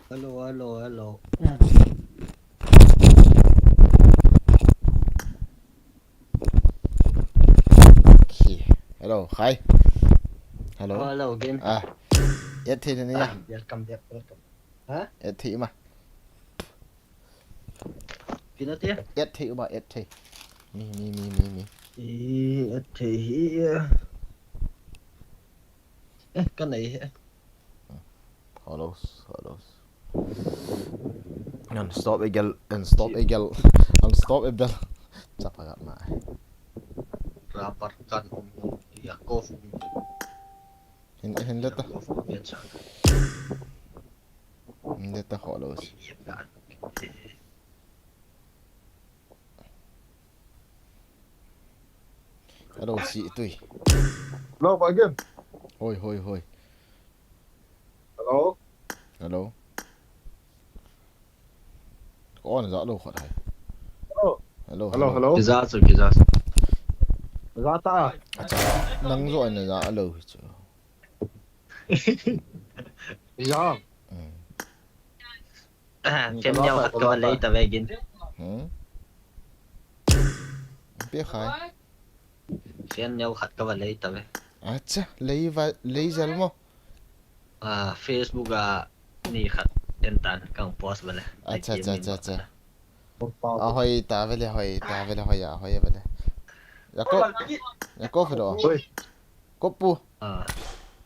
Alo, alo, alo. Okay. Hello, hi. Hello. Alo, game. Yết thị này nhá. Welcome back, welcome. Hả? Yết thị mà. Cái nữa tiếp? Yết thị mà, yết thị. Mi. Thì... cái này... Hello. Unstoppable. Sapagat na. Rapatkan umum Yakov. Hindi to. Yakov, biasa. Hindi to, hello. Hello, si ito eh. Hello, again. Hoy. Hello. Hello. Có anh rõ đâu khỏi thầy. Hello. Kizasu. Zata. Nắng rồi này rõ lâu chứ. Ja. Phim nhau thật có lấy tờ về gìn. Biết khai. Phim nhau thật có lấy tờ về. Acha, lấyzel mo. Facebook ni thật entan kang post bale. Acha. Ahoy ta vele hoy ya vele. Yako fero. Kopu.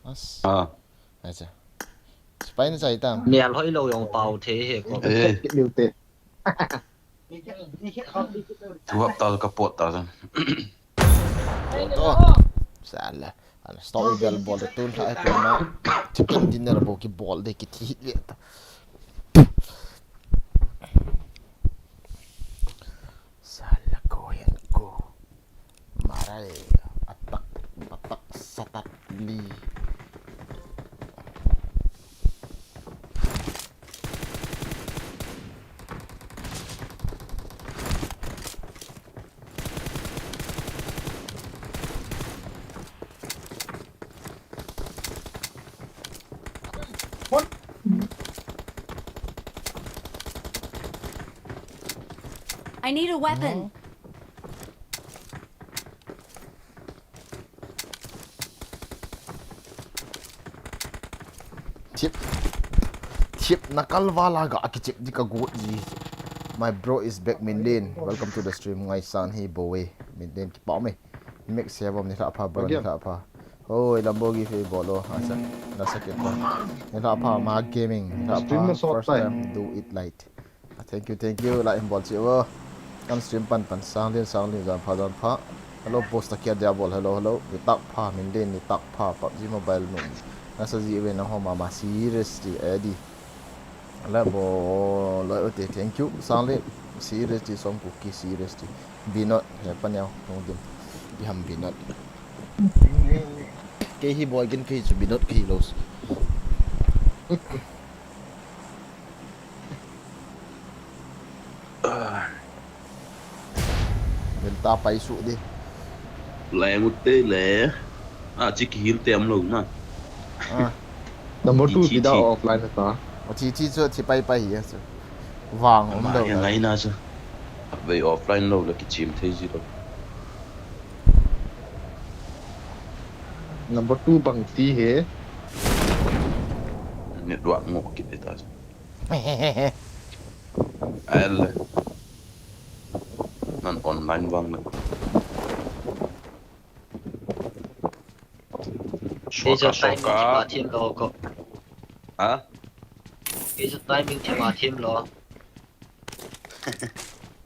As. Acha. Spain sa itam. Mial hoi lo yung pau thế hệ có. Điều tệ. Thu hấp tao kapot tao rồi. Foto. Sala. Story bell ball tun tha ko na. Chicken dinner bo ki ball de ki thi le ta. Sala ko yan ko. Maray atak batak satat li. I need a weapon. Chip nakal wala ga aki chip di ka go ji. My bro is back Minden. Welcome to the stream ngai san hi boy. Minden ki pa me. Mix ya bom ni la pa bro ni la pa. Oi Lamborghini fi bolo. Asa na second pa. Ni la pa ma gaming. La pa first time do it light. Thank you la imbol chi wo. Kan stream pan sang lin jan pha. Hello post kia dia bol hello. Ni tak pa Minden ni tak pa PUBG mobile num. Nasa ji we na ho mama seriously edi. La bo lo ote thank you sangle seriously som cookie seriously binot he panyao ngom dim biham binot ke hi boy gen ke binot ke los mình ta pai su đi Lẹ một tê lẹ. Chỉ kỹ tem luôn mà. Number 2 tidak offline ta. chi cho chi pai hi so vàng om đâu Ngày nào chứ? Về offline lâu là cái chim thế gì đâu. Number 2 bằng tí he. Nhiệt đoạn ngộ cái đấy ta. L. Nan online vang nữa. Bây giờ timing thì mà thêm lo có. Bây giờ timing thì mà thêm lo.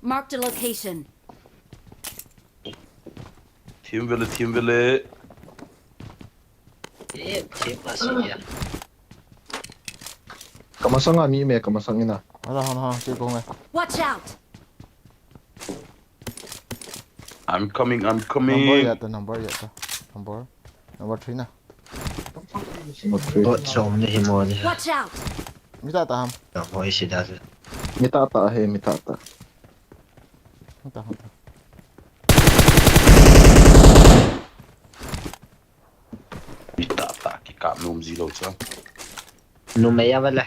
Marked a location. Team vele. Thêm là gì à? Kamasang ami me kamasang ina. ha chi ko ngai Watch out. I'm coming. number 3 na Som ni himo ni. Watch out. mi ta ham Hoi si da. Mita ta he. ta Bị tạ cái cảm nôm gì đâu chứ. Numeya wala.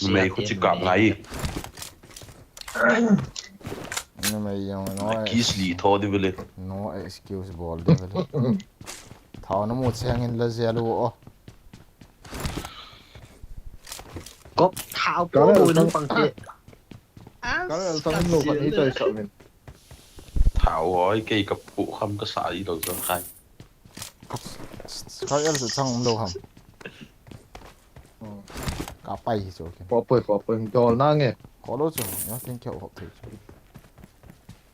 mày có chỉ cặp ngay nhưng mà nó kiss lì thôi đi về no excuse ball đi về thảo nó một sang in là zero có thao có đuôi nó bằng kia Có là xong nó vẫn đi chơi sợ mình. thảo gói cây cặp phụ không có xả đi đâu ra khai có em sẽ trong đâu không cả bay rồi kìa Bỏ bơi cho nó nghe. có đâu rồi nó tiếng kiểu học thử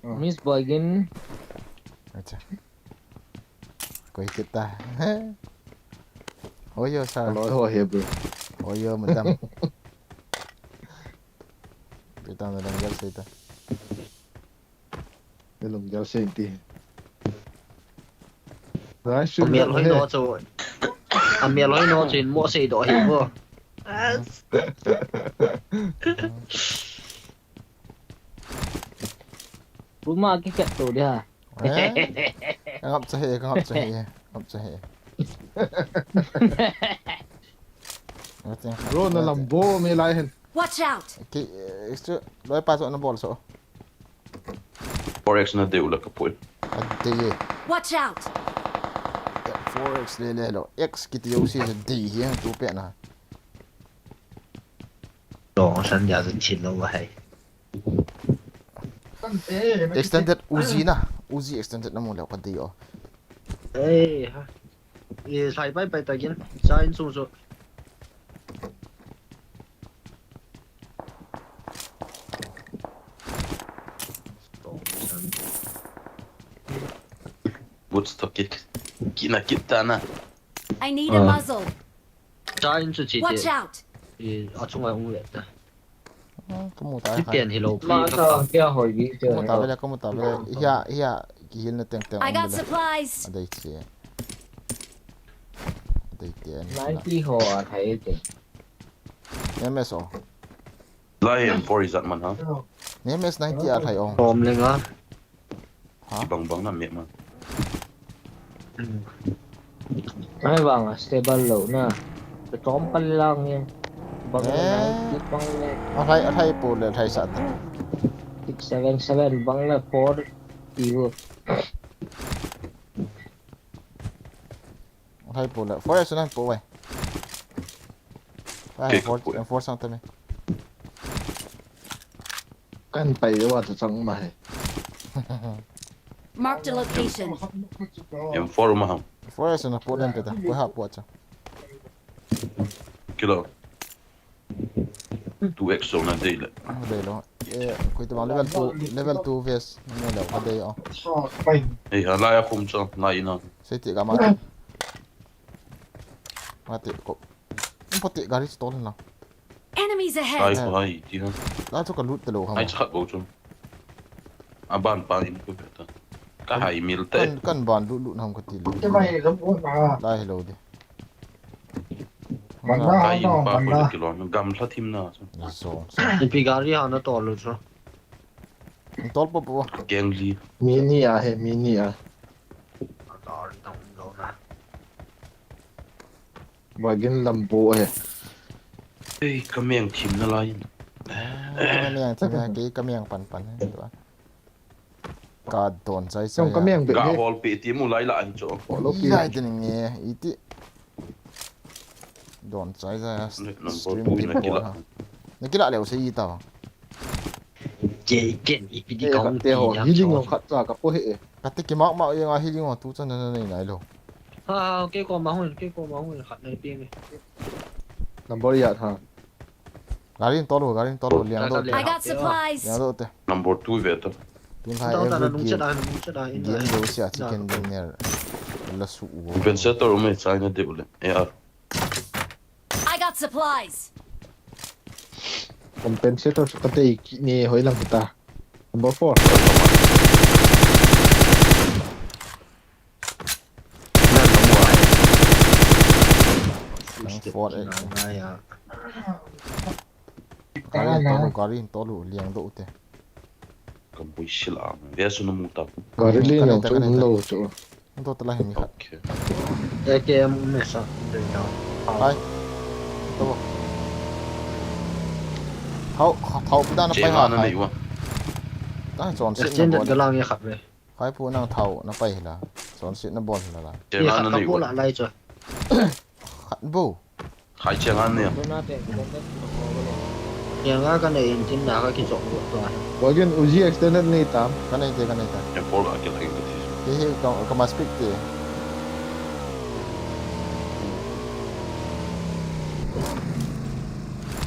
Miss Boygin. acha coi kita ôi giờ sao Nói thôi hiệp rồi. ôi giờ mình đâm kita đang gặp gì ta Cái lồng giao sinh thì. Đấy, sư miệng nhận hơi hết. nó rồi miệng hơi nó trên mỗi xe đỏ hiểu vô Rumah kita tu dia. ngập cho hệ ngập cho hệ ngập cho hệ Bro, nó làm vô mới lại hình. Watch out! cái extra đôi pa cho nó ball số forex nó đều là cặp phụ đi Watch out! forex lên rồi x cái tiêu xí là đi hiện tụ bẹn à đó sân nhà dân chín đâu vậy extended Uzi na Uzi extended na mo leo kan tiyo ê ha sai bay bay tay kiến sai xuống xuống Woodstock kina kita na I need a muzzle. sai xuống chỉ Watch out! ở trong ngoài uống lệ ta ko mo ta tiếp tiền thì lâu Masa kia hồi đi chơi. ko ta bela ko mo ta bela iya ki hil na teng teng I got supplies. adai chi adai tiền Nãy khi họ thấy thì ms o lion for is that man ha ms 90 a thai ong bom lên á bang bang na miệng mà Ay bang stable low na. Kecompal lang yan. Bang na keep bang na a thai po le thai sa ta 677 bang na 4 euro. a thai po le forex na po wai ai for sang ta me Căn bàyว่าจะสั่งมาให้ Marked a location. em for mà không forex na po den ta po ha po cha kilo 2x so na day le dei lo ko ta level 2 vs mo le ka dei o ei hala ya khum cho na ina sei ti ga mati ko un poti gari stolen na Enemies ai ahead! ko hai ti ha la to ka loot de lo ha ai chat bo cho aban pa in ko beta ka hai mil te kan ban loot nam ko ti lu cái này giống của bà la hello de mình ka nó in nó pa mình ko nó kilo gam thla thim na so thì gari hàng nó to luôn rồi tol po po geng li มีนี่อ่ะเฮ้มีนี่อ่ะ to đồng đâu nè ว่ากินลำโพเฮ้ ei ka meng thim na lai kamiang ti na ki kamiang pan pan to ka don sai ช่องก็เมี่ยงเบ็ด ga เฮ้ hol pe ti mu lai la an cho โอ้ลูกพี่ ya de ni iti don sai za number stream 2 ti na po kila ha na kila leo sei ta chế kiện ít đi เฮ้ công เตี้ยหัวยี่ลิงของขัดจากกับพวกเฮ้ ka ti ki mak mak yang a healing tu chan na nei nai lo cái con máu này khát này tiên này ลำบริยาทาง garin tolo liang do I got supplies. liang do te number 2 veta tin hai đâu ta là every đúng chất đai game do sia chicken dinner la su compensator me china de ule ar I got supplies. ผมเป็นเซตตัวกติกนี่หอยลังตาลำบฟอร์ nên nó ngoài Ford ấy. này à garin tolo liang do te kam bui shila ve su no muta ก็เรื่องอย่างจุนโลจุ to tala hi mi khat okay cái em mới sao được đâu hai to thau pi dan na Che pai nga ha na khai nei wa. ta chon sit na extended bon cái lang như khắp rồi khai phu nang thau na pai la chon sit na bon la Che như nga khắp na các nei bộ wa. lại lại rồi khat bo Khai che nga ne. Ito natin, extended. nhà ngã cái này trên nào cái chỗ của tôi Wagen Uzi extended ni tam. kan ai ta En pol ga ke lai ke. he ka ma speak te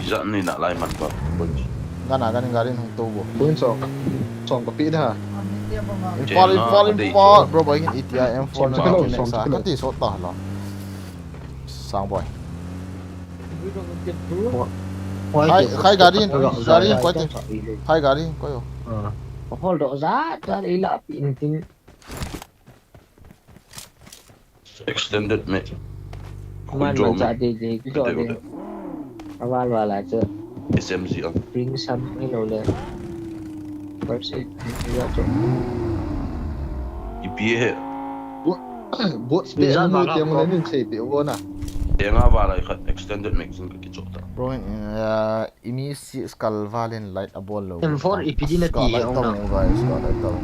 Dạ ni na lai man ba. gana garin hung to bo Puin song ka pi da. fall bro boy in ETI M4 na Song next sa kilo. kan ti so ta la sang boy Ito ang tip khai garin ko te khai garin ko yo Hold on, that ila pintin. Extended me. Man man sa di ko din. Awal wala sa SMG ang. bring some le. First aid ya to. IPA. Bot speed Minsan mo baka tiang mo ako. nin say pi wo na. Te nga ba lai khat extended me sin ka ki chota. bro imi si skull valen light abol lo M4 IPD na ti light ông tong nào guys got light tong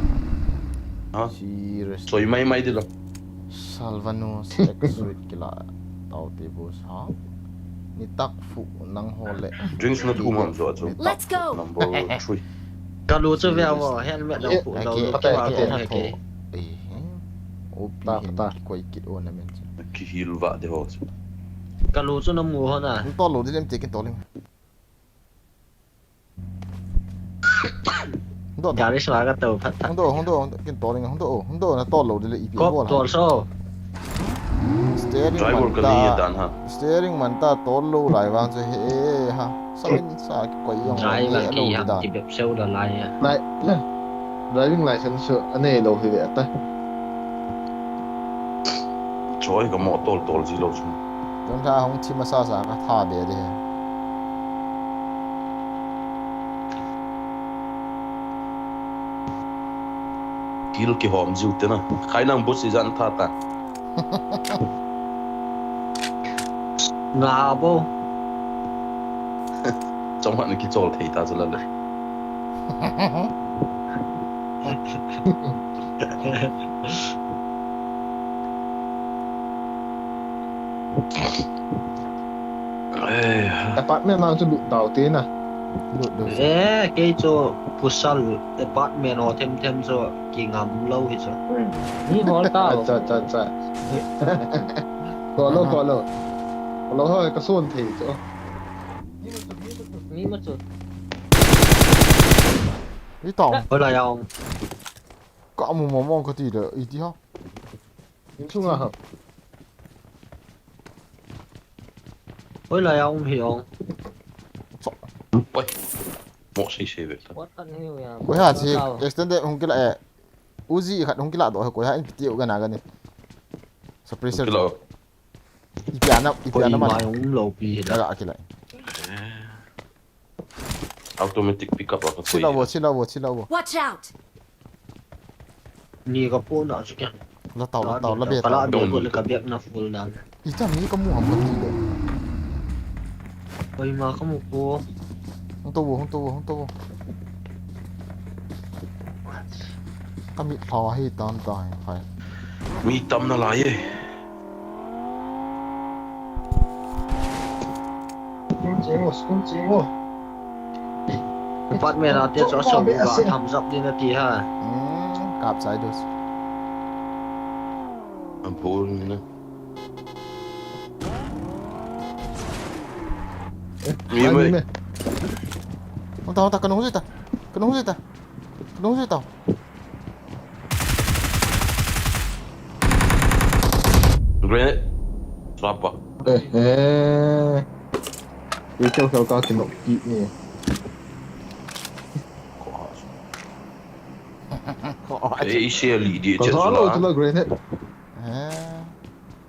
Ha? serious So imay may dila. Salvanos X-Suite kila tao tibos ha ni takfu nang hole Drinks na tumam so ato. Let's go. Number 3. cái lúa cho vào vào helmet đâu phụ đâu cái vào tiền hay cái OP Ta. koi kit ornament Ki hil va de ho. cái lúa cho nó mù hơn à to lo dilem tekin toling Hondo nhà đi xóa cái tàu phát thật hondo kin toling hondo na to lo dile ip có bol tuần sau steering Driver ka ni dan ha. steering man ta to lo lai wang che he ha samin sa koi yong trái và kỳ da hàng chỉ đẹp sâu là lại Lai driving license ane lo hi ve ta. Choi ka mo tol ji lo chu. Chúng ta không chim sa sa ka tha be de Hil ki hom jiu te na. Khai nang bus si jan tha ta. ngà bô Trong hạn ki chol thei ta zala le. Apartment mang chu du tao te na. ê cái chỗ pusal apartment họ thêm thêm cho kỳ ngầm lâu hết rồi Ni hol tao. Cha. Ko lo. Ko lo ho ka son the cho. Ni mà chụp. Ý tòng với lại ông có một mong có gì được ý tí không Chung a ha. với lại ông hiểu Oi. Mo sei sei ve ta. What an hiu ya. quay hạt gì extended không cái lại Uzi khát không cái lạ rồi quay hạt tiêu cái nào cái này suppressor Ki lo. có ipiana gì mà mà ông lâu bì đã đó gạ cái lại Automatic pickup ka chill out Watch out. nhiều cái phố nào chứ kìa là tàu là bê cái là tàu bê của cái việc nó full đàn ý chả nghĩ có mua hầm cái gì đấy ôi mà có một cô không tô kami thò hay tàn tài phải Mi tam na lai e. Kun chingo. apartment nào tiết cho sống và thăm dọc đi nó tí ha cạp trái được Am pol na. Mi mai. không tao cần uống gì tao Grenade. Trapa. Đi theo theo cao kiến độ kỵ nè. Ei se li di Có che gió rồi la. là grenade. à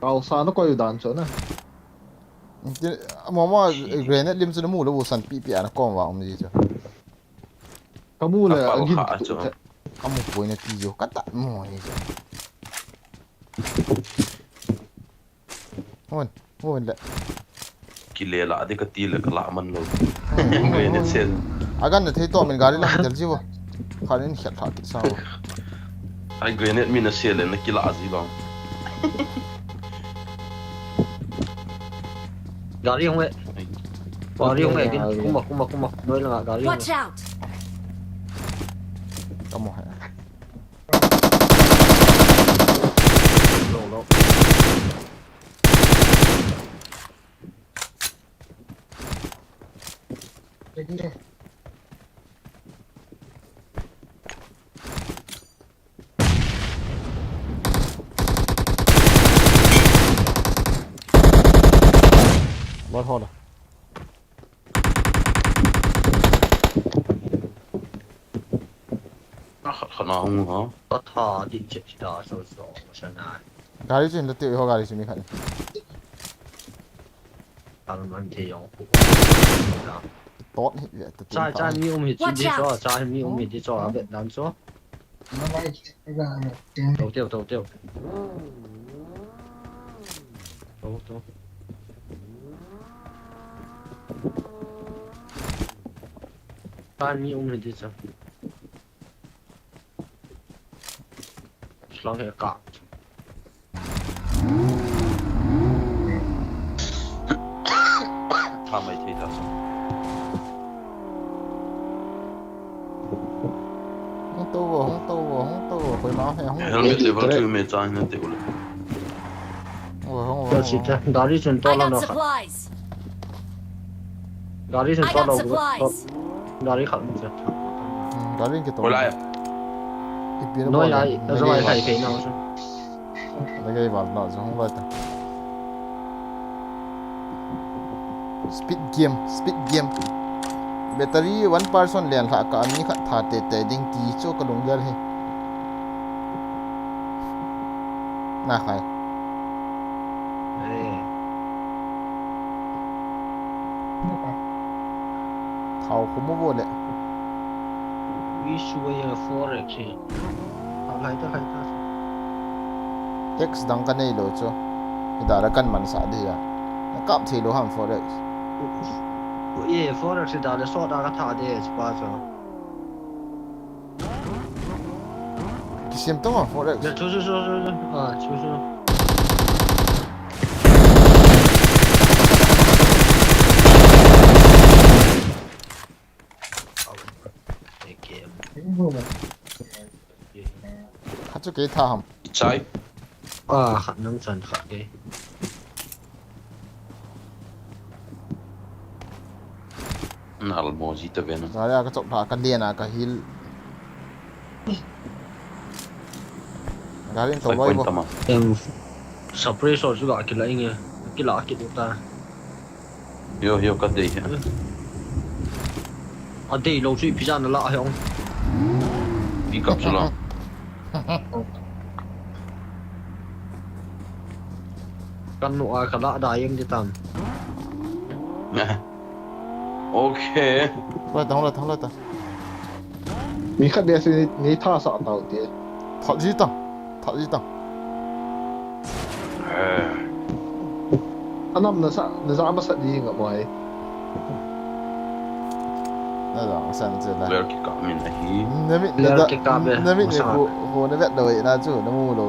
Cao xa nó quay đàn chỗ này. mà grenade lim cho nó mù nó vô sẵn pi nó con vào ông gì chứ Cao mu là Cao gin hạ tụ chỗ. thế. có một buổi này thì vô cắt tận mùa gì chứ hôn lại kile la de ka ti la ka la man lo grenade sel agan na thei to min gari lang tel jibo kharin khat khat ki sa ai grenade min na sel na kila azi lo Gari không vậy? Gari không vậy? Cũng mặc nói là gari không Watch out! kamu ha lộ. bot hole khana hung ha Có thò đi chết đó sâu sâu sân ai. gari chin la ti ho gari chimi khan Thằng anh thì ông. tot hi ve ta Trai trai mi ôm hết Watch đi cho, trai mi ôm hết đi cho ở Việt Nam số. Đầu tiêu. Đầu. Trai mi ôm hết đi cho. Slang hết cả. tha mai thei ta hong to khoi ma he hong helmet level 2 me cha na te ul Đó chỉ là gari chân to I là got nó. supplies! Gari chân I to got là supplies! gari khẩn chứ. gari ki to oi lai ipin Nói lại, nó rồi thầy cái nào chứ. la gai wal na zo hong la ta speed game battery one person len la ka ani kha tha te ding ti cho ka lung jar he na khai thau khu mo le Ví dụ như forex thì hay ta. x dang ka nei lo cho idara kan man sa dia na kap thi lo ham forex Forex thì đã là số đã có thà để bao giờ. ki sim to ma forex Dạ chú chú. kha chu ke tha ham chai Khả năng chân khả cái. nal mo ji ta vena Saya ka chok tha ka lian ka hil garin to sai boy point bo tama Em spray số chú gọi cái lấy nghe. Cái lá cái được ta. yo ka dei ha Ở đây lâu suy pizza nó lạ không? pick up so long Căn nụ ai khả lạ đài em đi tầm. okay la ta มีคันเดียวสินี้ท่าสอเต่าเตี้ย thọ ji ta อันนั้นน่าจะมาสักดีกับมวย na da san je la player ki ka min na hi nami Player ki ka be, nami ne masama. ho ne vet doi na chu na mu lo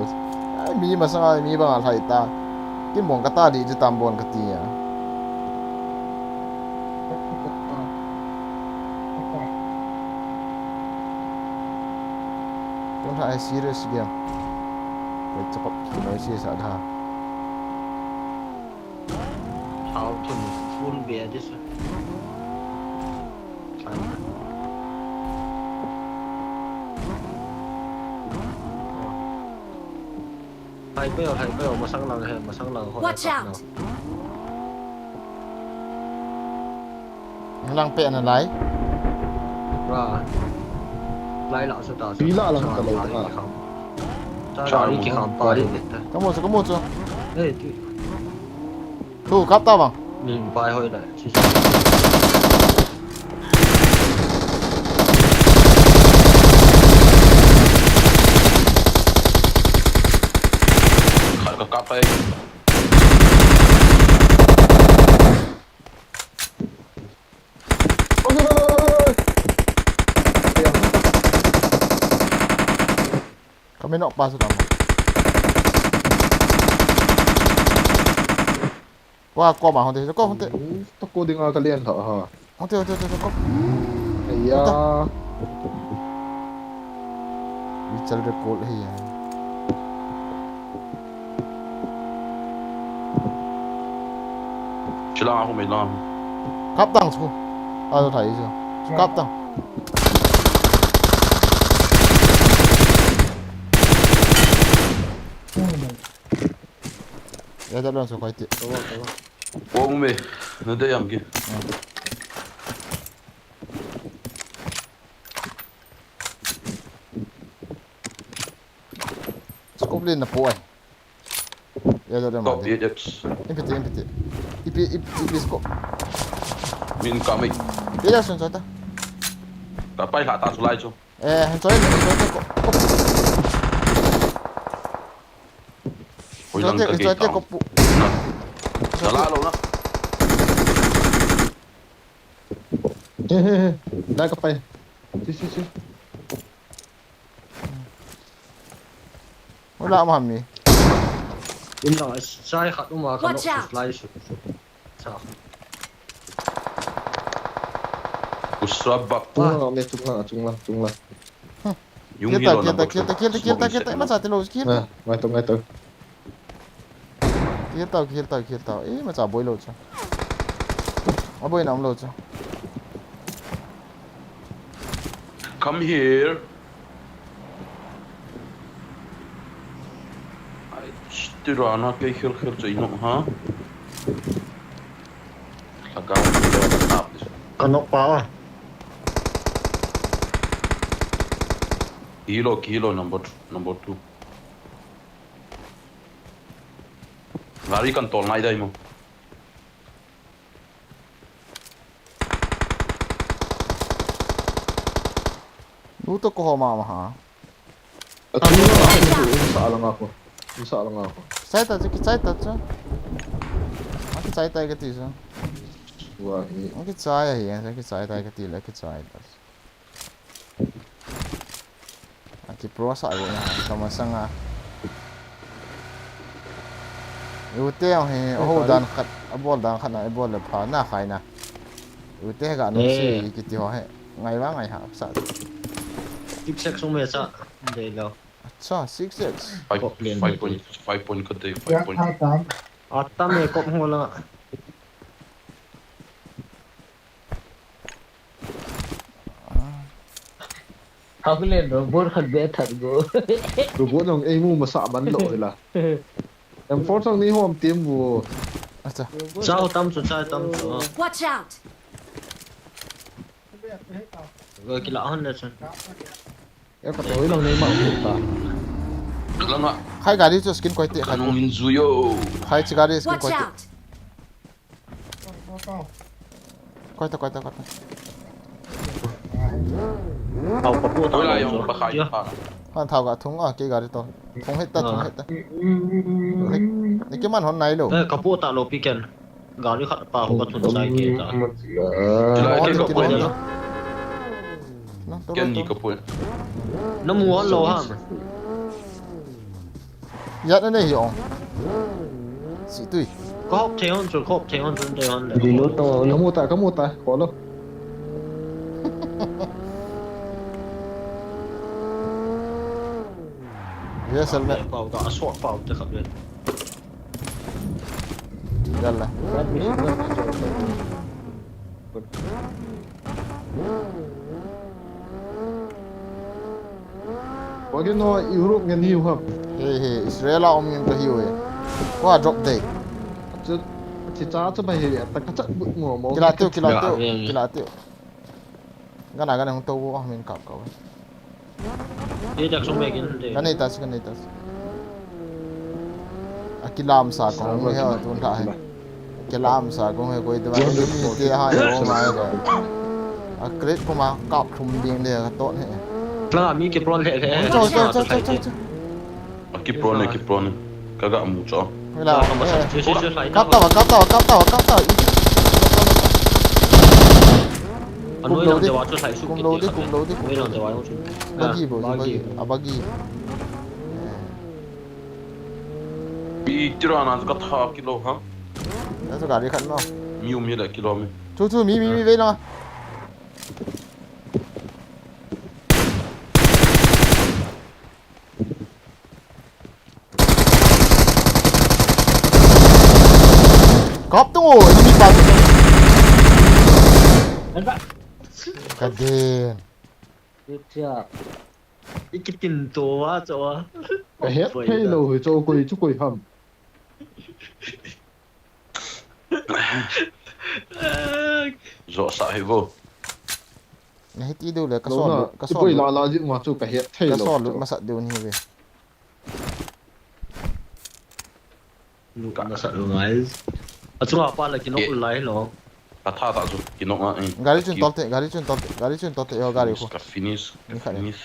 ai mi ma sa mi ba ngal hai ta ki mong ka ta di ji tam bon ka ti ya don't try serious game vậy chọc ki nói chia sa tha Thảo thuần full bia chứ. Thầy bây giờ mà sang lần hay mà sang lần hồi Watch out! lang pe na lai Ra lấy lão sự tạo. Phí lạ là không cả lâu Ra à. không. Ra đi cái không phải được. có một chu Ê thì tu kap ta bang mình bài hồi lại. ka kap ai Kami nak pas sudah. Wah, kau mah honte, kau honte. Tao cô đi ngồi cái liền thở hả? Honte, kau. Ây da. Bicara rekod lagi ya. Chỉ là không mình làm. Cáp tăng xuống. Tôi thấy chưa? Cáp tăng. Ya jalan so quite. Ôm về, nó đây làm kì. Scope lên là poai. Ya jalan Cọp mana? biết được. Impeti. Ipi scope. Mình cảm ơn. Ya jalan so ta. Ta bay hạ ta xuống lại cho. Hancoy kok. Hồi lần cái Hancoy tao. kok. Salah luôn đó. Đây có phải. Chứ. Wala mami. Im lang, sai khat uma kan Watch out. fly shoot. Sa. Usrabak. Trung là. Yung hero na Kita masa terus kita. Nè, ngay từ. Kita. Masa boy load sa. Aboy na load sa. Come here. Ai, tirana cái khil chạy nó hả? Lagaw ko na tap. Kanok pa ah. Kilo number 2. Ngari kan tol nai dai mo. Luto ko mama ha. At isa lang ako. Sai ta. Aki sai ta cái sa. Wah, Aki sai hi, aki sai ta cái là aki sai ta. Aki pro sa rồi na sama sanga. Ute ang he dan khat abol dan khat na abol la pha na khai na. Ute ga no si kiti ho he. Ngai wa ngai ha sa. Tip sek sung me sa. Dei lo. Acha 6x. 5 point ka dai 5 point. Atta me kop hola. Aku lên robot khát bé thật go. robot dong mu masa ban lo la. Em force dong ni hom tim bu. Acha. Sao tam chu sai tam chu. Watch out! Rồi kila hon le chen. Em có tối dong ni ma ku ta. Lang ha. Khai gari cho skin quite khai. Kanong minzuyo. Khai chi gari skin Watch quite. out! Quite. Tao có pu tao Wala lo yung cho. bakay Chưa? pa. Han thao cả thùng à cái gari to. Thùng hết ta. Cái man hon này lo. Eh, ka pu ta lo piken. Gari khat pa ho ka thun sai ke ta. Sila Hon ke cái ka po. đó. Ken ni ka po. Nó mua lo ha. Dạ nó đây hiểu. Sĩ tùy. Có hộp thế hon chu, hộp thế hon chu de hon le. Đi lốt to Có mua ta, có đâu. Dạ sẵn mẹ. Bảo ga swat bảo te khat le. Yalla. Bắt mình xuống bắt Có cái nó Europe ngân hiu không? Hey, Israel om yung kahiyo eh. Wah, drop day. Chứ chỉ cha cho mày hiểu ta cái chất bự ngủ máu. Kilateo. Gana hong tau ah min kap kau. Ye jak sung me kin de. Ganitas. Akilam sa ko me ha tun tha hai. Kilam sa ko he koi twa ni te ha yo ma ga. Akret ko ma kap thum ding de ka ton he. Tla mi ke pron le le. Cho. Keep running. Kaga mu cho. Wala. Chưa phải. Kap tao. Anh nói rằng giờ cho thầy xuống Cùng lâu đi. Nói rằng giờ vào không. Bagi bo, bagi. Abagi. Tiro anas ka tha kilo ha. Đó tôi cả đi khẩn không? Miu mi la kilo mi. Chú mi về nào. Cóp tung rồi, mi vào. Đánh bạn. Cái đền. Tiếp chưa? อีกกินตัวจัว ไปเฮ็ดให้เราโจกุยจุกุยท Zo sa hi vo. Này tí đâu là ำ cái เรา sọ เนาะ lụt, cái จุ sọ กุย lụt, ลาจิ้งมาจุไปเฮ็ดให้ cái เรา sọ lụt mà sợ điều như vậy. ลูกมาสั่งไงจัวป้าเลยกินนกไหลหรอ Ka tha ta zo kinok nga in. Gari chun tolte, yo gari ko. Ka finish. Ni Ka kha ni. finish.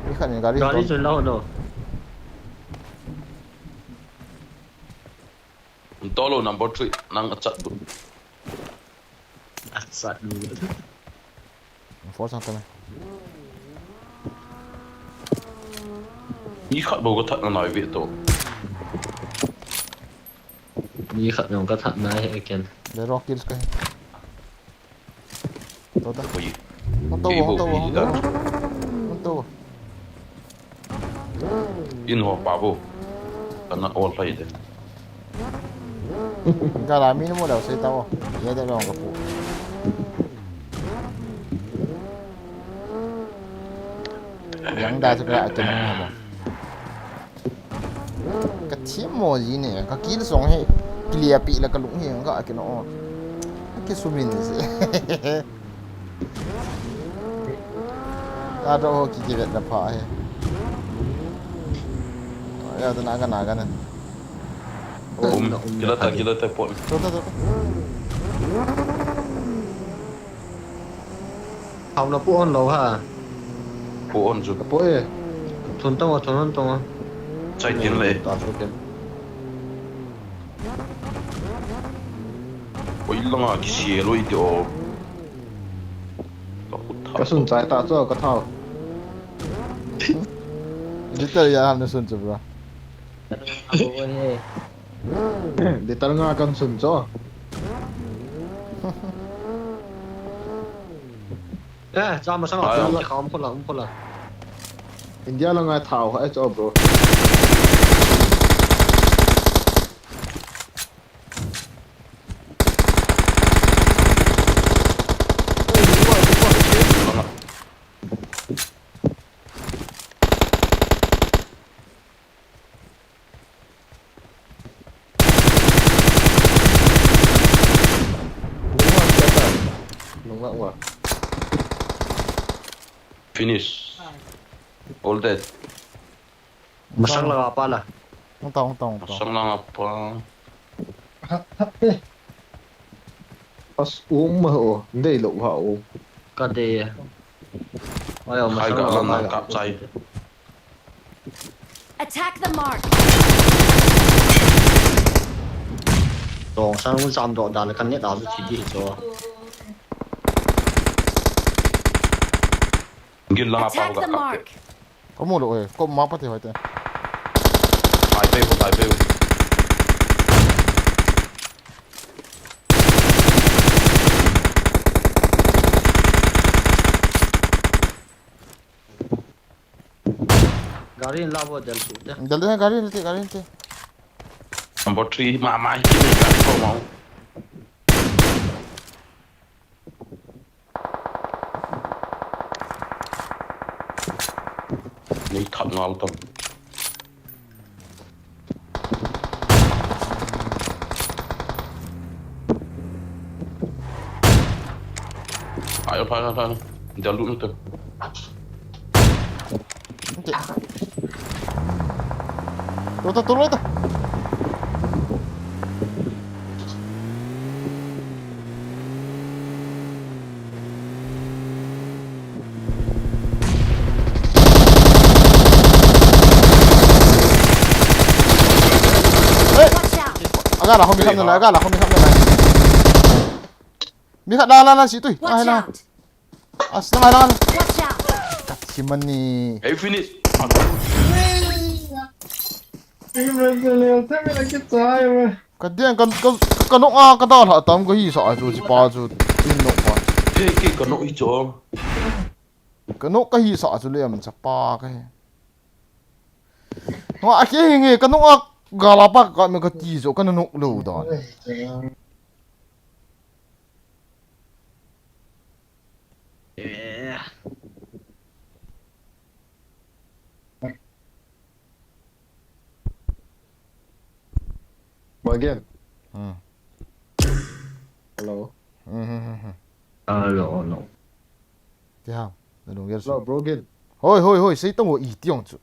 Đi khẩn gari การที่ tolte. จนเล่าเนาะ Tolo number 3 nang chat du. สัตว์ดู Force sang tame. Ni khat bo ka that na nai ve to. มีขัดยองก็ถัดนายให้กัน Để rock kills cái. Tốt đó. Oi. Không tô, không tô, không tô. Không tô. In ho pa bo. Kana all play de. Cái là mình mua đầu xe tao. Vậy để lòng cái phụ. Yang đa cho cái chân mà. Cái chiếm mồ gì nè, cái kill xong hay clear bị là cái lũng hiền cái nó. Cái số mình gì. Ada oh kiki vet apa ya. Ya tenaga naga nih. Kita ta point. Tuh. ทำเราพูดอ่อนเราฮะ Po on zo. โป้เอ้ ทนต้องทนต้อง Chai tin le. ต่อสู้กัน Oi langa ki sie lo i do. Ka khut กระสุน tha. สายตาเจ้ากระเท่า Kita ya hamne sun coba. Abo ni. เดี๋ยวตรงงากันสุนจ้อ เอ๊ะจอมาสังหารเขาคนละ อินเดียละงาเท่าไอ้จ้อ bro lung lặng quá Finish. All dead. มาสังเราป้าล่ะ Không tông. Sang lang apa. pas uống mà ồ đây lộ hậu ก็ดีว่าเอามาสังเรา Attack the mark. ตองสังมันจำดอกดาลกันเนี่ยดาวสุดที่ดีจ้ะ Gil lang apa Attack ka the ka. mark. Có một đội, có máu bắt thì phải thế. Tai pe. Garin lavo del sud. Jल्दी से गाड़ी लेते. Number 3 ma ki ni ka ko mau. Ni thak ngal tam. Ayo pa. Jalu tu. Turun itu. Watch out. Agak lah, không bị khăm này. Bị khăm la situ. Watch Lah. out. Setengah lah. Watch out. Cuman nih. Hey finish. cái điện cái nóc à cái đó là tấm cái gì sợ chú chỉ bao chú in nóc à cái con nó ít chỗ cái nóc cái gì sợ chú liền chả ba cái mà cái gì cái nóc à gà la bạc cái mình cái gì chỗ cái nóc lâu đó Yeah. Again. ừ Hello. Alo. thế không để đúng cái Hello, bro again. hoi xây tông ý tiếng chú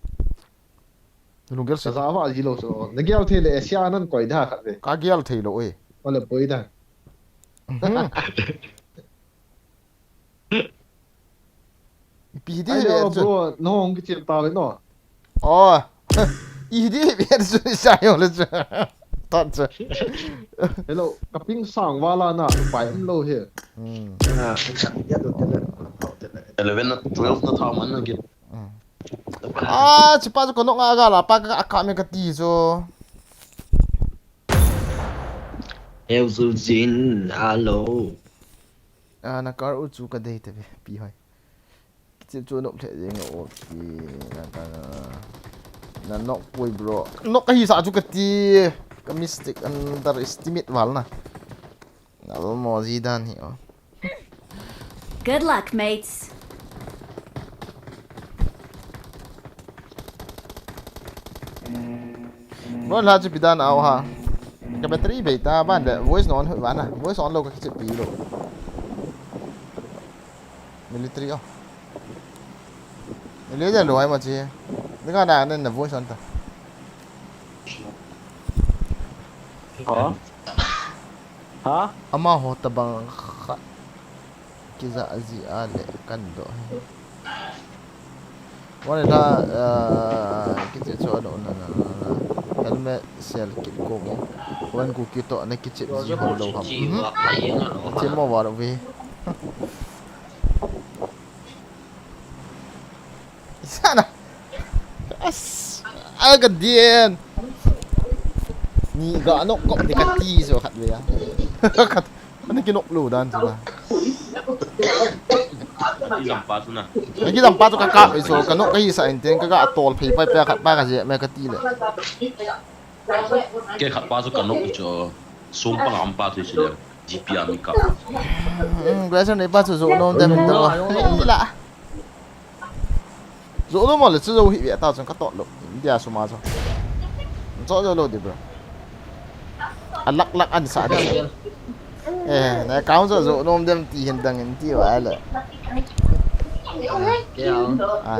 để đúng cái Sa sa wa ji lo so. Nagyal the le Asia nan koi da khat ve. cái ghel thấy lỗi Wala poi da. bị đi Ayo bro, no hong ki chim ta ve no. ồ ý đi biết chú sao rồi chú thật chứ Hello, kaping sang wala na pai am lo he. Ah, ya do tele. 11 na 12 na thao man na git à chỉ bao giờ nó ngã là ba cái account mình cái tí cho Eo Su Jin. Alo. à nó có chú cái đây thì bị hỏi chỉ cho nó thể gì ngộ thì là nó quay bro nó cái gì sao chú cái tí cái mistake underestimate vào nè nó mò gì đan hiểu Good luck, mates. nó là chỉ bị đan ảo ha cái battery bị ta ban để voice nó hơi ván à voice on lâu cái chip bị rồi military à lấy ra rồi mà chị nó cái nào nên là voice on ta Hả? ama ho tabang kha kiza azi ale kan do wala da kiche cho do na helmet sel kit ko mo wan ku kito na kiche ji ho lo ham Chị và thầy nó che mo wa do vi sana as aga dien ni ga no ko de ka ti so khat we ya khat anh cái nóc lù đan chứ là đi làm pa xuống nè cái dòng ba cho các cặp ấy số cái nóc cái gì sai tiền cái gã tol phì bay bay ba cái gì mấy cái tí này cái khát pa xuống cái nó ít chỗ xuống pa làm pa thôi chứ GP ami cả bây giờ này ba sử dụng nó đem được rồi lạ dỗ nó mà là sử dụng hiện tại tao trong các tọt lộ đi à số mà cho rõ rồi được rồi anh lắc anh xả đi này cáo giờ dỗ nó đem tiền đằng tiền vậy là Cái không? à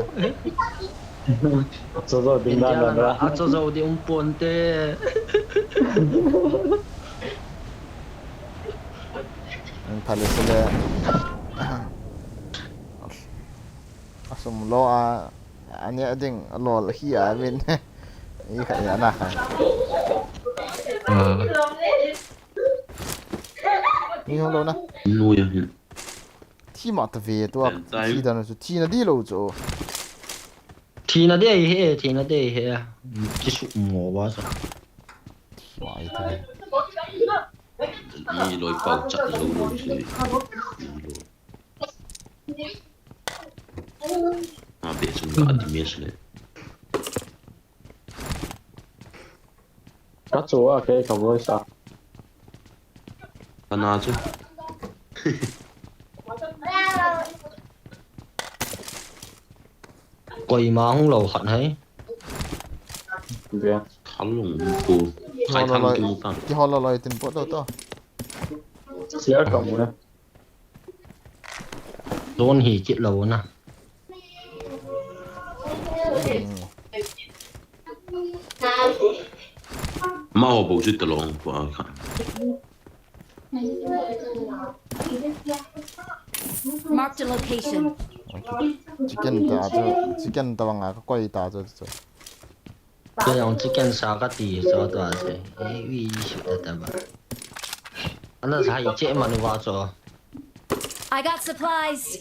Rồi bình Cái luận rồi. là cho dâu đi buồn tê. phải là sẽ asum lo anh ấy định lo là khi à bên ý cái gì nào như không đâu nè nuôi thi mà tập về tôi thi đó là thi nó đi lâu rồi Thì nó đi hết, thì nó đi hết. Cái sụp mồ quá rồi. vậy thôi đi lối bao chặt lâu rồi chứ à biết chúng ta đi miếng này Cắt số à cái không có sao. ta nào chứ Quầy mà không lầu hận ấy. Về. khăn lủng cô khai thăng cái mũ ta thì họ là lời tình bộ đâu to Xía cộng nữa. Đôn hỉ chị lầu nè. mà họ bầu chút lòng và khăn Marked a location. chicken tao ngã có quay tao cho Cái ông chỉ cần sao cái gì sao đó chứ. Ê, uy sụp đó mà. Anh là sao chế mà nó vào rồi. I got supplies.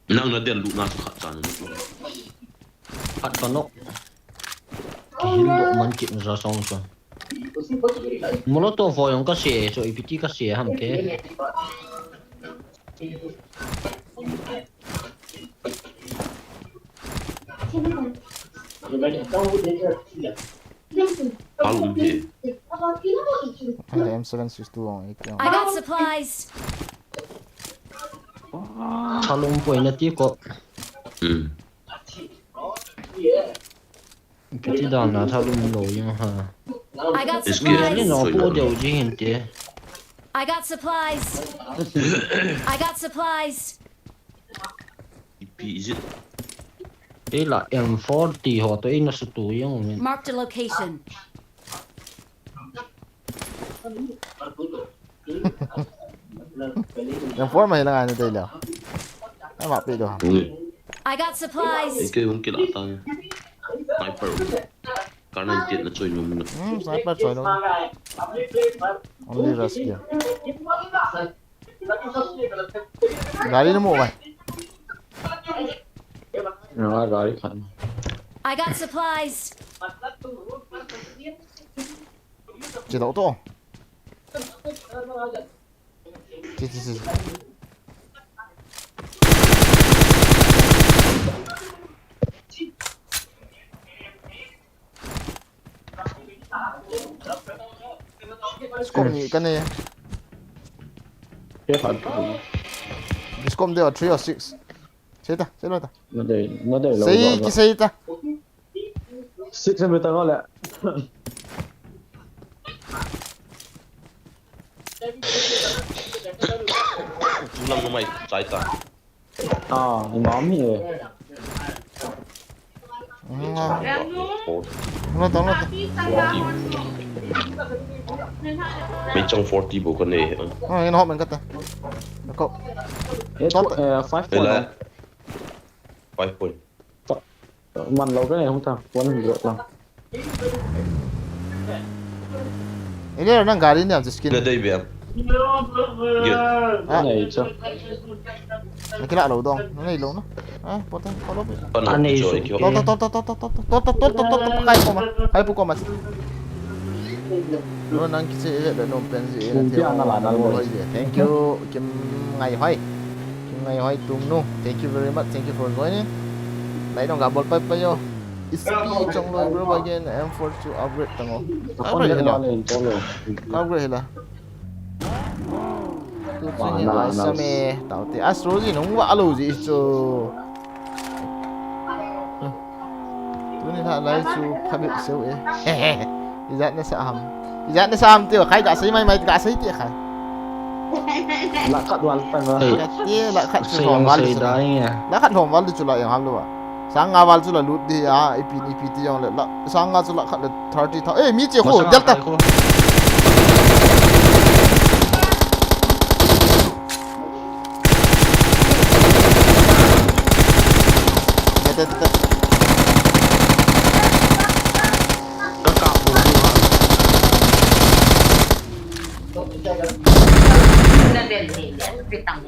năng nó đèn lụt nào cho khát chán Hận con nốc. cái hill độ mình chịu ra xong rồi Molotov vào cái xe rồi IPT cái xe hầm cái Palum gì? M762 ang ikyo. I got supplies. Thalung po na ti ko IPT da na thalung lo yung ha I got It's Cái good. supplies. nó bố đều gì hiện thế I got supplies. I got supplies. IP is it? Đây là M40 họ tới nó sẽ tụ yung mình Marked a location. Yung 4 may lang ano tayo. Ay, mapi do. I got supplies. Cái không kia lạ tăng. Sniper. Cái này tiện là chơi nhung nữa. Sniper choy no. Only rush kia. Gari na mo ba? Nó rồi khẩn. I got supplies. Chỉ đậu to. Chị. Scope ni cái này. Cái phần Scope there 3 or 6. Chết rồi ta. nó để lâu Say ki say ta. 6 meter ngon lẹ. Chú Lâm của mày trái ta. Móm gì Nó to. Mấy trong 40 bộ con này. Nó hot mình cắt ta. Cậu. 5 Đây là point 5 point. Màn lâu cái này không thằng quân được lắm. Ini là nang gari ni am skin. Đây đây về. Good. Cái này chưa. Nó kira lo dong. Nó này lo nó. Potong kalau. Con Anh này này rồi sụp. kiểu. Kai po mas. Nó nang kisi để nom pen gì. Thank you Kim Ngai Hoi Tung Nu. Thank you very much. Thank you for joining. Nãy nó gặp ball pipe pa yo. Ispi trong lối bro again M4 to upgrade tango. Con này nó lên cho rồi. Upgrade là. Tu chuyên lại sao mẹ tạo thì Astro gì nó không vã lâu gì cho. Tu nên là lấy chú phải bị xấu ấy. Ý giác nó sao tiêu khai cả sấy mày cả sấy tiệt khai. Lạc cắt hoàn phần rồi. Cái tiệt lại khát chú xây hòm vào xây được. đá nha Lại khát hòm vào được chú lại yang ham luôn à. Sáng ngà vào chú là lút đi à, IPT yang lại. Sáng ngà chú lại khát là 30 thao. Ê mi chia khổ, delta.Tet. Tất cả bộ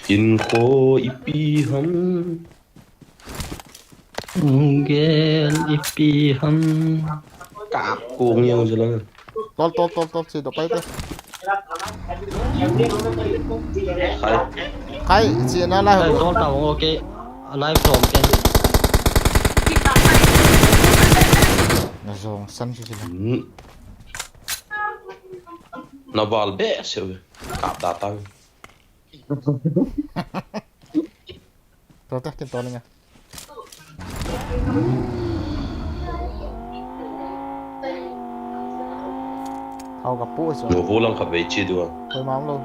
In khô IP hâm. Gel IP hâm Cạp cuồng nhiều rồi là. Tol sih dopai teh. Khai. Kai si na Đây lah. có tàu ok live from cái Na zong san si sila. Nó vào bẹ xíu. Cạp đá tăng. Tol teh kin tol nga. Hau gặp pu so. Nó vô lăng khắp về chia đua. Thôi mong luôn.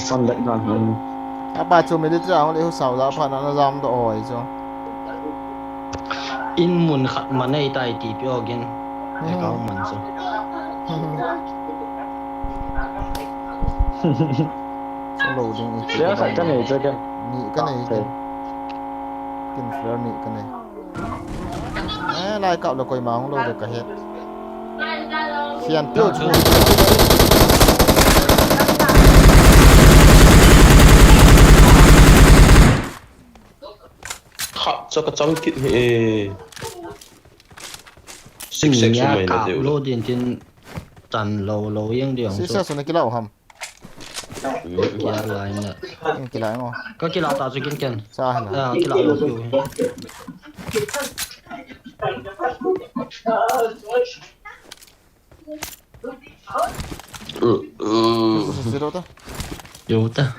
Con lệnh rồi. Apa chu me dit ra le hu sau da pha na zam do oi so. in mun khát mà này tại thì biểu again cái câu mình sao So loading it. Nếu phải cái này chơi cái. Ni cái này kin flare ni cái này. Lai cậu là coi mong lo được cả hết. Phiền tiêu chu. chắc cái trắng kít hệ six Nhà section mày là cạo đều lô điện trên trần lầu lầu yên đường si số sa suna kila ham kia lại nè kila ngo có kia lão ta sẽ kiên kiên sa hana à kia lão lầu phiêu zero ta yếu ta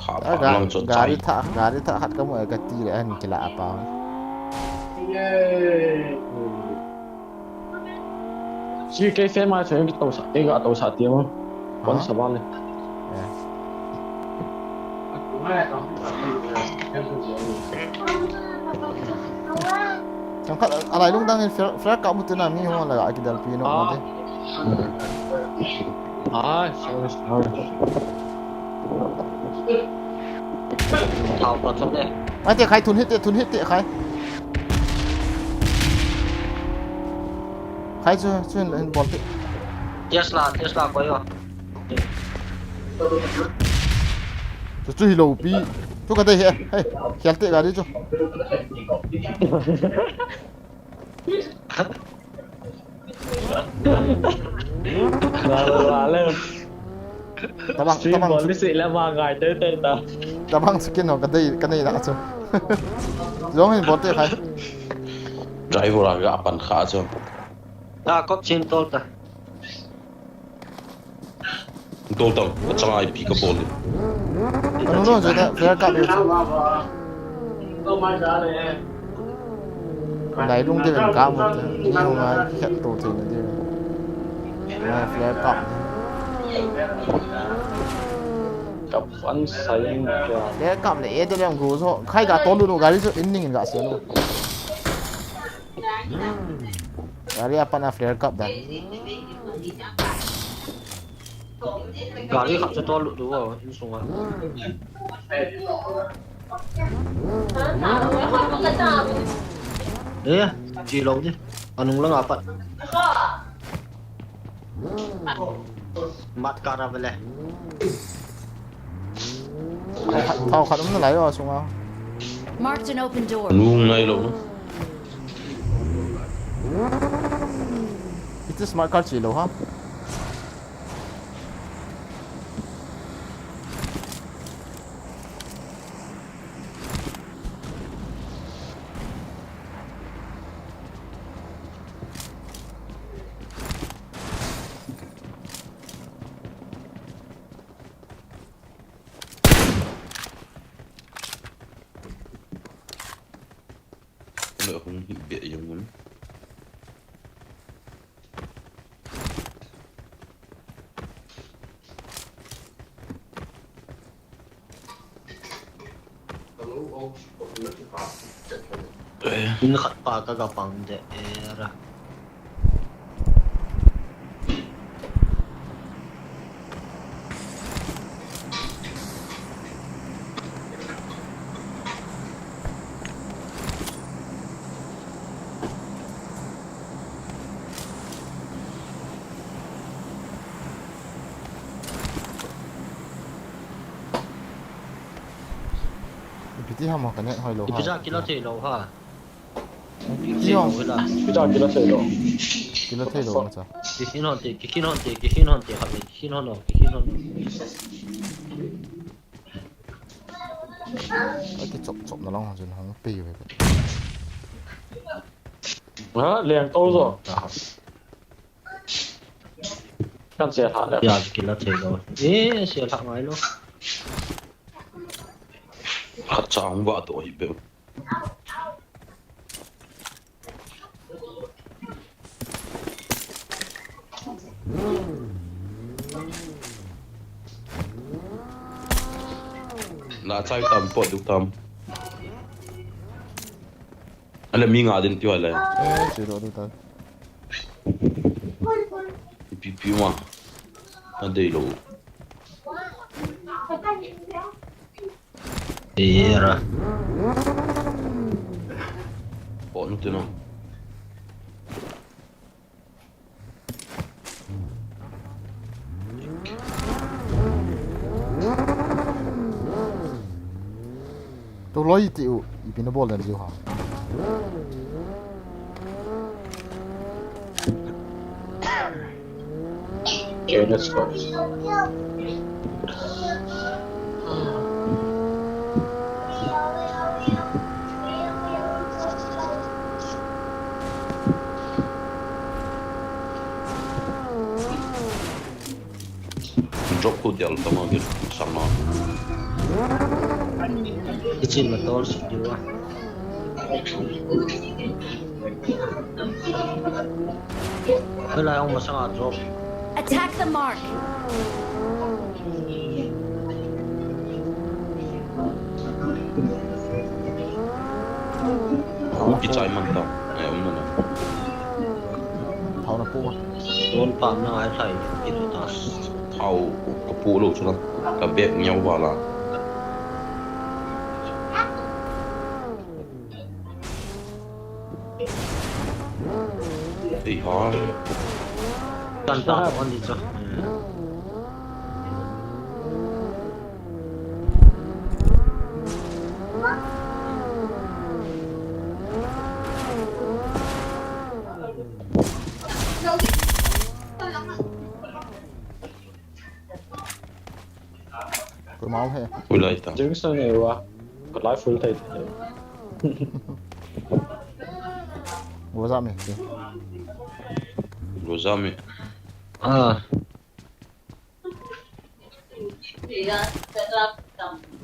khá phá lòng cho chạy gari tha khat kamu ka ti re an kila apa chỉ cái xe mà chơi cái tàu sạt tiền không còn sập vào này Yang kat alai lung dang flare ka mutun na mi ho la ki dal pino ma de sorry thảo còn xong đây ma te khai thun hit te khai khai chu en bol te Tesla quay rồi chu hi lo pi chu ka dei he hey khel te gari chu Lalu tabang polisi lah mangai tu ta. tabang skin ho ka dei na chu zong hin bol te khai driver là cái upon khá cho à có trên tôi ta tôi tầm cái trong ai bị cái ball đi anu no je ta flare ka me lai lung te ben ka mu te ni ho ma khet to te na de ma flare ka cặp anh say le kam le e de lem go so khai ga to lu gari so inning ga se no gari apa na flare cup dan gari khắp cho tôi lụt đúng rồi in xuống à đấy à chỉ lâu chứ anh không lăng apa mặt cara về này thao khat um na lai ro sunga Marked an open door. nuông này luôn itu smart card chi lo ha nữa không bị giống muốn in khát pa cái gặp bằng để ra piti ha ma ka ne hoi lo thì bây ha giờ kia nó thì lâu ha Ki hong cái là bây giờ kia nó chơi rồi kila thei lo ma cha cái khi nó thì học cái khi nó ai ki chop na long ha jun hang pe we hả liền tô rồi căn xe thả đẹp giờ kia nó thì lâu ế xe thằng ấy luôn khát chóng vợ tuổi biểu là chạy tầm pot được tầm anh là mi ngã đến tiêu này e chi ro du ta pipi mà anh đây luôn ra bỏ nó thế nào loi ti u ipin bol na jiu ha Okay, let's go. drop code dia tama gitu sama kecil betul sih juga Belai ông mà sang drop Attack the mark. cookie chai mantap mana thau na pu ma đồn phạm nó ai thầy itu tas tahu kepu lo cina kabek nyawa lah ha kan tak on đi cho cứ máu he ulai ta Đứng sau này qua. Còn lái full thầy. vô ra mình rozami à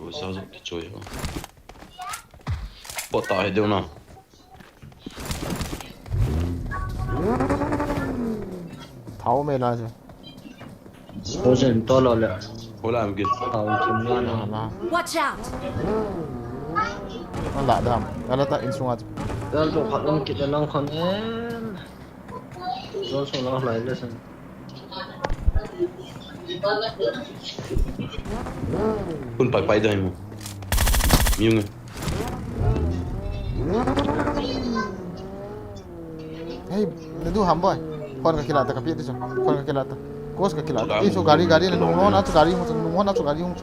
rozami tu coy bộ tải đâu nào tháo mê là gì số tiền to lo lẹ Ôi làm kìa tàu chim ngon à à là Watch out. nó lạ đam nó ta in xuống à Well, do hot long kita lang kon em. So so lang lại lên. Pun pai đây mà nhiều người hey nó du ham boy con cái kilata kapit itu con cái kilata kos cái kilata itu gari na nungguan atau gari hung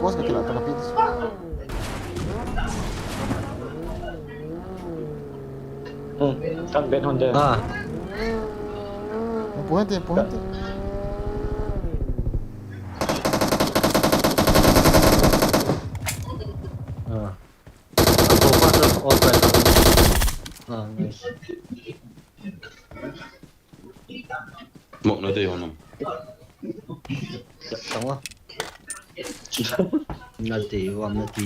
kos cái kilata kapit itu Căn bên Honda. À, puente à. Aku pasal open. À, nice. một nơi đây không Xong á. Nanti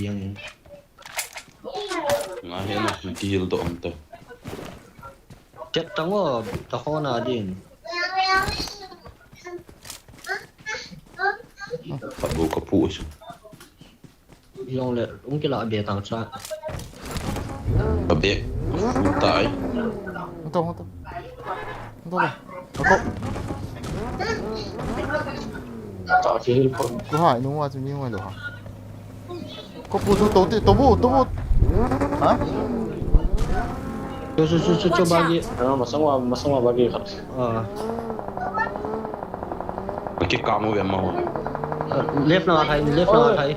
yang nggak enak nanti hil tuh om tuh chết trắng rồi, tao khó nào đi. tak bau kepu sih Yung lệ, cũng cái loại bìa tàng tra. kabek tai không rồi kok Tạo chỉ hill phone. cứ hỏi đúng không như ngoài đồ hả có phụ du tổ bộ hả Coba lagi. Masang bagi kan. À, pakai kamu yang mau left nào thấy.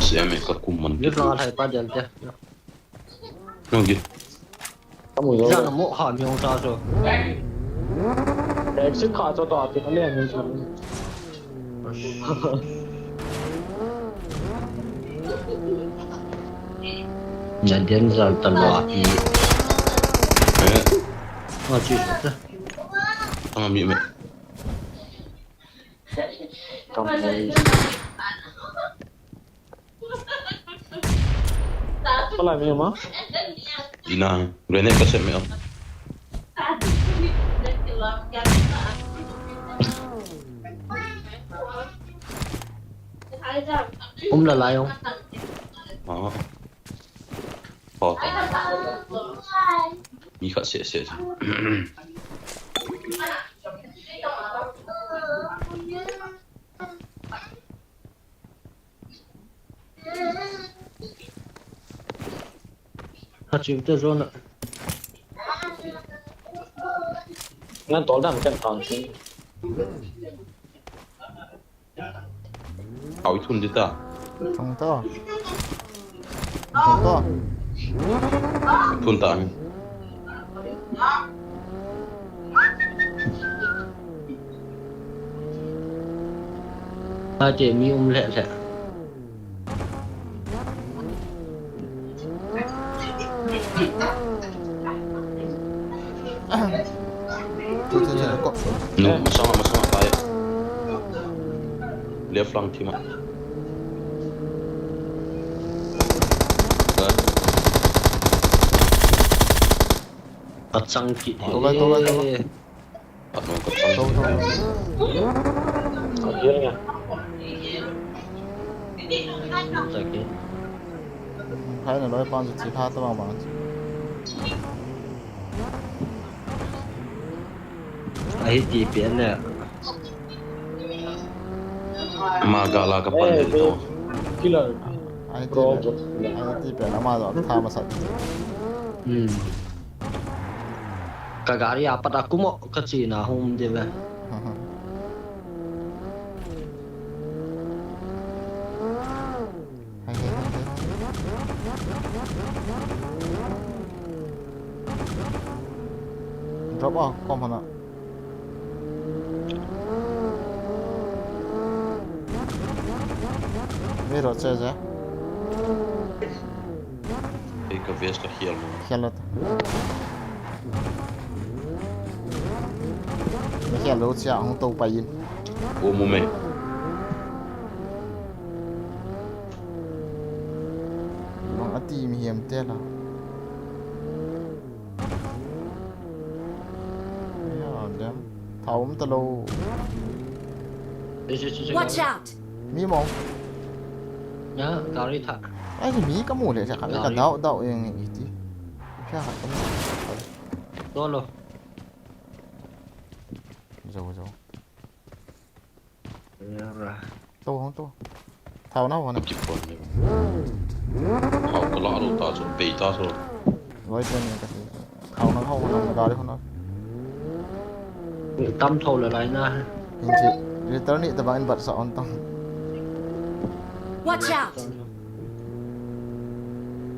siapa yang kekuman Left nào thấy ba giờ chứ. nggak Kamu Ra rồi. là mộ hỏi mình không sao rồi. Để sức khỏe cho tọa thì nó liền như thế. Nhận đến giờ tận loạt thì mà chỉ đó. sama mie Kamu. Có làm gì mà? ina Rene kasih mie Là lại không? oh oh mie kasih sih Thật chịu tới rồi nè. Ngan tol dam kan tol si. Áo thun đi ta. Thằng to. Thằng to. Thun ta. ta chỉ mi lẹ lẹ Chơi có. No, masama tayo. Left flank team. cắt sang kỹ Tôi lại. At mo ka Đâu sang. đâu. Yun nga. Sakit. Thấy là nói con chỉ pha tôi bằng. Ai chỉ biến nè Magala ka pa dito. Killer. Ai Pro. thì phải nó mà rồi tha mà sạch. kagari apat aku mau ke Cina home dia be Hay. Drop off con hả? Biết rồi chơi chứ? Ik ka vest ka heel mo. Khellet. Mấy khellet lốt chạo không tàu bay in. O mo me. Mang ati mi hiểm thế là. Damn. Thầu không tao lâu. Watch out! Mi mong. nhớ gari thả Ai thì mi kamu le sa kami ka daw yang iti. Siya ka kamu. đó luôn Jauh. rồi To không to. Thầu nào hả? Chip po ni. How ka la ro ta so pe ta so. Nói chuyện này cái thầu nó không nó đi không nó. tâm thầu lại na Hình chị return it tabain bat sa on tong. Watch out!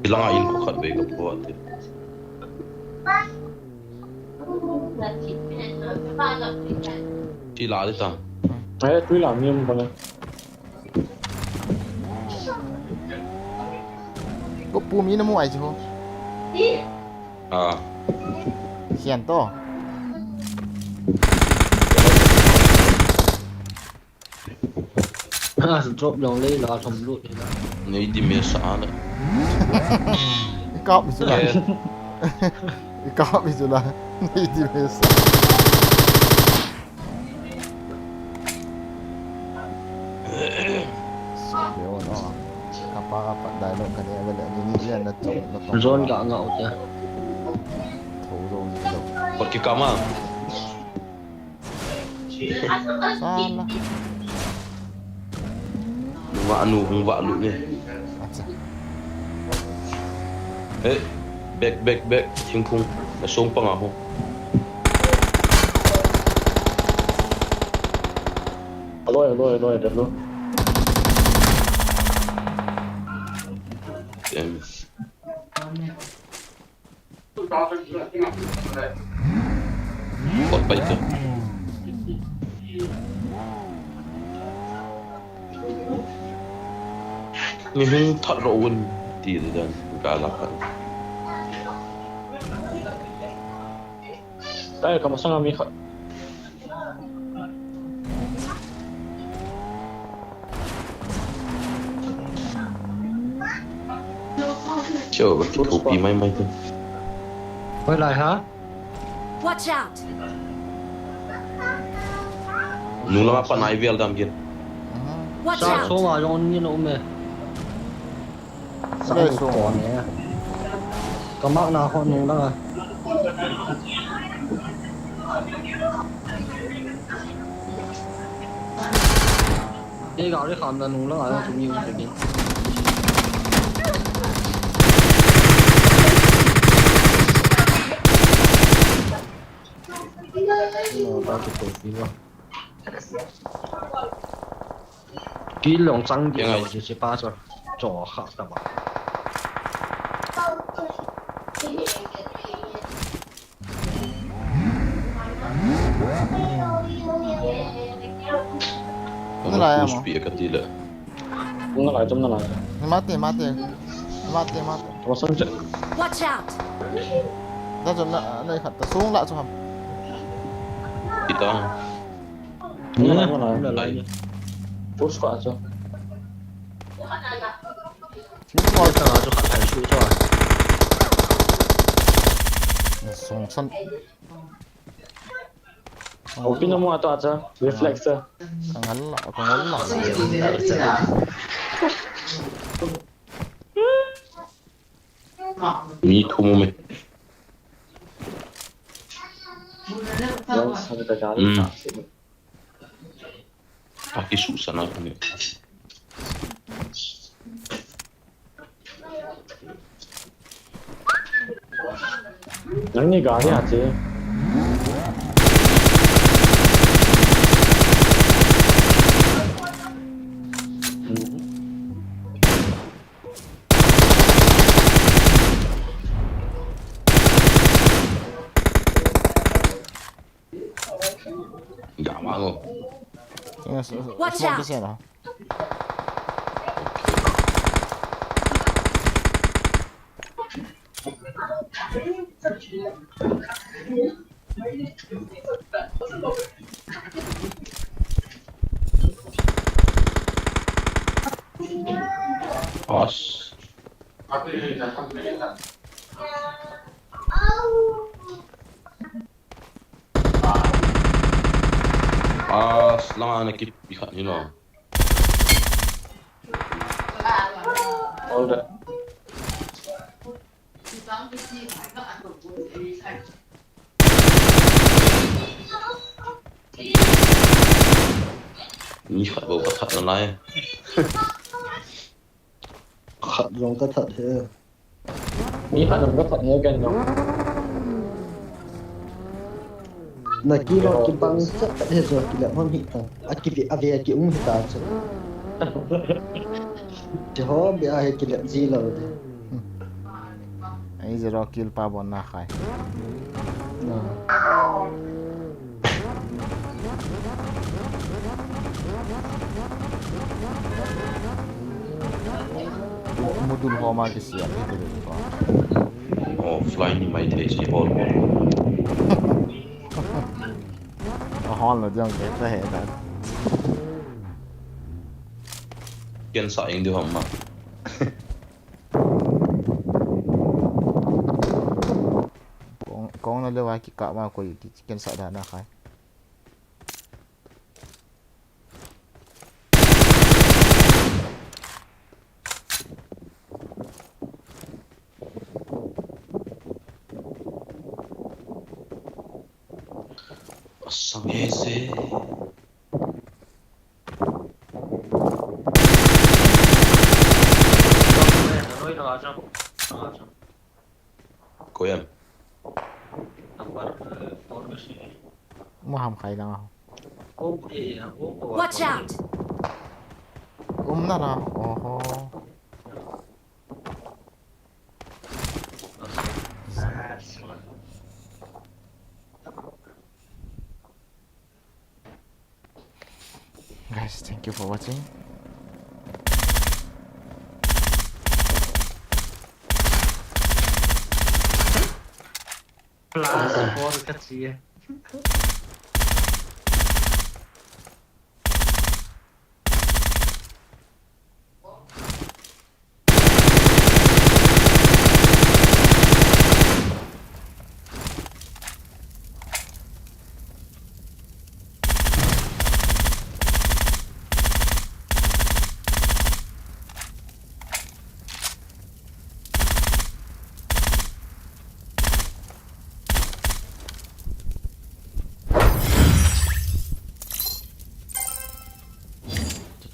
Ilang ail ko khat be ka po ate. Ti la di ta. Ay, tuy làm nghiêm con này. Có pu mi nó mua ai chứ không? Ah, Hiền to. drop dòng lấy là thùng lụi ni di me sa na. Ikaw bisula. Ikaw bisula. Hindi mes. Yo no. Kapag dialogue kanina wala ni yan na to. zone gạo ngậu chứ Thủ rồi gì đâu. Kot ki kama. Salah. Hung wa lu ni. Acha. Eh, back. Thing khung. Na song pa nga ho. Lôi, được luôn. Em. Kot pa ito. Ni thot ro won ti dan ka la ka. Ay, kamusta nga Mika? Chờ ba ki copy mai tu. quay lại hả Watch out! Nu la pa nai vel dam gin. Watch sao out! số mà trong như nó mẹ Đây số còn nè có mắc nào không nung đó à cái gạo đi khám là nung đó ở trong nhiều cái 大家都比我。几两张的就是把这做好的吧。Ano puspia katila. Jom na lang. Mati. Wasan siya. Watch out! Dah jom nak ikat. Sung lah Ham. Kita. Wala. Push ko aso.我等下就看书是吧？ Sung san. Open na mo ato aso. Reflexer. Kang Allah. Mi tumo me. Yan, sabi ka galing sa asin. Aki susah nak ni. Nang ni gani aje. Enggak mau. Watch out. Smoke lah. Pas. Lang anak pihak ni lah. Hold it. Ni khát bầu thật là lai. Khát rong cái thật thế. Ni khát rong cái thật nhớ gần không? Na kilo ki bang sa he so ki la hom hi ta. Aki avia ki ta so. Te ho be a he ki la ji lo de. Ai zero kill pa bon na khai. Modul homa ke siap itu dia. Oh, fly ni mai thế chỉ hồn. Hon là dòng cái thế hệ đó. Kian sa ing dia hom mak. Con nó lewat kikak mah kau chicken sak dah nak khai. Sang ese. Cô em. Mua hầm khai nào. Watch out! Nó nào. Oho. Guys, thank you for watching. Plaza por kecil.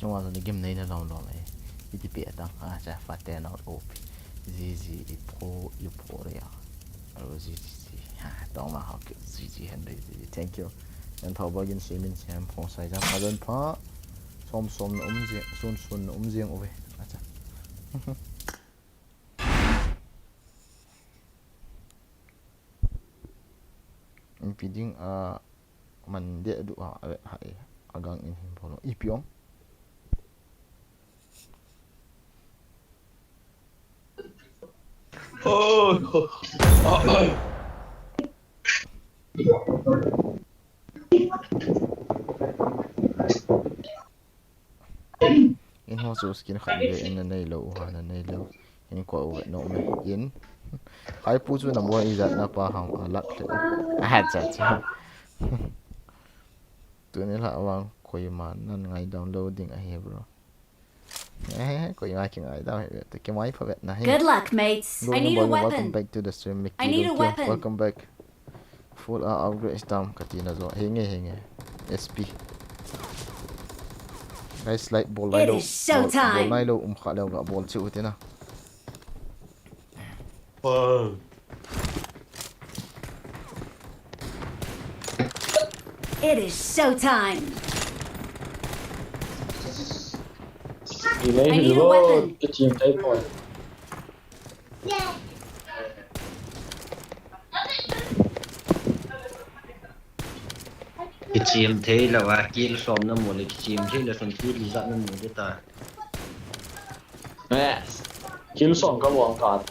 Trong vào cái game này nó lâu lâu này, đi bị tăng chả phát tiền out op, gì pro đấy à, rồi gì Don't know how good GG Henry. Thank you. And thầu bao nhiêu streaming xem phong sai ra phá đơn phá. Xóm xóm diện xuân diện over. Acha. Impeding mình dia du hai agang in him polo ipiong. In ho so skin khat ve in nei lo ha na nei lo in ko ve no me in hai pu chu na mo i zat na pa hang alat le cha tu ni la wang koi man nan ngai downloading a he bro koi ngai king ai da he te ke mai pha vet na he Good luck, mates. I need a welcome weapon. back to the stream Mickey. I need a weapon. Welcome back full upgrade stamp katina zo henge SP guys like ball It lai lo is showtime. ball lai lo kha lo ga ball chu te na It is showtime. Delay I need a hero weapon. cái chim thấy point. cái chim thế là và kia xóm nó một cái chim thế là phần kia lý dẫn nó một cái ta Nè, kill song cái vòng card.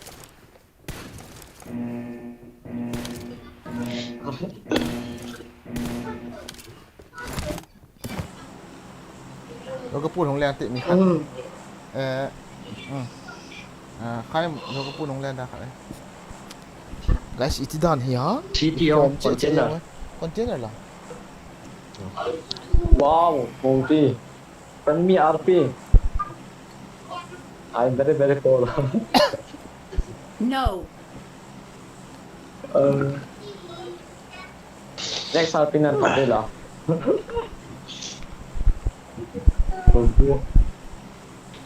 lo ka pu hong len te mi khat khai lo ka pu hong len da kha guys it done here chi tiêu container la Wow, multi. Friend me RP. I'm very cold. No. Next RP nan pati la.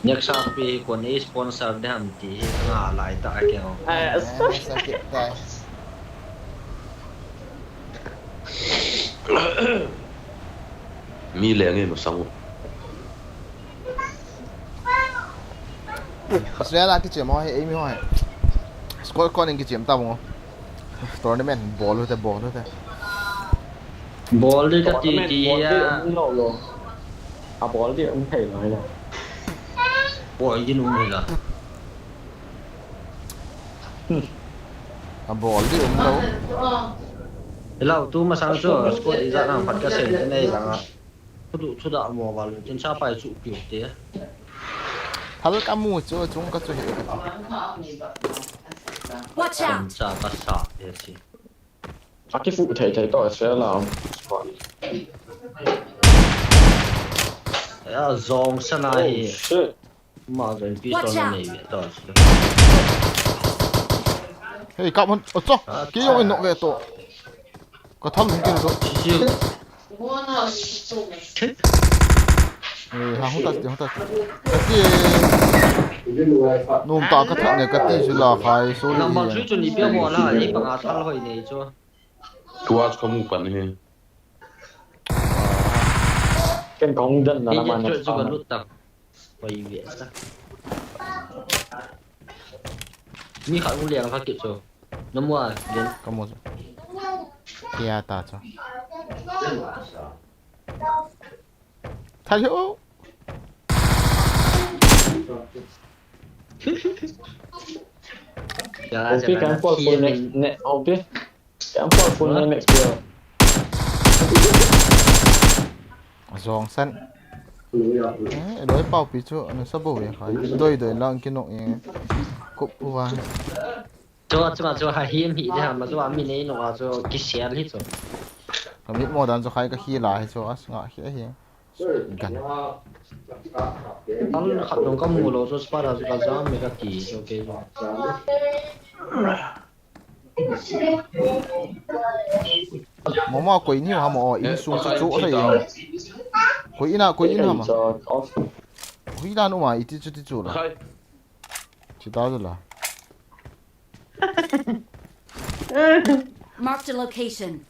nhắc sang pi còn ấy sponsor đem thì ngả lại tại kiểu sakit guys mi lẹ nghe mà xong Australia cái chuyện mà hay mi hỏi score con cái chuyện tao không tournament ball thôi ball đi cái gì Lộ lộ. À ball đi ông thầy nói là. ball gì luôn là ball đi đâu lâu tu mà sang chỗ score đi ra làm phạt cái sợi cái này là thu đạo mùa vào trên sao phải trụ kiểu thế hal kamu cho chúng ka cho Watch out. sao bắt sạ thế chứ À cái phụ thầy to sẽ là. dòng sân này Shit. mà rồi biết Watch sao out. này biết đó hey ka mon cho ki yo no ve to ka thal hung ki to chứ ha hung ta ki num ta ka thak ne ka ti su la khai so nằm bằng li suy cho你别忘了你把它摊回来就 tua có một phần he Cái công dân là đi làm ăn chơi cho được. cái nút tập quay viện đó mi khởi cũng liền phát kiện rồi nó mua liền ka mo ki ya ta cho Hello. OP can fall for next OP. Can fall for next player. Zong san. Đôi bao bị chỗ nó sắp bổ về khỏi. Đôi lang cái nọ như cục qua. cho hai hiếm hỉ thế mà cho mình này nó cho cái xe hết rồi Không biết mua đàn cho khai cái khi lại cho us ngã khi ấy gần. anh khát nó có mua lo cho spa ra cho cái giá mấy cái kỳ cho cái Mà quỷ nhiều hả mà in xuống chỗ thôi. Quỷ in hả mà. Quỷ đàn mà ít chút chỗ là. Chỉ tao rồi là. Marked a location.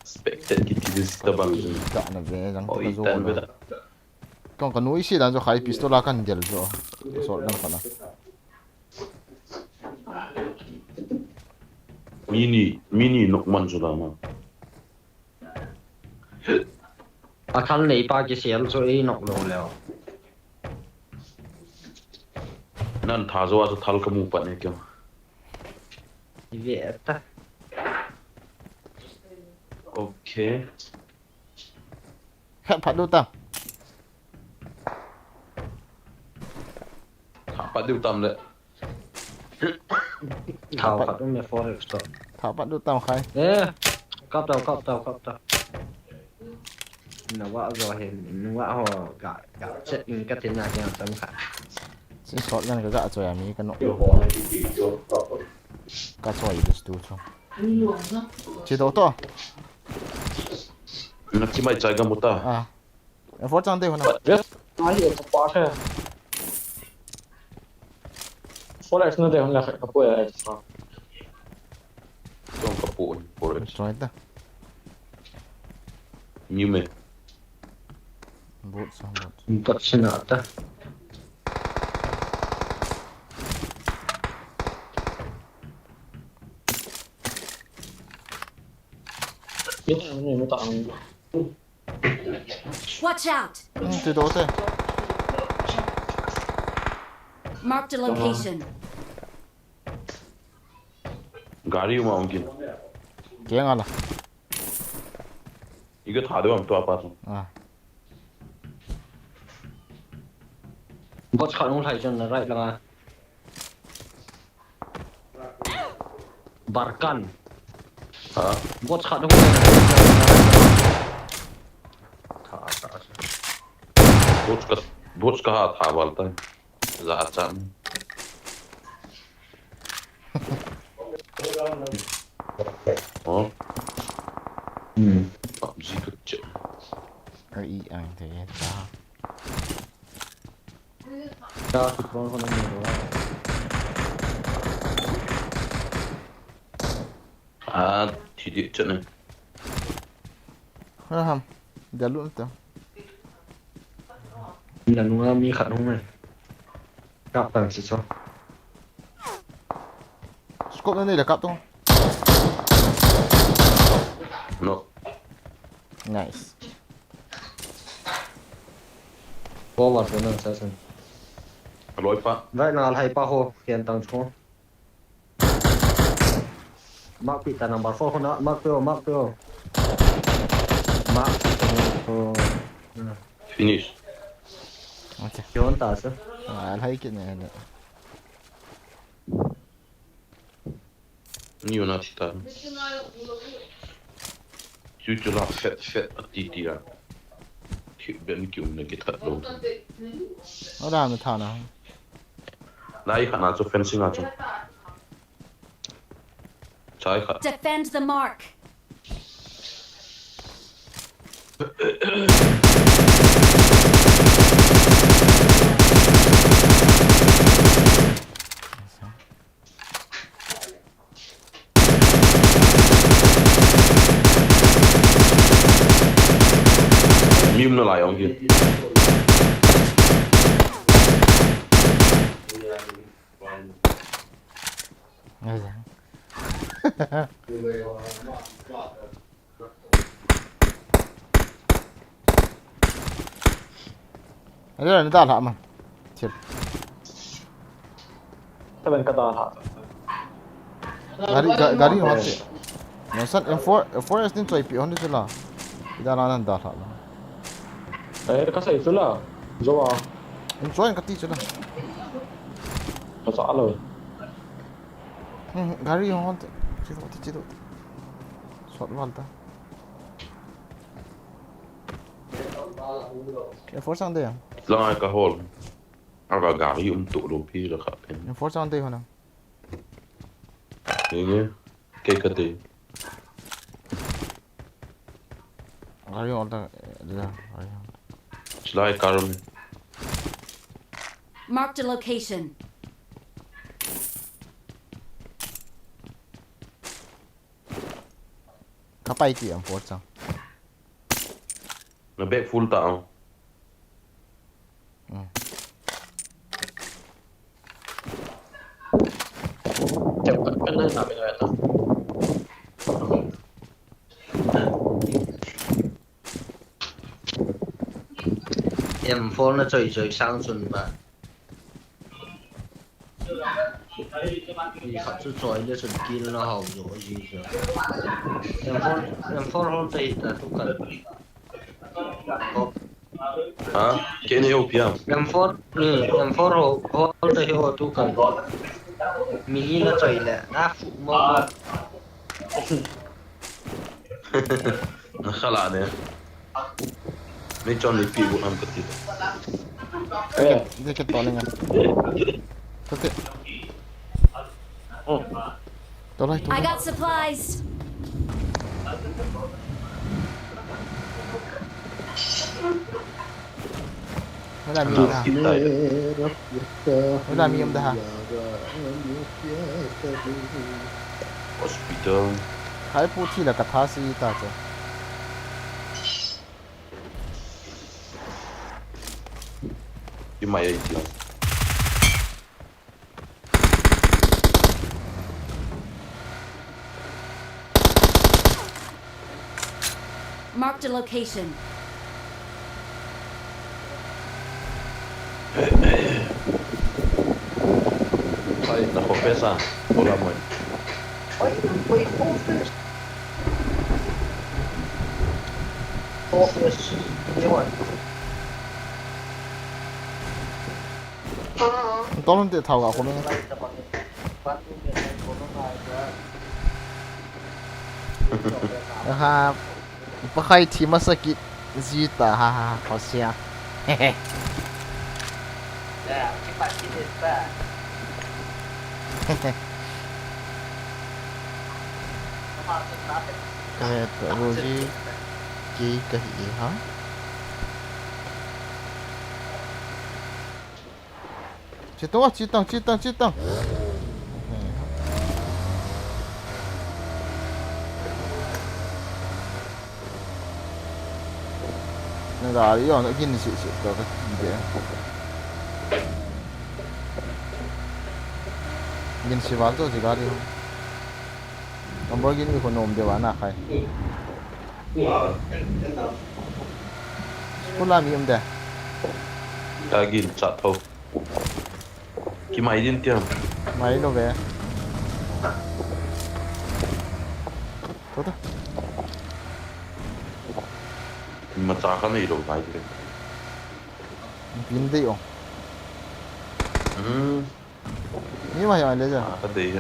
Spectate kita sita bang. Ka na ve jang Oh, ka zo itan la beda. kong ka noi si dan zo khai pistola kan gel zo so dan kana Mini nok man sudah mah. Akan lấy ba cái xe rồi ấy nọc đồ leo. Nan thazo aja thal kamu pat ne kyo. Về ta. Okay. khat phat do ta Apa dia utam le? Thảo phát nó forex rồi. tha phat do ta khai Ê, cắp tàu. Nó vợ rồi hiện nó vợ họ cả chết cái tiền này cái tấm khả. si so yan ka ga cho ya mi ka no ka cho yi stu cho chi do to Nak cimai jaga muta. à em phốt trang đây hả Yes. Ai hiểu có quá thế. Forex nó đều là cái bữa này. Tong kapun forest. rồi ta Ni me. bot sang bot Tất xin nợ ta. Biết là người mới tạo. Watch out. chi do te Marked a location. Gari uma mungkin. keng ala Ikat hadu am tu apa tu? à Bot khả không thấy cho nó right là Barkan. Ha? Bot khả không thấy. Thả. Bos ka hat ha balta. Za acham. Oh. PUBG kecil. ai ang thế ta Cho thì con không nhiều rồi. Ah, tidak cak ni. ham giờ luôn ta Là nó mi khả không này. Cặp tầng chỉ cho. scope này là cặp không No. nice Vô vào số năng session. Loi pa. Vậy là hay pa hồ hiện tầng xuống. Mark bị tàn number 4 không đó. Mark tiêu. Mark Finish. ok Chốn tả sao? à thấy cái này nè Ni una tita. Cucu lah fat ati dia. Kip ben kium na kita lo. nó ra mình thả nào Lai khana cho fencing aja. Chai khat. Defend the mark. Mium na lai ong kia. ngay dáng đây là nó ta thả mà thiệt Cái bên cái tàu thả. gari hot se nó sẵn M4S nên chơi pion đi là kita lanan ta thả Đấy, cái gì chứ là. Rồi à. em chơi cái tí chứ là Nó rõ rồi. gari hot chido shot wall ta M4 sang đây à Lang ka hol. Aga gari untuk lopi dah khat pen. M4 sang đây hả nào Ini ke kate. gari hot ta đây gari Slai karum. Marked a location. เขาไปที่อัมโฟร์จัง nó bé full tạo chậm cái lên làm cái này em phone nó最相信吧。你合作做呢順見啦，後咗意思。em phone hôn tây là tu cần. hả cái này hộp yam em phone hôn tây hôn tu cần. Mình nó chơi là đa phụ mong. nó khá lạ nè mấy cho này pi buồn làm cái gì Dia kita tolong kan. Okey. Tolong I tolong. got supplies. Wala mi dah. Wala mi dah. hospital Hai putih lah kata si ta je. cái mày ấy chứ Marked a location. sai là hộp bé sao tôi làm rồi Tolong dia tahu aku ni. Ha, pakai tim sakit zita ha ha, kau siap. Hehe. Roji ki kahi ha. Citang. Nada, io non gini si to ka tibe. Gin si valto si gari. Nomor gini ko nom de wana khai. Kula mi umde. Lagi chat thôi cái máy điên tiêm Mai lo ve. Toto. mà trả cái này đâu phải chứ Pin de yo. Ni mai ai le ja. cái đấy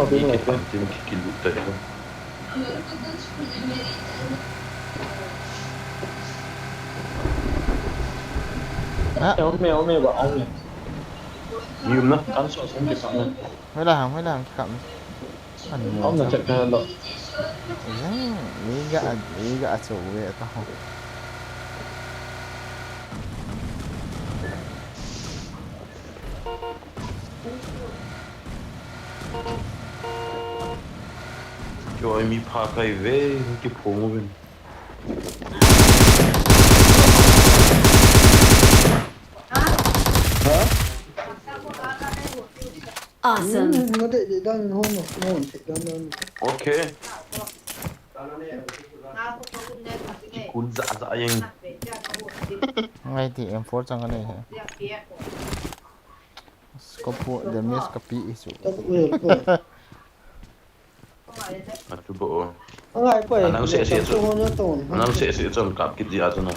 cái phần tin cái lụt đấy không Mèo bảo ông này. nhiều lắm Cắn sọ sống kịp sọ này. Mới làm cầm. Ông là chạy ra lộ. Ni ga so we ta ho. cho em đi phá cái về cái phố bên Awesome. ok cái cuốn dạ dạ anh Ngay thì em phốt sang cái này hả? Skopu the miss kapi isu. itu bộ anh sẽ chọn cặp cái gì à cho nó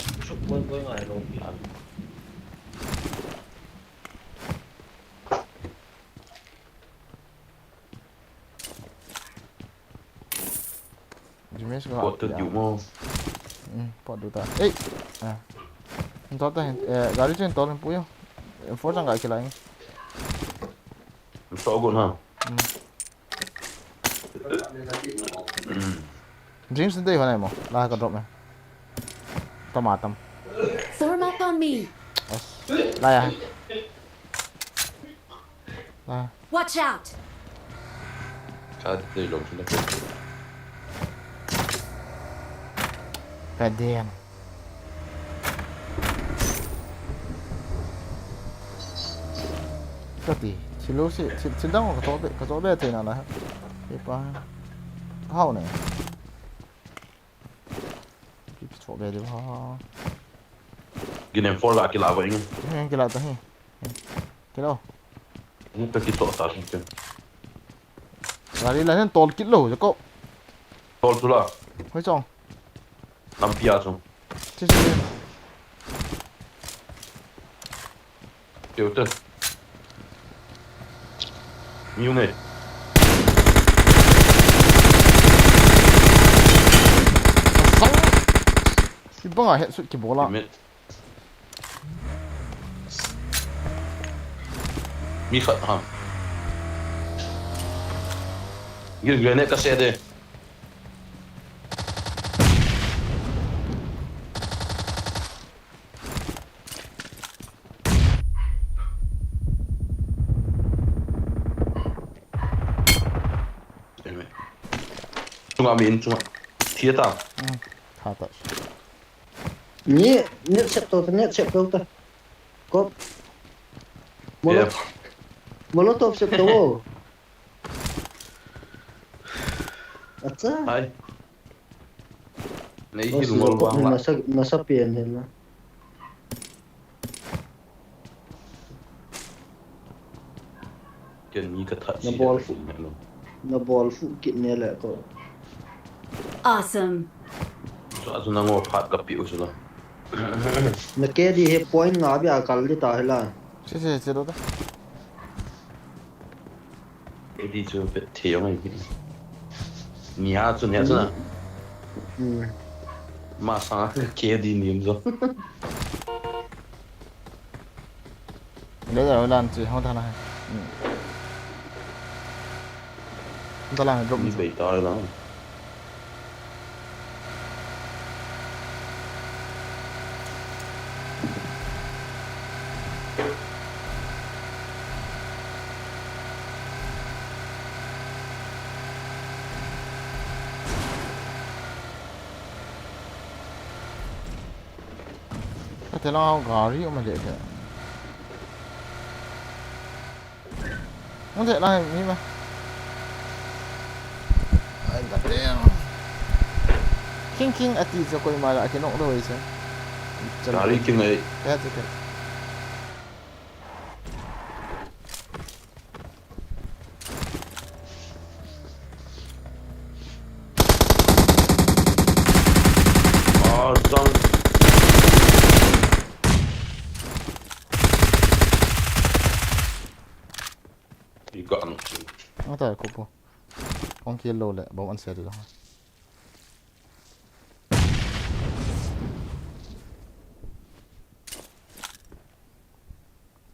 Jimis ko. có tự dụng không Pot duta. Entot gari chen tolen puyo. Em phốt sang cái kia lại. so gọn ha James đây hồi này mà là cái drop này. Tomatam. Form up on me. Lại à? Lại. Watch out. cái đây lồng trên đây God damn. Cái gì? Chỉ lối chỉ đang cái chỗ đây thì nào là cái ba hậu này cái chỗ đây được ha Ginem for la kila ba ing. cái là cái đâu Ni pe ki to ta sin. là đi là nên tol kít lẩu cho cậu Tol tu la. mấy chồng Nam pia chung. chứ Tiêu te. Miu ne. cái băng à hiện sự cái bố lạ Mi khat ha. Gil ne ka se de. Chung mi in chung. Thia ta. thả tại Nhé, nhét xếp tôi ta. Có. Yeah. Molotov xếp tôi. Acha. Hai. Nei hi lungol wang la. Nasa pian hen la. Ken mi ka that. Na ball phụ kiện này lại có. Awesome. So azu na ngo phat ka pi usula. Na ke di he point nga bi akal di ta hela. chứ đâu đấy Edi chu pe theo ngai ki. Ni ha chu ne chu na. Ma sa ke di nim zo. đấy là làm gì không thằng này không ta làm rộng Ni be ta la. thế nó gò rí mà dễ kìa không thể là như mà anh gặp đen king at least coi mà lại cái nỗ rồi chứ Dari king ai. thế thì cái Zong. Got an. nó tại cô con kia lô lại bóng ăn xe được không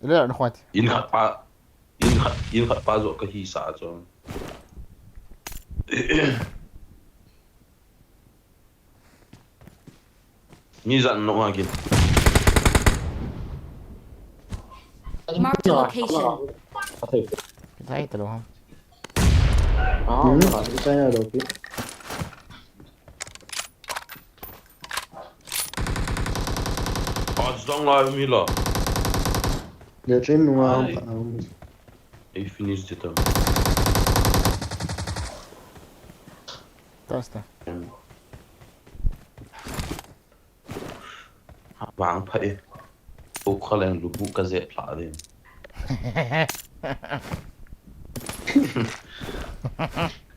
đây là nó khoai In khat pa zo ka hi sa cho. Ni zan no again. Marked a location. cái thấy từ đâu không Cái này đâu biết. Zong la mi la. Để trên nó I finished it. testa Wang pai. O khalen lu bu ka ze pla de.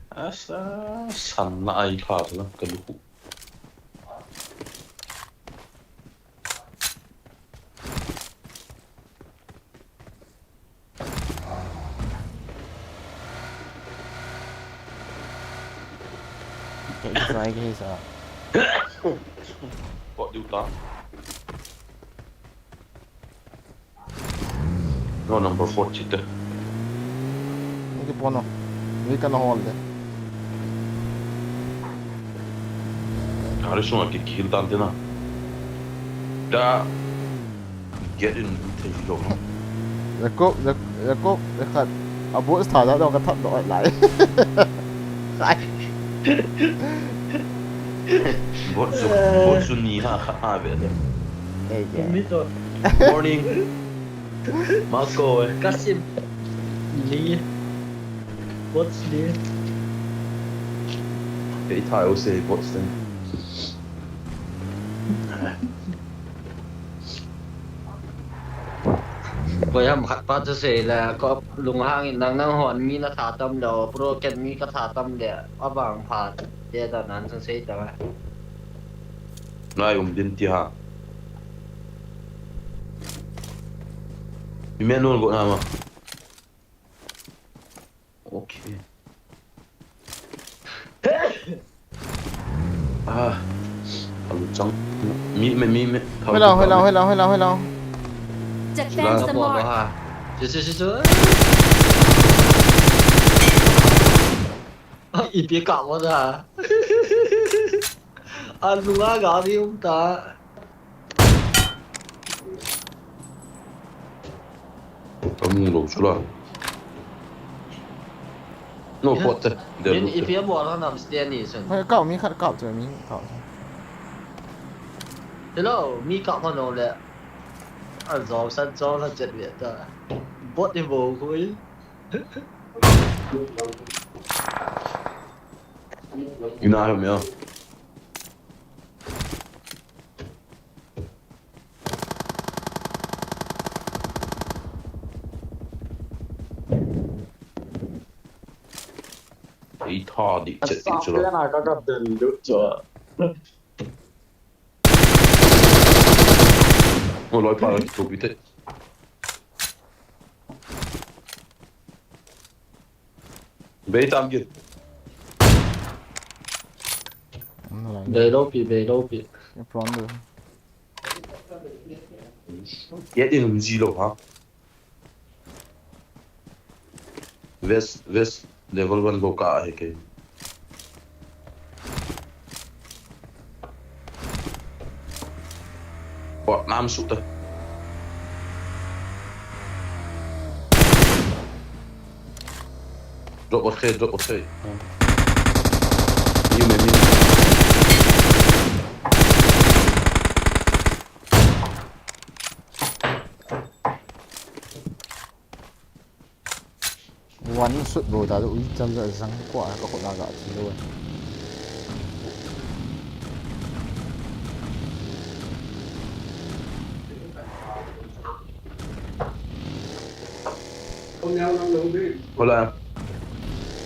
Asa san na ai pla la ka lu. cái gì sao What do ta? No number 40 te. cái bọn nó cái nó hòn đấy Hari sunga ki kill tan te na. Da get in te lo. rồi cô khát à bố thả ra đâu cái thằng đó lại lại Bot sunni ha về đấy. Ê dạ. Biết rồi. Morning. Marco ơi. Kasim. Lee. What's Lee? Cái thai ô xe bot tên. Vậy hàm khát phát cho xe là có lùng hang năng năng hoàn mi nó thả tâm đầu pro ken mi có thả tâm để ở bằng phạt để tao nắn sang xe tao. Này din ti ha. Mẹ luôn gọi nào mà. Ok. À. Alu trắng. Mi. Hơi lâu. Defend the Bỏ vào mark. ha. Chứ. Ít biết cạo quá ra. Anh lùng á gà đi không ta. Kamu lo chula. No pote. Nên ít biết bỏ nó nằm stand đi xem. Hơi cậu mi khát cậu rồi mi cậu. Hello, mi cạo mà nó lẹ. Anh gió sân gió là chết việc ta. Bot đi vô khối. Günah yok ya. İyi ta dik çek dik çula. nào có gặp tình được chưa? O loi para ki to bite. Bey tam gir. Bề đâu bị. Cái prawn được. Yedin zilo ha. West level 1 loka hai ke. Bot nam sụt ta. Drop một khê. Nhiều mềm. One suốt rồi ta uy chân ra răng quả có khổ nào gạo chỉ luôn. Hola.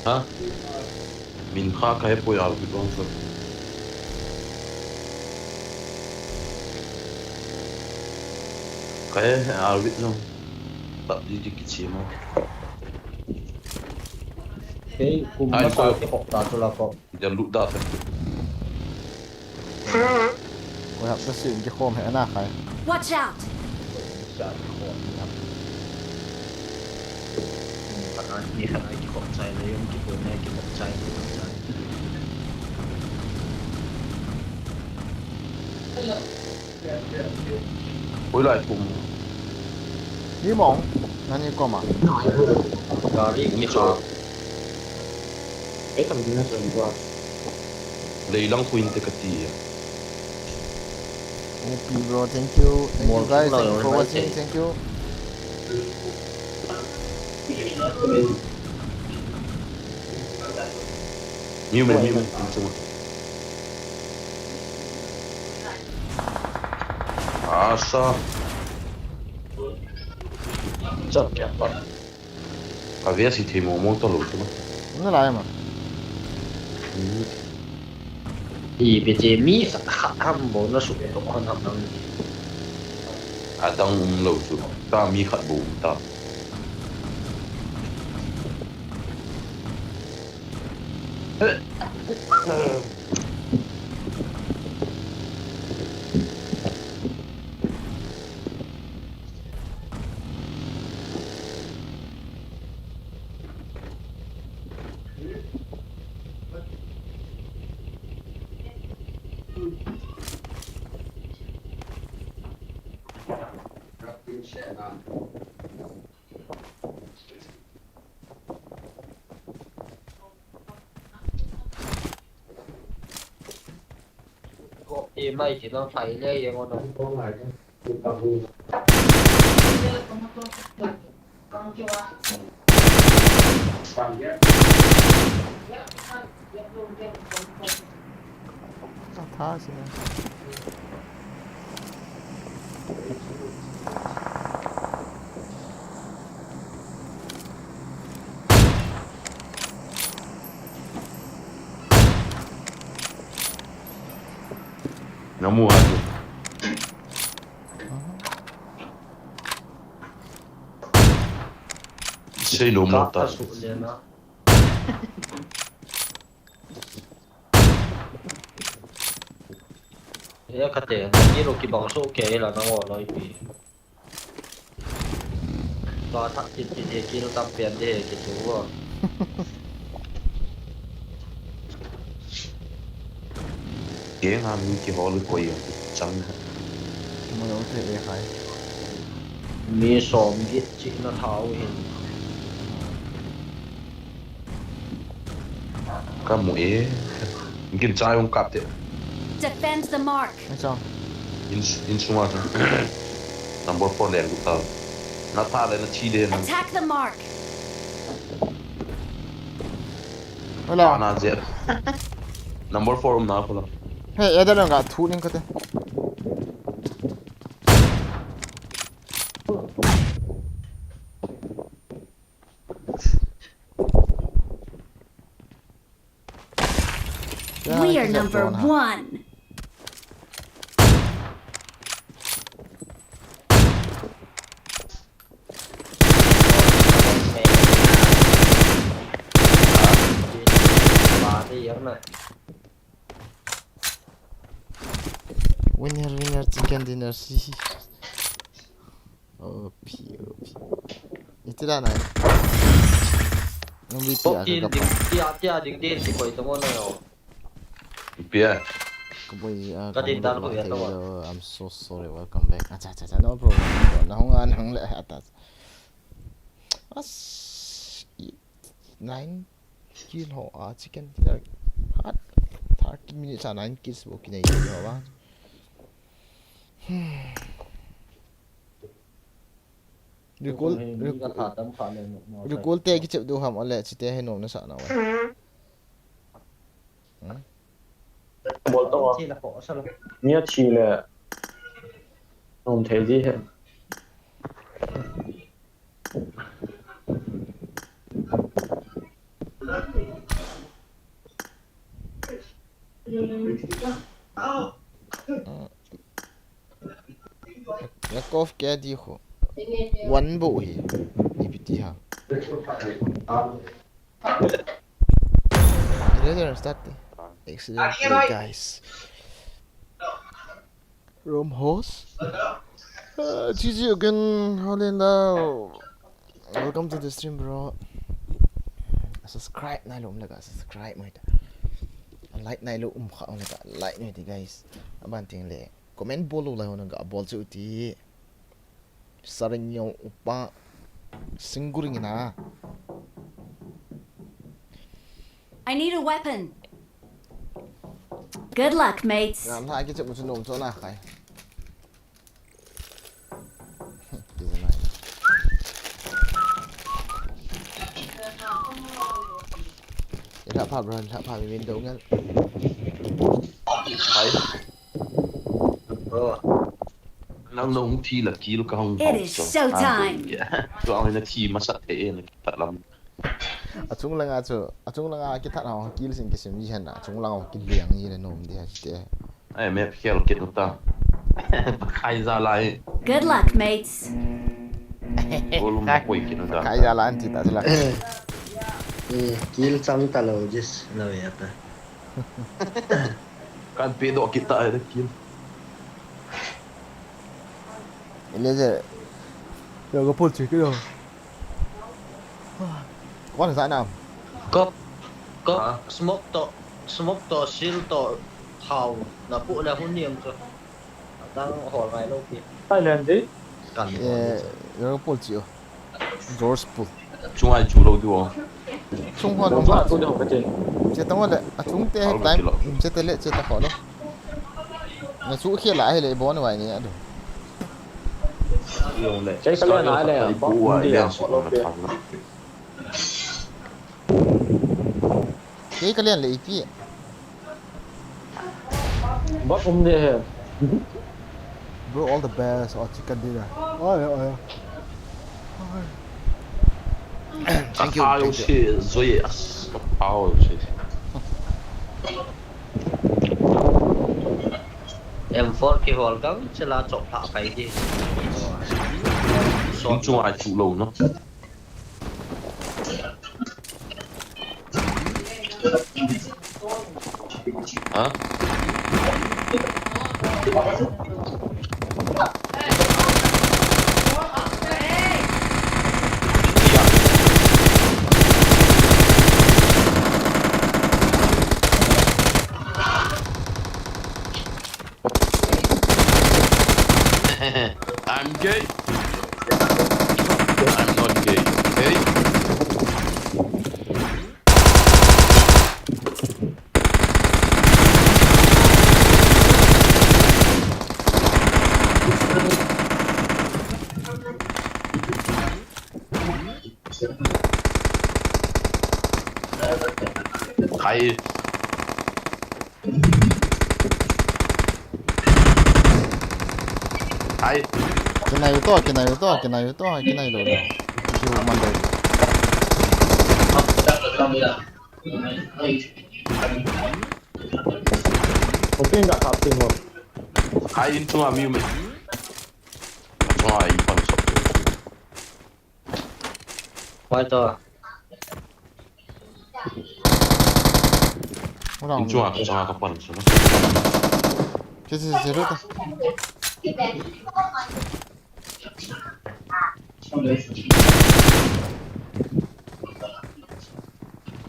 Hả? Min kha ka he poyal bi bon so. Ka he arbit no. Tak di kici mo. Cái cùng Ai nó coi. cái hộp ta cho là có. Jangan look that. Ôi học cái xịn cái khom hẽ na khai. Watch out. Ni khả năng cái hộp chạy này yung cái bồn này cái hộp chạy. Hối lại cùng Đi mỏng. Nó như con mà. Gà đi như cái chỗ hộp. Cái thằng kia nó rồi qua. lấy lăng queen te kati. OP bro, thank you. Thank you Một guys, lời thank you for nói watching, chị. thank you. Nhiều mình. Asa. Chậm kẹp vào. A ver si te mo monta l'ultimo. Nó lại mà. Ý bị chế mi khả hâm bố nó sụp tổ hơn hâm năng. A dang l'ultimo. Ta mi khat bu ta. thì mày chỉ nó phải đây vậy ngon không? Tha xin nó mua rồi xây lùm Có một tờ sụn liền đó. Thế cái tiền cái đồ kia bằng số kế là nó ngồi nói gì? Có thằng chị kia nó tập tiền để cái chú à. ghé ngang cái họ lưỡi quay chẳng mới có thể khai Mi xóm biết chị nó tháo hình. cái mũi cái trái ông cặp thế Defend the mark.ไม่sao in suma thôi number 4 đèn của tao nó tha lên nó chi đèn Attack the mark.ไม่หรอ nó dễ number 4 ông nào khôngเฮ้ยเดี๋ยวเราทูนึงก็ได้ We are number 1. Bà đi giống này. winner chicken dinner sih OP itu dah naik MVP Bốc agak tin gap tia đỉnh tiền thì quay tông này rồi. bia keboy Có tin tao có hiểu đâu à? I'm so sorry welcome back acha no problem nó không ăn hăng lại atas as 9 kill ho chicken dinner hot 30 minutes 9 kills bo kinai ho ba recall Cái thả tấm phản lên nó. recall te ki chep du ham ale chi te henom na sa na wa Chỉ là khó sao? Nhất chi là không thấy gì hết. Yakov क्या दिखो वन बो ही इबिती हा Let's start excellent play, guys Rome host GG again Holinda welcome to the stream bro subscribe nai lom laga subscribe mai ta like nai lo kha laga like ni guys aban ting le comment bolo la hona ga bol chu ti saranyo upa singuring na I need a weapon. Good luck, mates. ngam hai ki chu mu nom cho na khai Đã phạm window ngân thấy nó nông thi là kilo cao không It is showtime. tụi ông nó thi mà sát thế là thật lắm chung langa ki that ha ki sin ki sim ji han na chung langa ki liang ni le nom dia te ai mẹ khéo kiện của ta khai ra lại Good luck, mates. volume quay kiện của ta kai ja la anti ta la Kill sang ta lâu just lâu vậy ta. kan pedo kita ada kill ile je rồi có phun chỉ cái rồi quan giải nào Có smoke to shield to thầu là phụ là hôn niệm rồi. Đang hỏi vài lâu kìa. Thailand đấy. Cần rồi có phun chỉ George Pool chúng ai chủ đầu tư chung hoa Đúng đúng là tôi được cái chuyện. chế tông hoa đấy chúng te time chế te lệ chế ta khó đâu Nga su khia lại hay là bó nó vậy nhỉ? Aduh. Yung le. Saya kalian nak ada yang Ibu wa India, ilan sa mga tanga. Cái kalian lại iki. Bot dia here. Bro, all the best. Oh, chicken dinner. Oh, yeah. Thank you. Ayaw siya. Zoyas. Ayaw siya. M4 cái hồn cống sẽ là chọc thả phải đi. Yung chung ay chulo, no? Ha? I'm gay. I'm not gay, okay? Hi. Hi. Cái này to, cái này to, cái này to, cái này đồ đâu. Chịu mặn đâu. Mungkin tak kaping mo. Hi into a mute. Try one shot. Quay to. Into a kapal siya. Cái gì gì đó.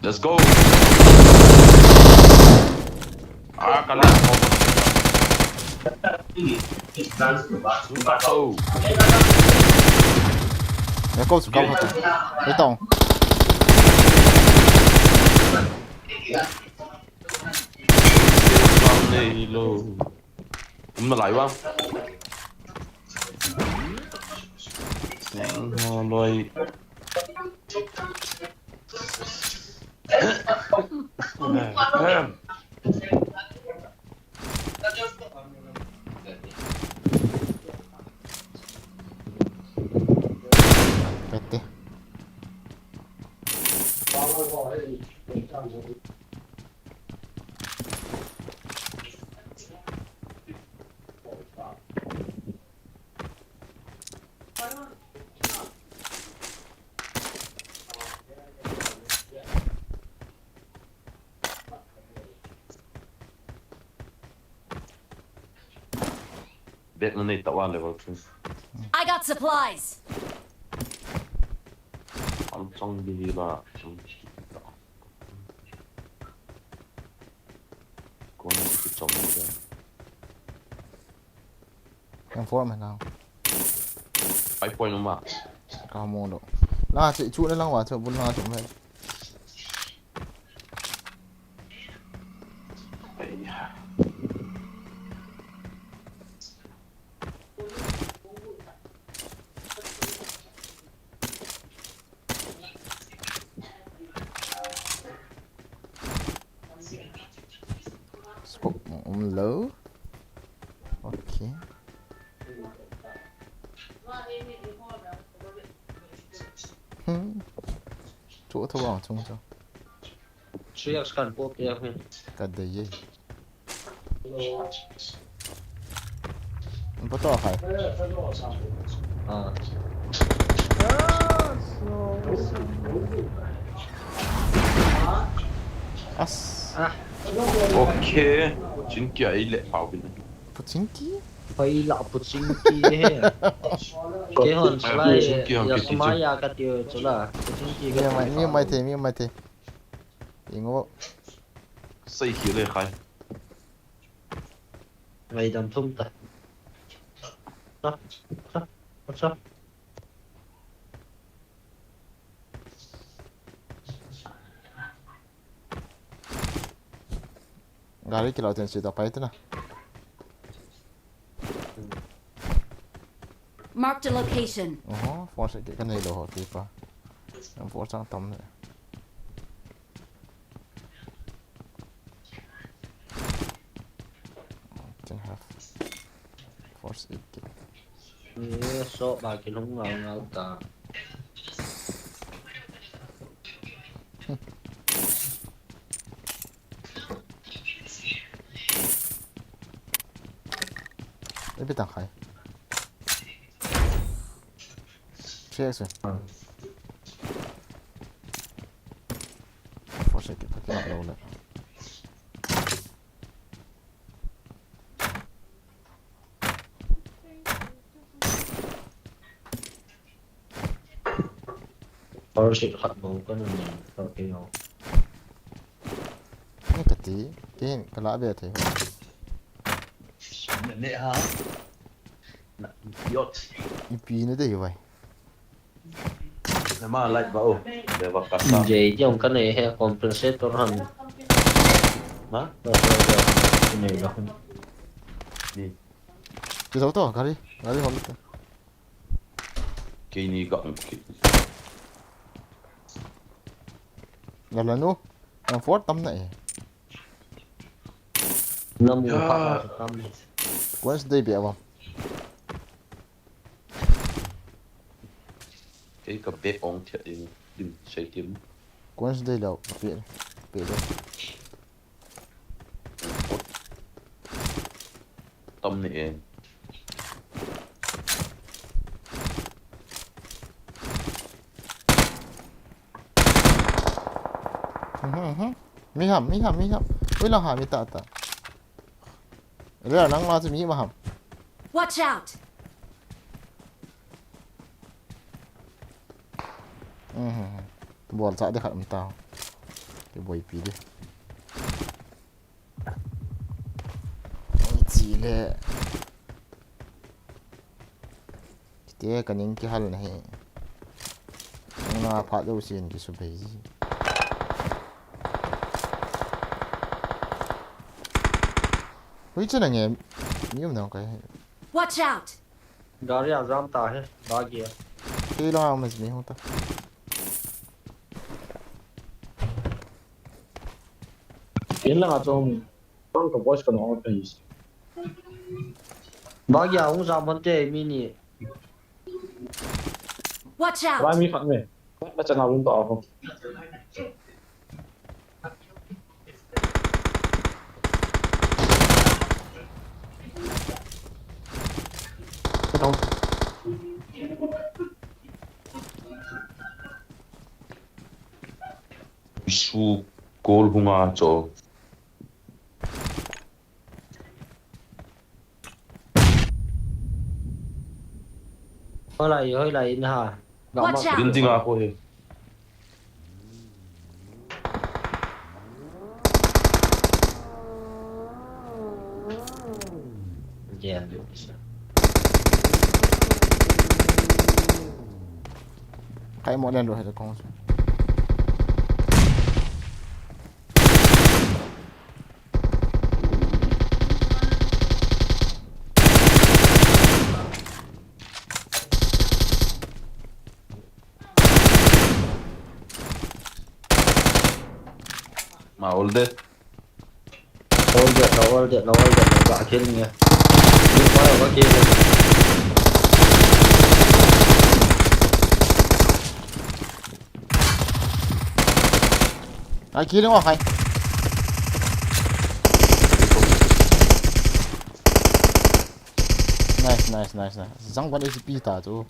Let's go. Ah, kalah. Suka tu. Mẹ cô sụp cao hả? Lấy tòng. Này lô. Mà lại không? Rồi. Vete. Bet na nita wa level 2. I got supplies. Ang chong bihira. Kung ano si chong bihira. Em phô mày nào. 5 point mà. Cao môn độ. Là chị chú nó lăng vào chợ 45 chấm vậy. Scope low. Okay. Chỗ thâu vào trong cho. Suy scan quốc kia mình. Cả đầy dây. Bắt to phải. As. Okay. Chính cái lệ pháo bình. Putinki? Phải là Putinki he. Cái hồn slide ya smaya cái tiêu chỗ là Putinki cái Mi mai thế. Ingo. Xây khí lệ khai. Vậy đầm thung ta. Sao? Gari kita lakukan cerita apa itu nah? Marked a location. Force cái này đồ thì pa. Em force sang tầm này. Can have force it. So ba cái lông ngào ngào ta. Đây biết tặng khai. Cheers. Force cái phải cái lâu lại. Force khát bầu cái này cái nào. Ini tadi, cái lạ biệt thì. Nè hả? Yot. Ipi nó đây vậy. Nè mà lại vào. Để vào cắt sa. Vậy chứ cái này hay compensator hẳn. Hả? Cái này là không. Đi. Cái dấu to, gari hôm nay. Cái này gọn. Lần nữa, em force tầm này. Năm mươi phát tâm. Wednesday bị không? Cái cặp bé ống thiệt đi. Đừng xây kiếm. Wednesday đâu, bị đâu. Tâm này. Mi ham. Ui lang ha mi ta. Rồi nang ma mi ma ham. Watch out! Bol sa de khat tao. Cái boy pi đi. Chỉ là cái những cái hal này. Nó phát đâu xin cái số bây giờ. Ui chứ là nghe nhiều nào cái. Watch out! Gari azam ta hai. Bagia. Cái lo mà mình không ta. Yun lang atong ang voice ko no face. Bagia ông ra vấn đề mini. Watch out! Marami kami. Ba't na punta ako? Ito. Su goal hunga cho. Hơi lại hả? Watch out! Building ako eh. Yeah. Cái món đen rồi hay là con. Mà hold it. Hold it. Gạ kia nghe. Nhưng quá là có kia rồi. Ai kia đúng không hay? Nice. Răng vẫn HP ta chú.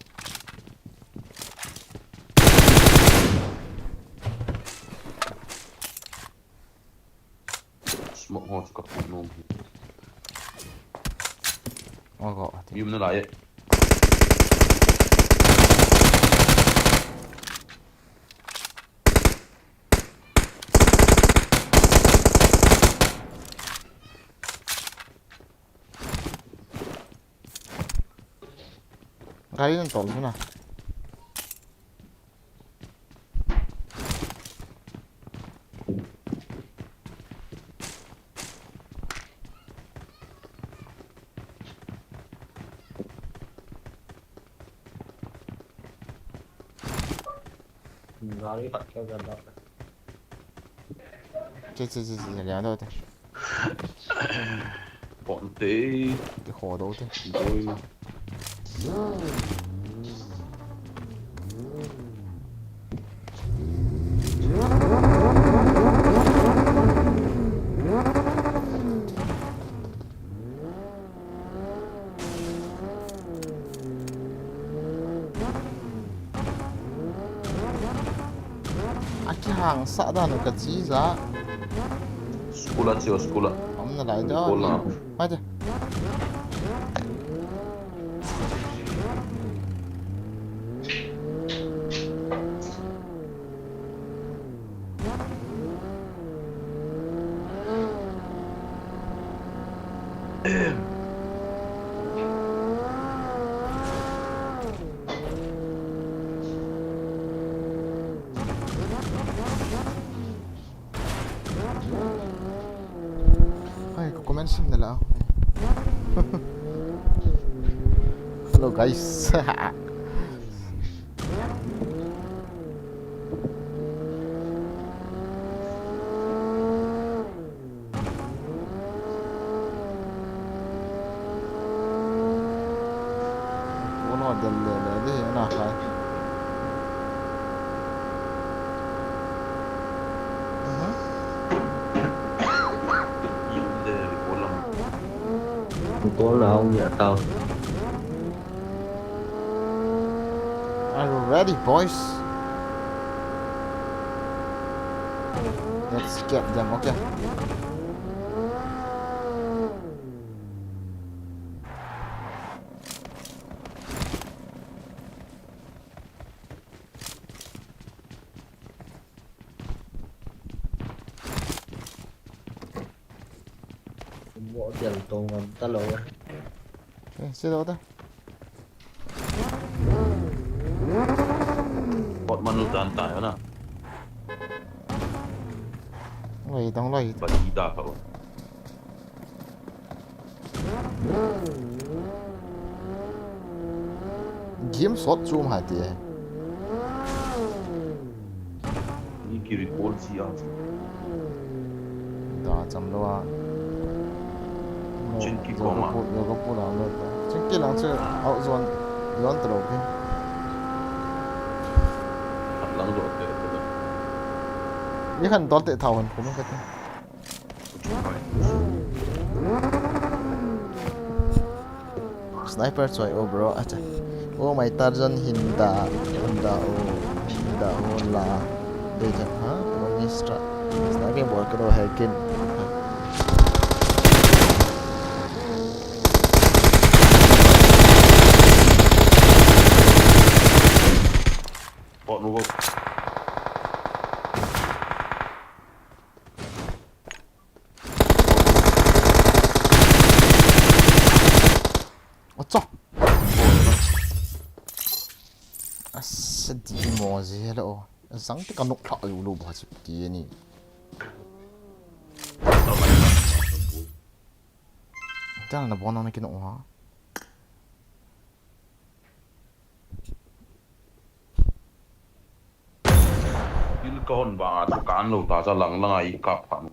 Smoke ho cho các phụ nôm. Gọi. Mìm nó lại ấy. Gari ng tol na. Gari phát cho gần đó. Chết lẻ thôi thế. Bọn tế Cái khổ đâu thế. tôi Aki hang sa da no ka chi za. skula. Om na lai da. Skål. Mai thế. Ay, ko comment sim na lang. Hello guys. Uno delle no, dai. Im det kolla. Không có là không nhớ tao. Are you ready, boys? Let's get them, okay? Bỏ tiền tông ta lâu rồi. Okay, sit over there. Bọn manutan tayo na. Don't wait. Balita pa. Game shot zoom hai ti. Ni ki recall siya. Da cham lo a. Chin ki koma. Yo ko pu la lo. Chin ki lang che out zone yon tro ke. At lang do te. Ni kan dot te thau han ko mo ka te. Sniper choi o bro acha. Oh my Tarzan hinda o la. Deja ha. Mistra. Sniping ball ko hacking. Bọn nó What's up? Asa di mo zi hello. Zang te kanok thak yu lu ba chip ti ni. Tang na bon na kinok ha. il kahon ba dukaan lo ta sa lang lang ai kap phan.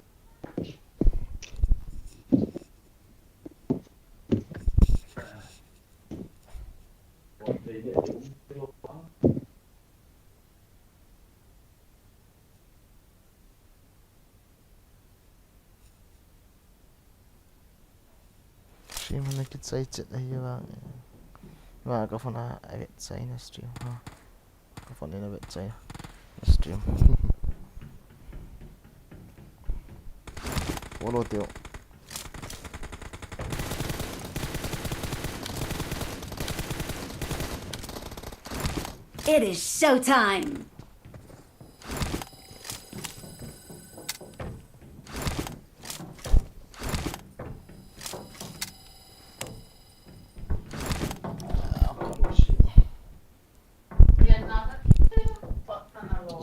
Stream na kit sai chat ai wa ka phone a vet sai na stream ha. Ka phone na vet sai na stream. Follow teo. It is showtime!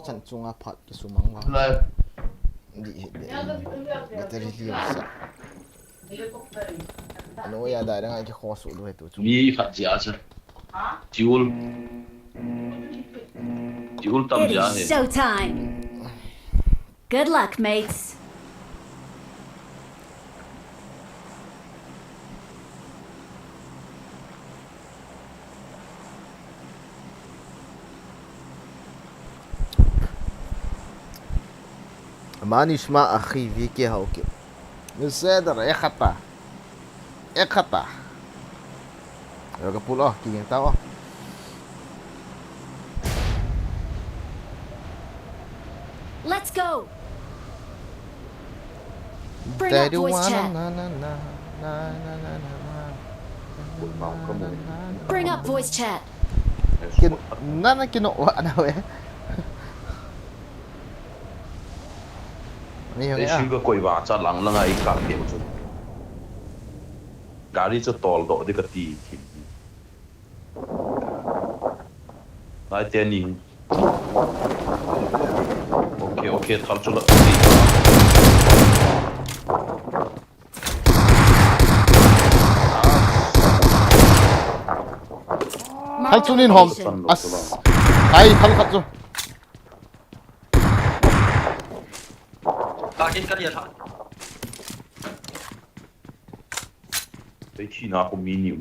Chan chunga phat ki sumang wa. Lai Di battery li sa. Ano ya da nga ki khosu do hetu chu. mi phat ji a cha. Chiul Chị ul tâm It giá is thì showtime. Good luck, mates. ما نسمع أخي فيكي هوكي Mister, ek kata. Ek kata. Yo ke pulau, kini tahu. Let's go. Bring up voice chat. Bring up voice chat. Nana kinuha na we. Để suy cái quầy vả cha lăng lăng ai cả điểm chút. Gari cho tol độ đi cái tì. Lại tiền nhìn. Ok, thal cho lợi. Hai chunin hom. As. Hai khal khat jo. Target ka dia tha. Đấy chỉ nào cũng mini.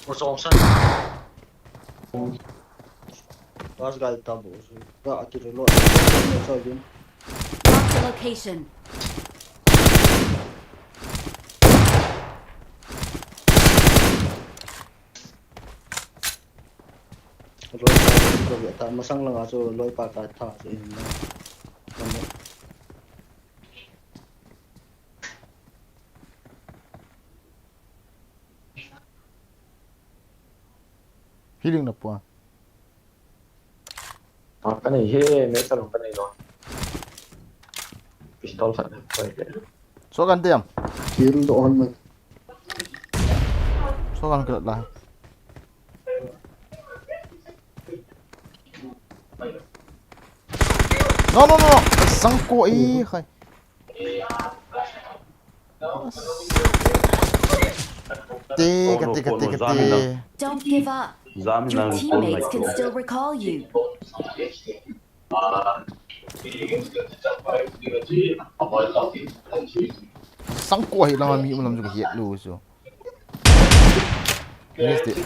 Một song sân. Bas gal tabu. Ga akire lo. So yun. Mark the location. Rồi ta việc ta mà sang là rồi lôi pa ka tha so in. Healing na po. Cái này hết mấy cái này rồi. Pistol sẵn rồi. So kan tiam. Kill doon man. So kan kelat lah. No. Sang ko khai. Te. Don't give up. Your teammates can still recall you. Sang ko hi lang mi ulam juga hiat lu so. Missed it.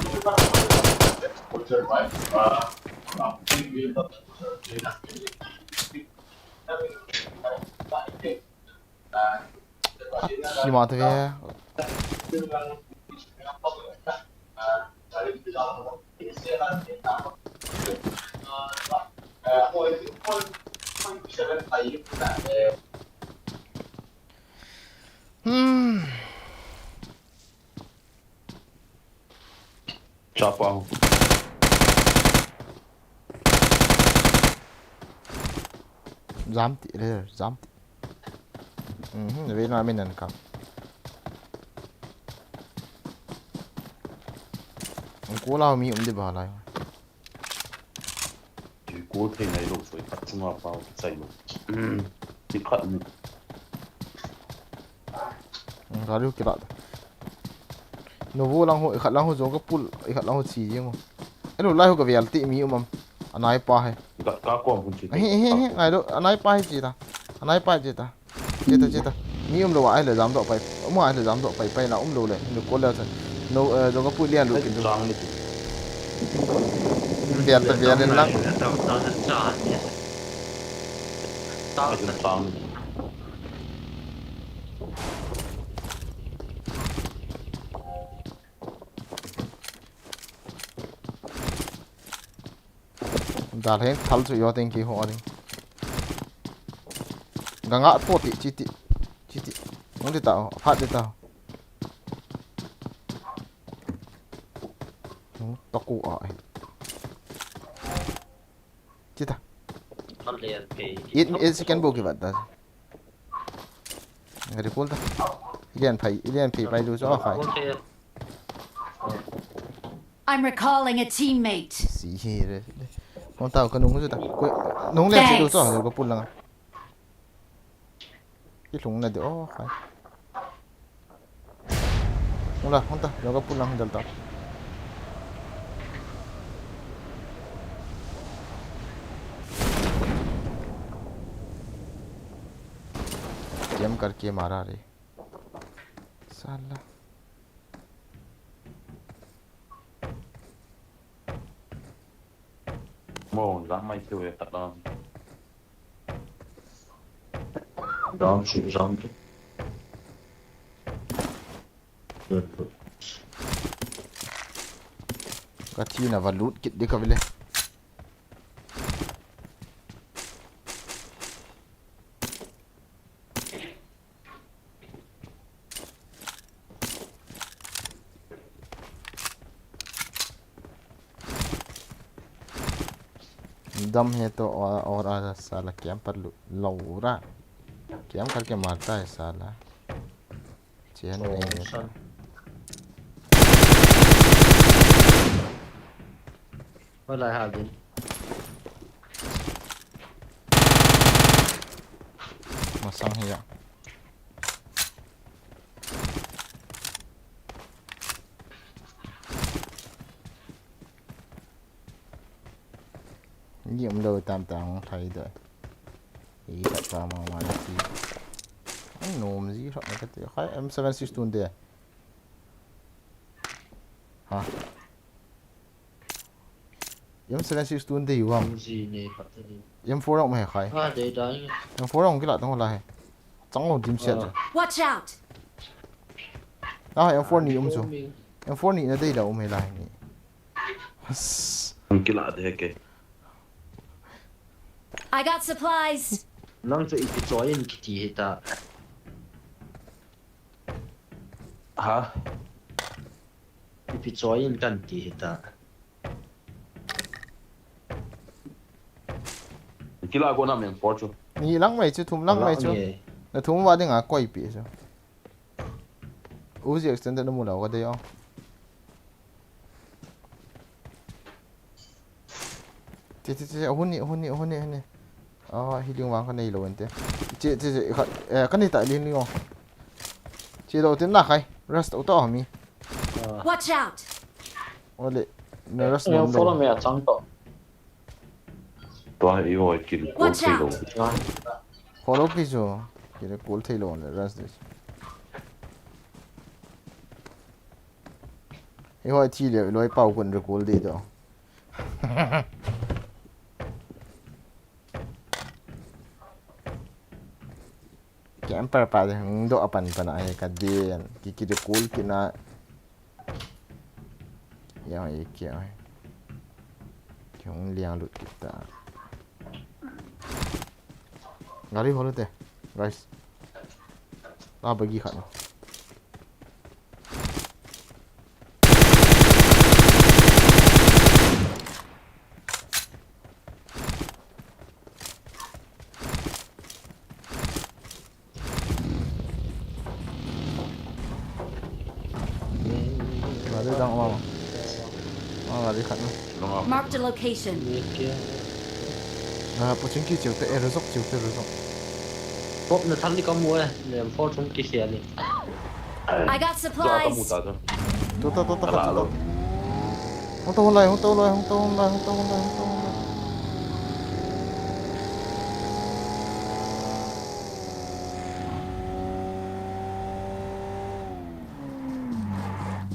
Si mata ya. Chapa. Zamti there, zamti. Vì nói mình nè cố lao mi đi vào lại. Chỉ cố thế này lúc rồi cắt chung vào cái chạy luôn. Chỉ cắt nữa. Ra được cái đó. Nó vô lang hội khát lang hội giống cái pool, khát lang hội xì chứ mà. Cái đồ lai hội cái việc tị mi mà. Anh ấy pa hay. Cá con cũng chỉ. Ai đó anh ấy pa hay gì ta? Anh ấy pa gì ta? Chết ta. Mi đồ ai là dám độ phải. Ông ai là dám độ phải là ông đồ này. Nó cố lên rồi. Nó giống cái pool liền luôn kiểu. Việc đến lắm. Đã thấy thal chủ yếu tên kỳ họ đi. Ganga po ti chiti. Không đi tao, phát đi tao. Tao cụ ở. Chita. It second book vậy ta. cái đi cuốn ta liền phải bay đủ cho phải I'm recalling a teammate. xí rồi con tàu cái núng rồi ta núng lên chỉ đủ cho rồi có cuốn lăng cái lúng này được phải không là không ta rồi có cuốn lăng dal ta game करके मारा रे साला Mồ dám mày tiêu về thật đó. Đó sự giống cái chi nào vào lút kít đi coi về दम है तो और आ साला कैम पर लौरा कैम करके मारता है साला चैन नहीं है với lại hào gì masang hiya nhiệm lời tam tàng thầy rồi ý đặt vào mà thì anh nôm gì rồi cái gì khai M76 tuần đây hả M76 tuần đây không gì nhỉ Phật thì M4 đâu mà khai để đấy M4 đâu cái loại đó là chẳng có điểm xét rồi Watch out! đó M4 này chứ M4 này nó đây đâu mà lại này Cái lạ thế kì. I got supplies. năng cho ít chói in kiti hết ta Hả? ít chói in cần kiti hết ta Cái lạ của nam miền phố chứ. ni lang mai chu thum lang mai chu na thum wa dinga koi pi chu uzi extended no mula wa de yo ti huni healing wang kan nei lo ente che kan ni ta lin ni o che do tin na khai rest auto mi Watch out! ole na rest Em no follow me at some top. Tôi yêu cái cổ Watch cây out. đồ. follow ki jo kire cool thei lo le rest this e hoi thi le loi pau kun re cool de do camper pa de do apan pa na ai ka dian ki de cool ki na ya ai ki ai kyong liang lut kita ngari holo te guys ta bagi khat no ngari dang ma ngari khat no Đúng không? Marked a location. như kia puchin ki chiu te erozok phốp nó thắng đi có mua làm phốp trong kia xe này I got Dạ có một supplies. tờ thôi. to Nó lạ luôn. không to lại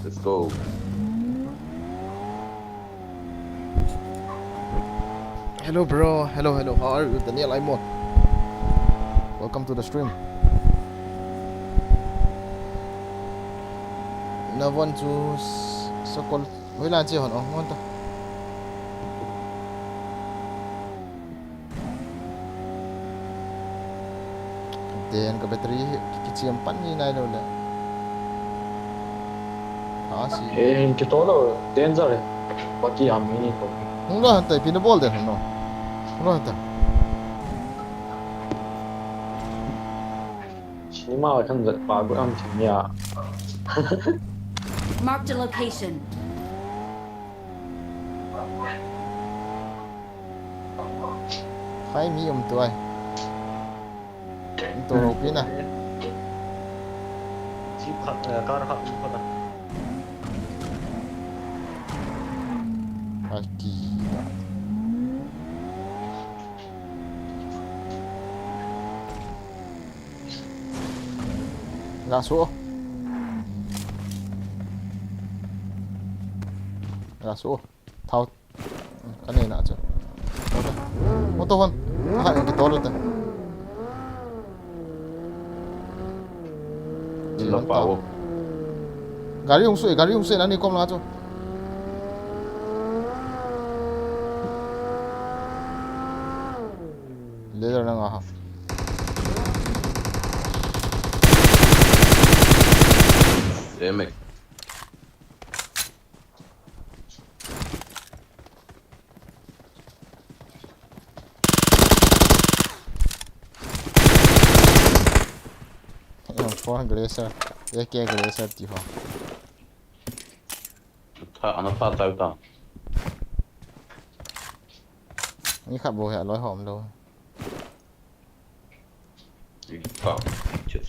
Let's go. hello bro hello how are you Daniel Aimon welcome to the stream na want to sakol với là chi hòn ngon ta tiền cái battery cái chiêm bắn như này rồi nè đó xí cái tối rồi đến giờ rồi. Bắt kia làm mini thôi. không lo tay pin ball đấy không lo tay 起码我趁着把个让请呀。 Marked a location. ไฟมีตัวตัวรูปีน่ะ ชิปขับก็ขับคนละ Aqui. Gasou. Gasou. Thao. Cái này nè chứ. Ô tô hơn. Hai cái to luôn. Là bảo Gari không sui nani kom na cho. Laser na nga ha. Emek. Yung po glacier. Eke glacier ti ho. Ana ta tao ta. Ni khắp bộ hệ lối hòm đâu. Ta. Chết.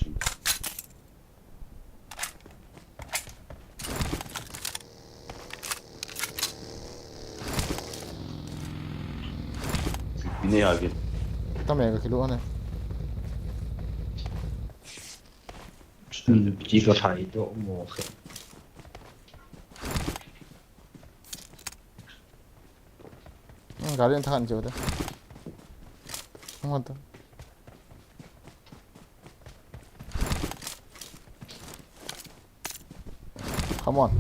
Ini lagi. Tao mẹ cái kilo này. chỉ có thấy chỗ mồ khỉ Gari entah kan jauh dah. Mantap. Come on.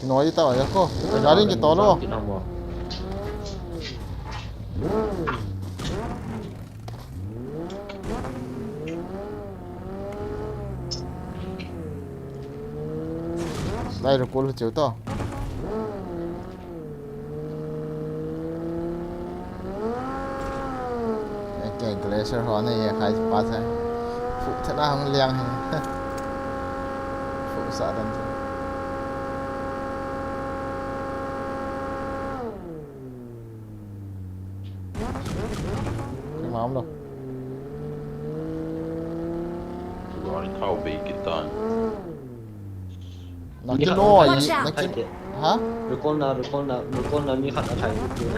Nói tao ya ko. Gari ke tolo. cái nào mồ Đây rồi cô chiếu to. Cái glacier hóa này khai phát ra. Phụ thật là không liang hay. Phụ sợ đâm chứ. Cái máu đâu. Rồi thao bị cái tan. Nó cái nồi, Watch nó out. cái hả? rồi con nào mi khăn đã thấy được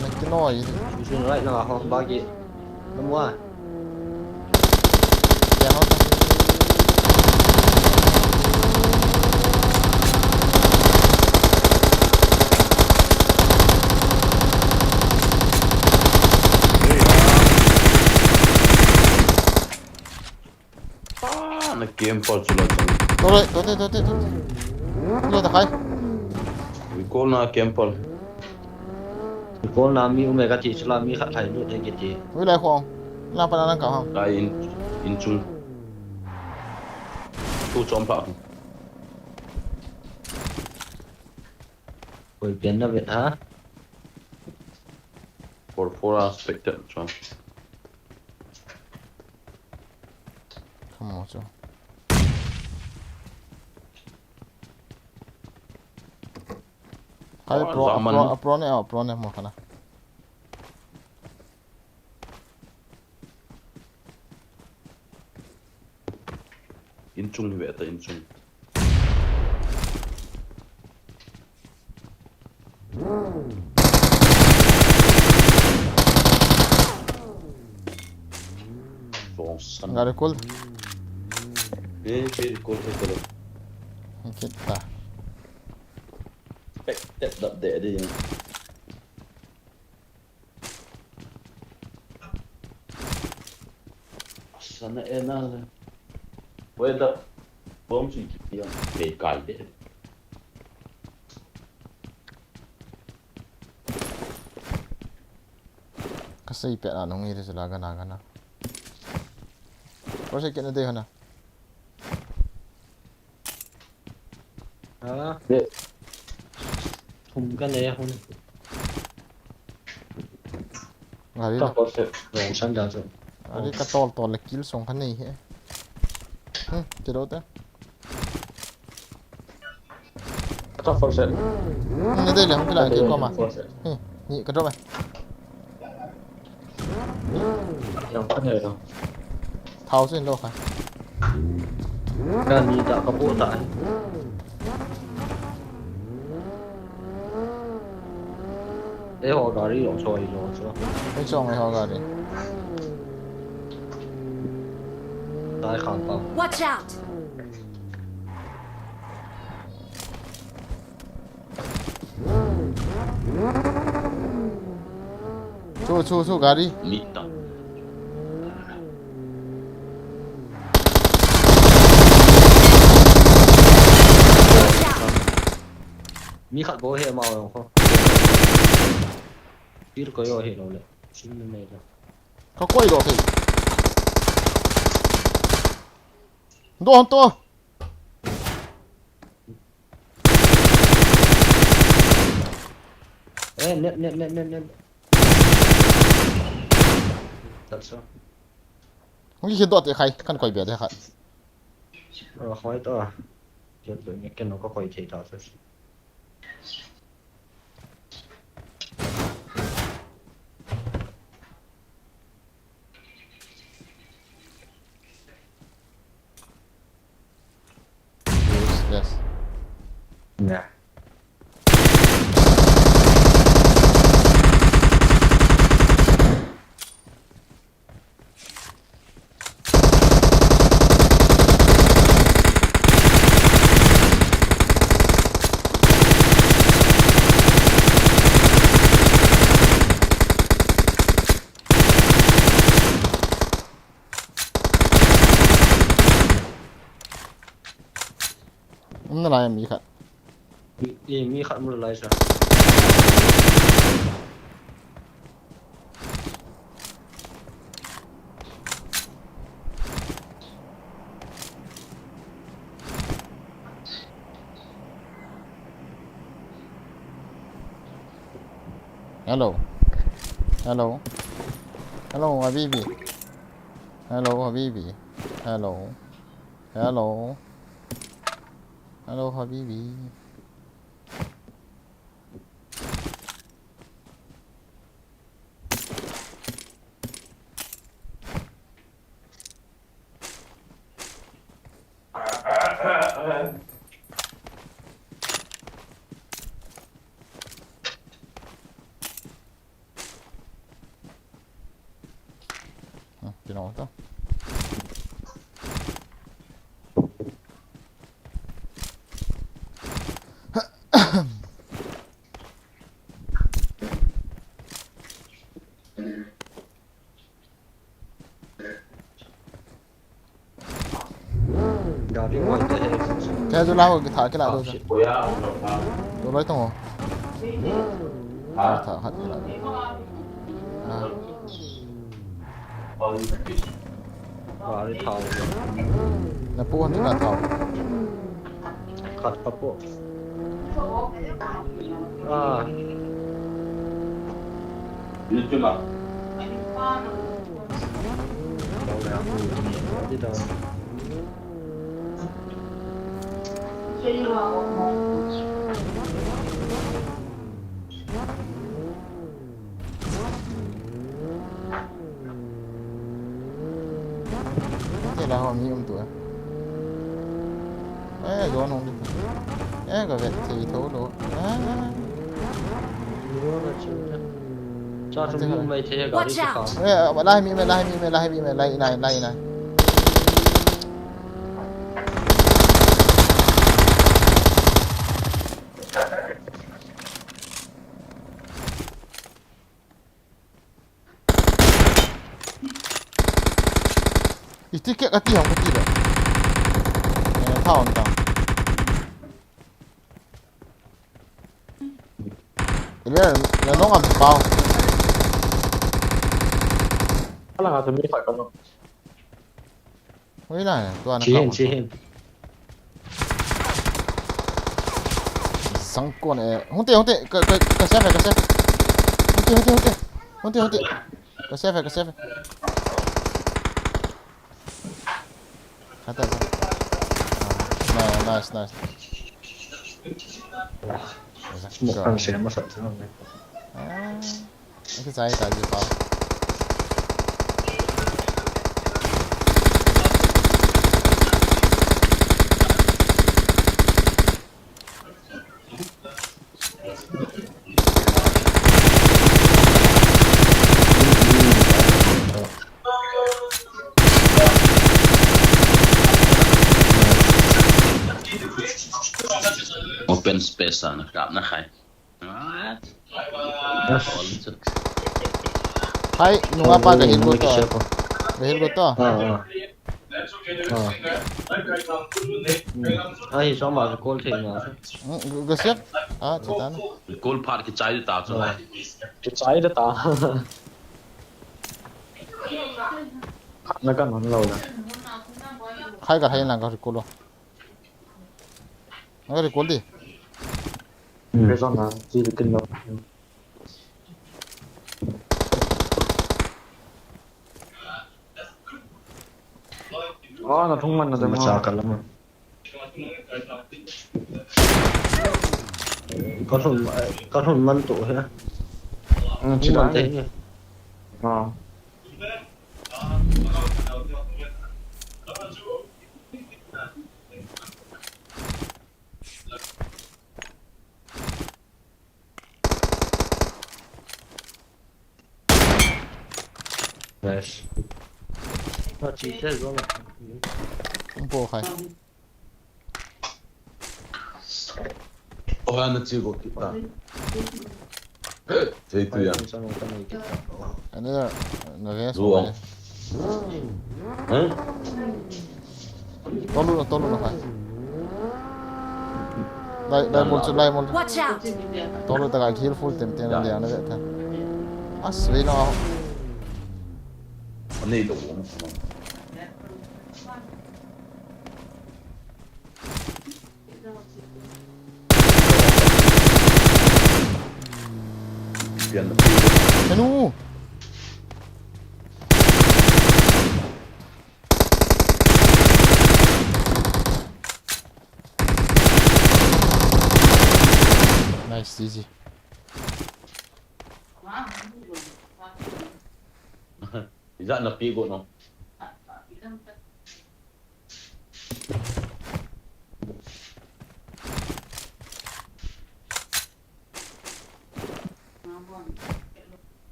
Nó cái nồi xin lại nào không bao gì nó mua đèn nó Nó kiếm vào chỗ là tôi đây khai. vì cô na kiếm vào con nào mi mẹ cái chị là mi khăn thấy được cái gì Với lại khoang. Làm phần nào cả không? lại in chung tu chọn phạm rồi biến là vậy hả for aspect chọn Không cho. Khai pro này một khả năng. in chung vậy ta in chung Bongsan. Gari cool. Very cool hello. Kita. Back that up there đi. Sana ena. Vậy đó. Bom chỉ kia để cài để. Kasi pet na nung iri sila gana. Pero sa kina day na. đó Để thùng cái này không Gari Top na. offset. Wrong saan dyan. Gari ka tol la kill song kan nei he. Kilo ta. Top offset. Ni dai le hong kila ke ko ma. Offset. Ni ka drop mai. Yang kan ya dong. Thao sin lo ka. Kan ni tak kaput tak. Họ gari lo choi lo so. Ai chong ai ho gari. Dai khan pa. Watch out! Chu gari. Mita. Watch out! Mi khat bo he ma lo ko. Tir ko yo he lo le. Shin ne le. Có quay độ thì đồ to Net. That's so. không gì hiện độ thì khai căn quay biệt thì khai Khói to. Chết rồi, cái nó có quay chạy đó thôi. yes Dạ. nó là em ý khát Mi khát một lại sao? hello Habibi hello Habibi you know what Đó đi ngoài tới hết. thế tôi lao cái thả cái lại thôi tôi lấy tông thả hạt cái lại Và đi thầu. là pu hắn là thảo Khát cấp bộ. À. Itu mah. Đâu là đi đâu. thế là họ nhiều tuổi gió nông đi cái vẹt thì thấu đồ Cho chúng mình mấy thế gari đi khảo. bạn lai mi này Itu kayak kati yang kecil lah. Tahu entah. Ini là nó ngầm bao. Nó là ngà tụi mình phải con không? Mấy này toàn là Chỉ hình. Sang con này. Không tệ, cái xe. Không tệ. Go safe. Kata. Nice. Bukan sih masa itu. Ini saya tadi Pak. Open space na grab na khay. What? Hai, nung apa gahil ko to? Gahil ko to. Ai sao mà cô thì nó Go safe. Chitan. Goal part ki chai ta chu. Cái trái đó ta. Nó cần hắn lâu rồi. Hai ka hai lang ka recall lo. Ang recall di. Cái con nào chỉ được kinh lâu. Nó thông minh là mà chả cần lắm mà. có thùng mân tụ hết Chỉ nhưng mà nói thế thế. nice nó chỉ thế rồi mà Ang po khai. O han chi go ki ta. Thế tu ya. sao cái này cái Ano na res. Ruang. Tolo na khai. Dai mon. Watch out! Tolo ta ka kill full tem na dia na ta. Asri no. Nei do. Pian. Ano? Nice, easy. Dạ nó pi go no.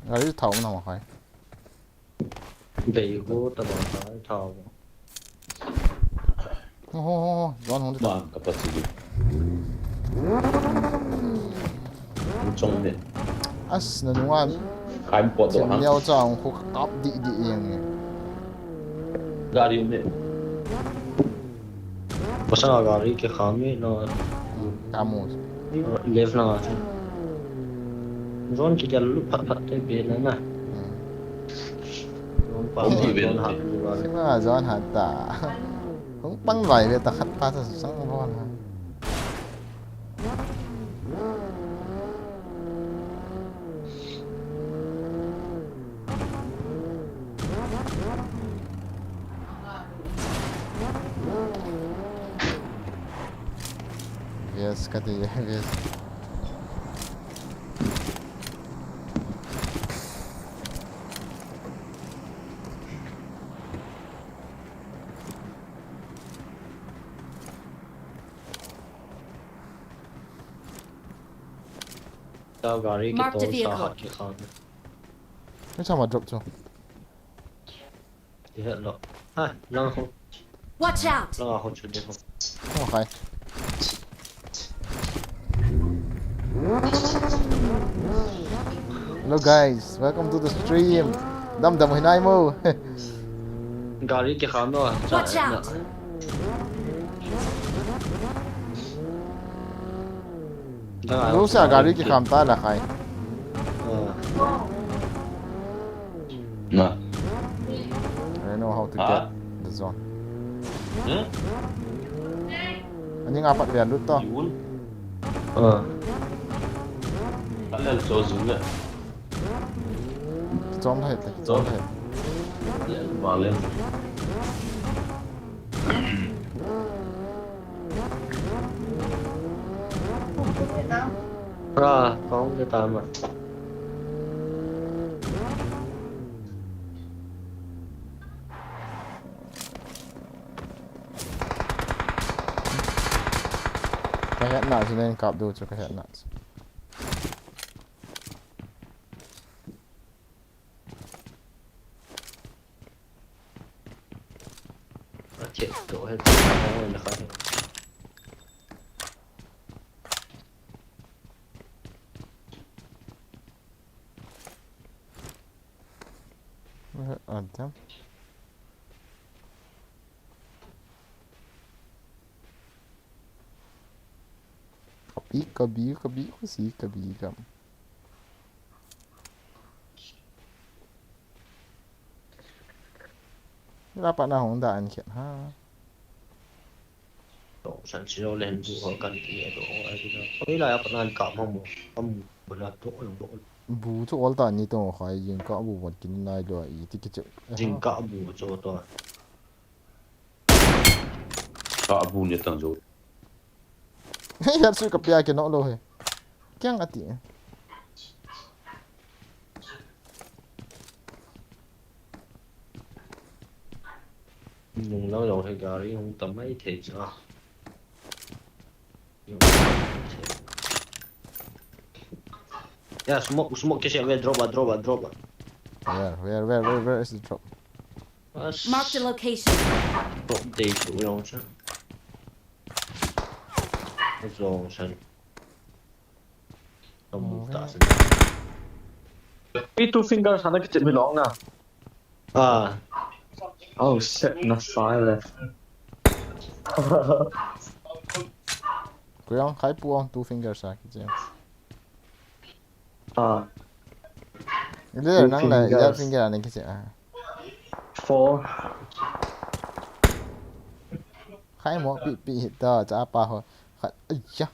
Gari thau na ma khai. bị của tao bảo phải thò Ho, John hon Ba capacity. Trong ne. As na nunga. Khai pot do Chen ha. liao chang khu kap di yang. Gari ne. basta nga gari cái khami nó Kamu. live na ron chỉ cần lúc phát phát tới bên đó nè ron bảo Không thì bên ron đó. học rồi Sima John hata. Không bắn vài về ta khát pa sa sang ron ha. Yes, kati yes. tao gari cái Mark the tôi vehicle. sao học cái khami Cái sao mà drop cho? thì hết rồi ha nó không Watch out! nó không chịu được không Không khai. Hello guys, welcome to the stream. Dam hinay mo. gari cái khami nó Watch out! Lu sa gari ki kham ta la khai. Na. I know how to Ah. get the zone. Hmm? Anh nga pat rian lut to. Yun. Alal so zunga. chom hết chom hết Vào lên. Có không cái tao mà. cái hẹn nào cho nên cặp đồ cho cái hẹn nào Chết đổ hết rồi là khỏi. Adam कभी खुशी कभी गम là bạn nào không đã anh khiển ha Đổ sẵn xíu lên vụ họ cần kìa đổ ai thì đó. Ý là bạn ăn cọp không một là đổ bu cho all ta ni to khai yin ka bu wat kin nai lo I ti ki chu Dinh cọp bù cho tôi. Cả bu nhiệt tăng rồi. ya su ka pya ke no lo he kyang ati Dùng lâu rồi thì gà đi không tầm mấy thì sao. Yeah, smoke just where drop. where is the drop Marked a location. Drop đi tụi đâu chứ. Rồi sân. Không một tạ sân. Two fingers hana cái chuyện bị lỏng à. À, Oh shit, nó sai rồi. Kuyang khai puang two fingers sa ki jam À, ile nang la ya fingers. finger ani ki cha 4. khai mo pi ta cha pa ho khai ai ya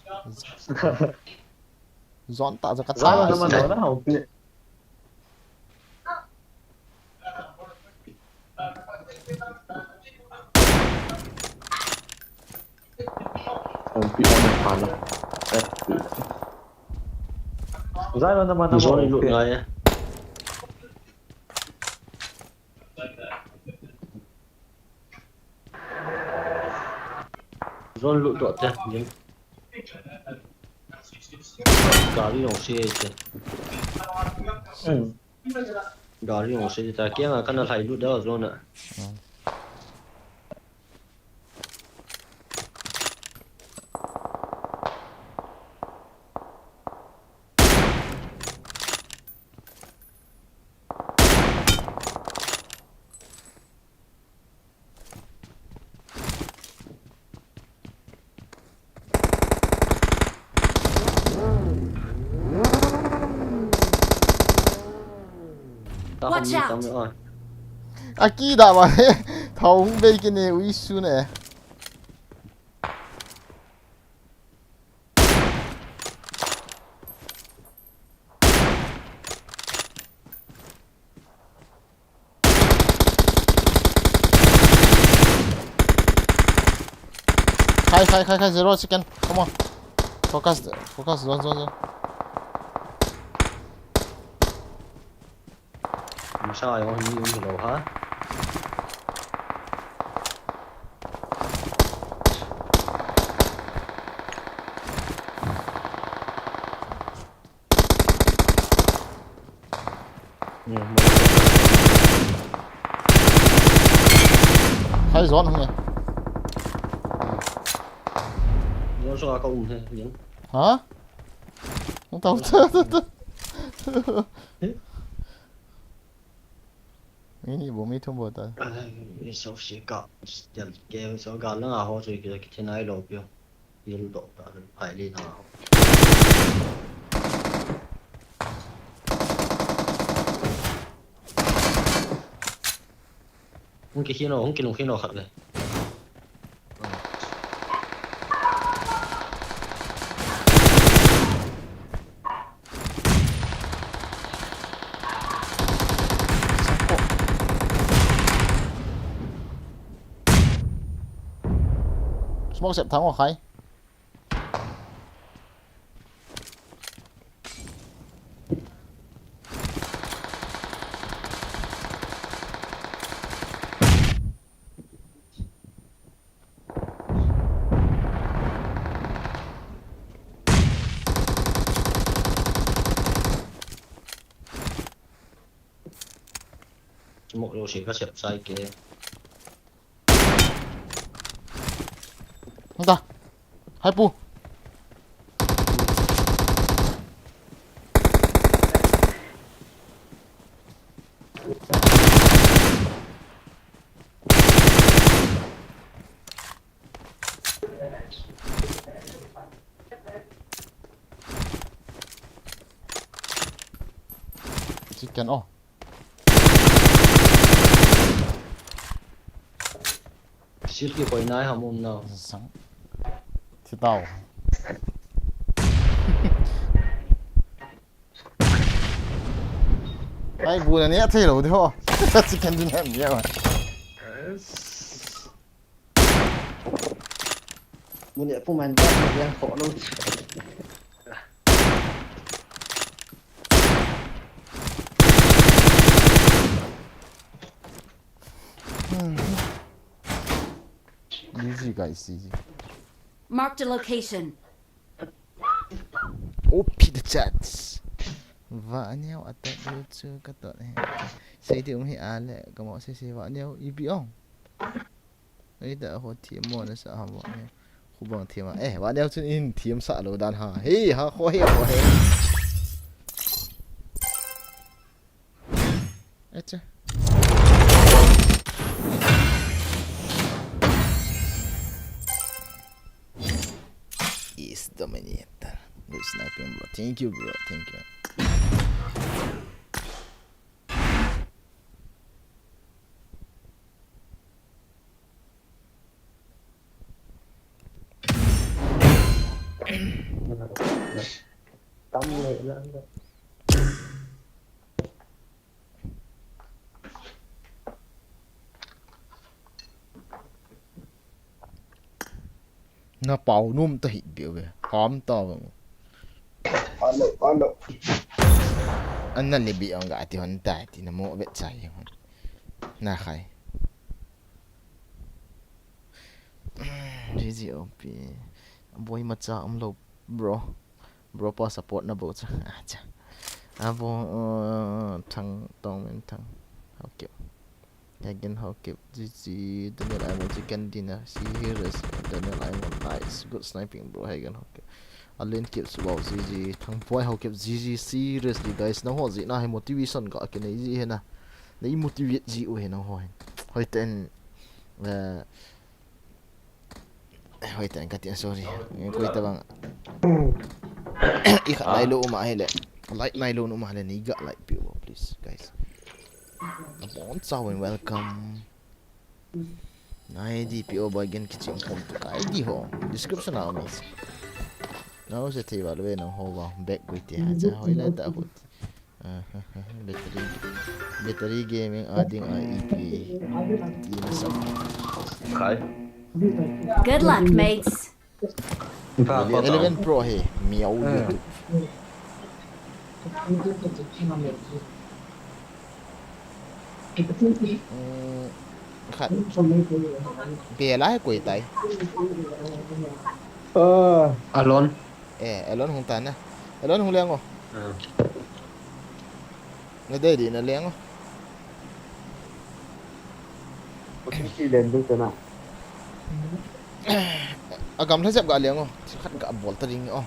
zon ta za ka Ra cha nó mà nó hậu bị. Hậu bị on phản rồi. Ra nó mà nó số này hậu lụi bị. người á. Rồi lụi đọt ra. Gà đi đồng xe chứ. Ừ. Gà đi đồng xe ta kia mà căn là thầy lụi đó rồi nè. Watch out. Rồi. aki da ba thau hung be ki ne ui su ne khai 0 second come on focus zone Làm sao rồi không như đồ hả? khai zone hang ne Nó cho công thế những hả không tao ini bố mi thông bố ta số sĩ cọ dần kêu số gà nó là họ rồi cái thế này đồ biểu yên độ đã phải đi nào không cái khi nào khẩn này smoke xếp thắng của khai một đồ sĩ có sập sai kia không ta hai pu chicken oh xíu kia quay nái không ôm nào sáng thì tao ai bu này nhé thế rồi thôi chicken đi ném nhé mà muốn nhẹ phun màn chắc mình đang khổ luôn easy guys easy Marked a location. open the chats vợ nhau ở tại đây chưa có tội xây thì ông hiện à lệ có mọi xây vợ nhau y bị không ấy đã hồ thiểm mòn nó sợ hỏng vợ nhau khu bằng thiểm à vợ nhau trên in thiểm sợ đồ đàn hà hi ha khó hiểu hết ấy chứ is dominator good sniping bro thank you bro thank you Tắm lệ lắm rồi. nó bảo nôm ta hít biểu về hóm to vào anhนั่นเลยbị ông gái thì hắn tại thì nó mua vết chảy na khai gì ông bị boy mà cha ông lâu bro pa support na bộ cha abo thằng tông men thằng học kiểu again học kiểu gì the net I want chicken dinner serious the net I want nice good sniping bro again học kiểu alien keeps wow gì thằng boy học kiểu gì seriously guys nó họ gì na hay motivation cả cái này gì hết na lấy motivate gì ôi nó hỏi tên hỏi tên cái tiếng sorry coi ta bang ikat nailo umahile like nailo umahile ni got like people please guys bon so and welcome ID PO bagian kitchen form to ID ho description nào mình nó sẽ thì vào bên nó hồ vào back with the aja hỏi lại ta hút battery gaming adding IEP tin sắp Khai. Good luck, mates. 11 Pro hey miau khát bia lái quỷ tay alon alon không tàn á alon không liang không người đây đi nó liang không Khi lên được thế nào? agam thấy sắp gà liang không khát gà bol tadi oh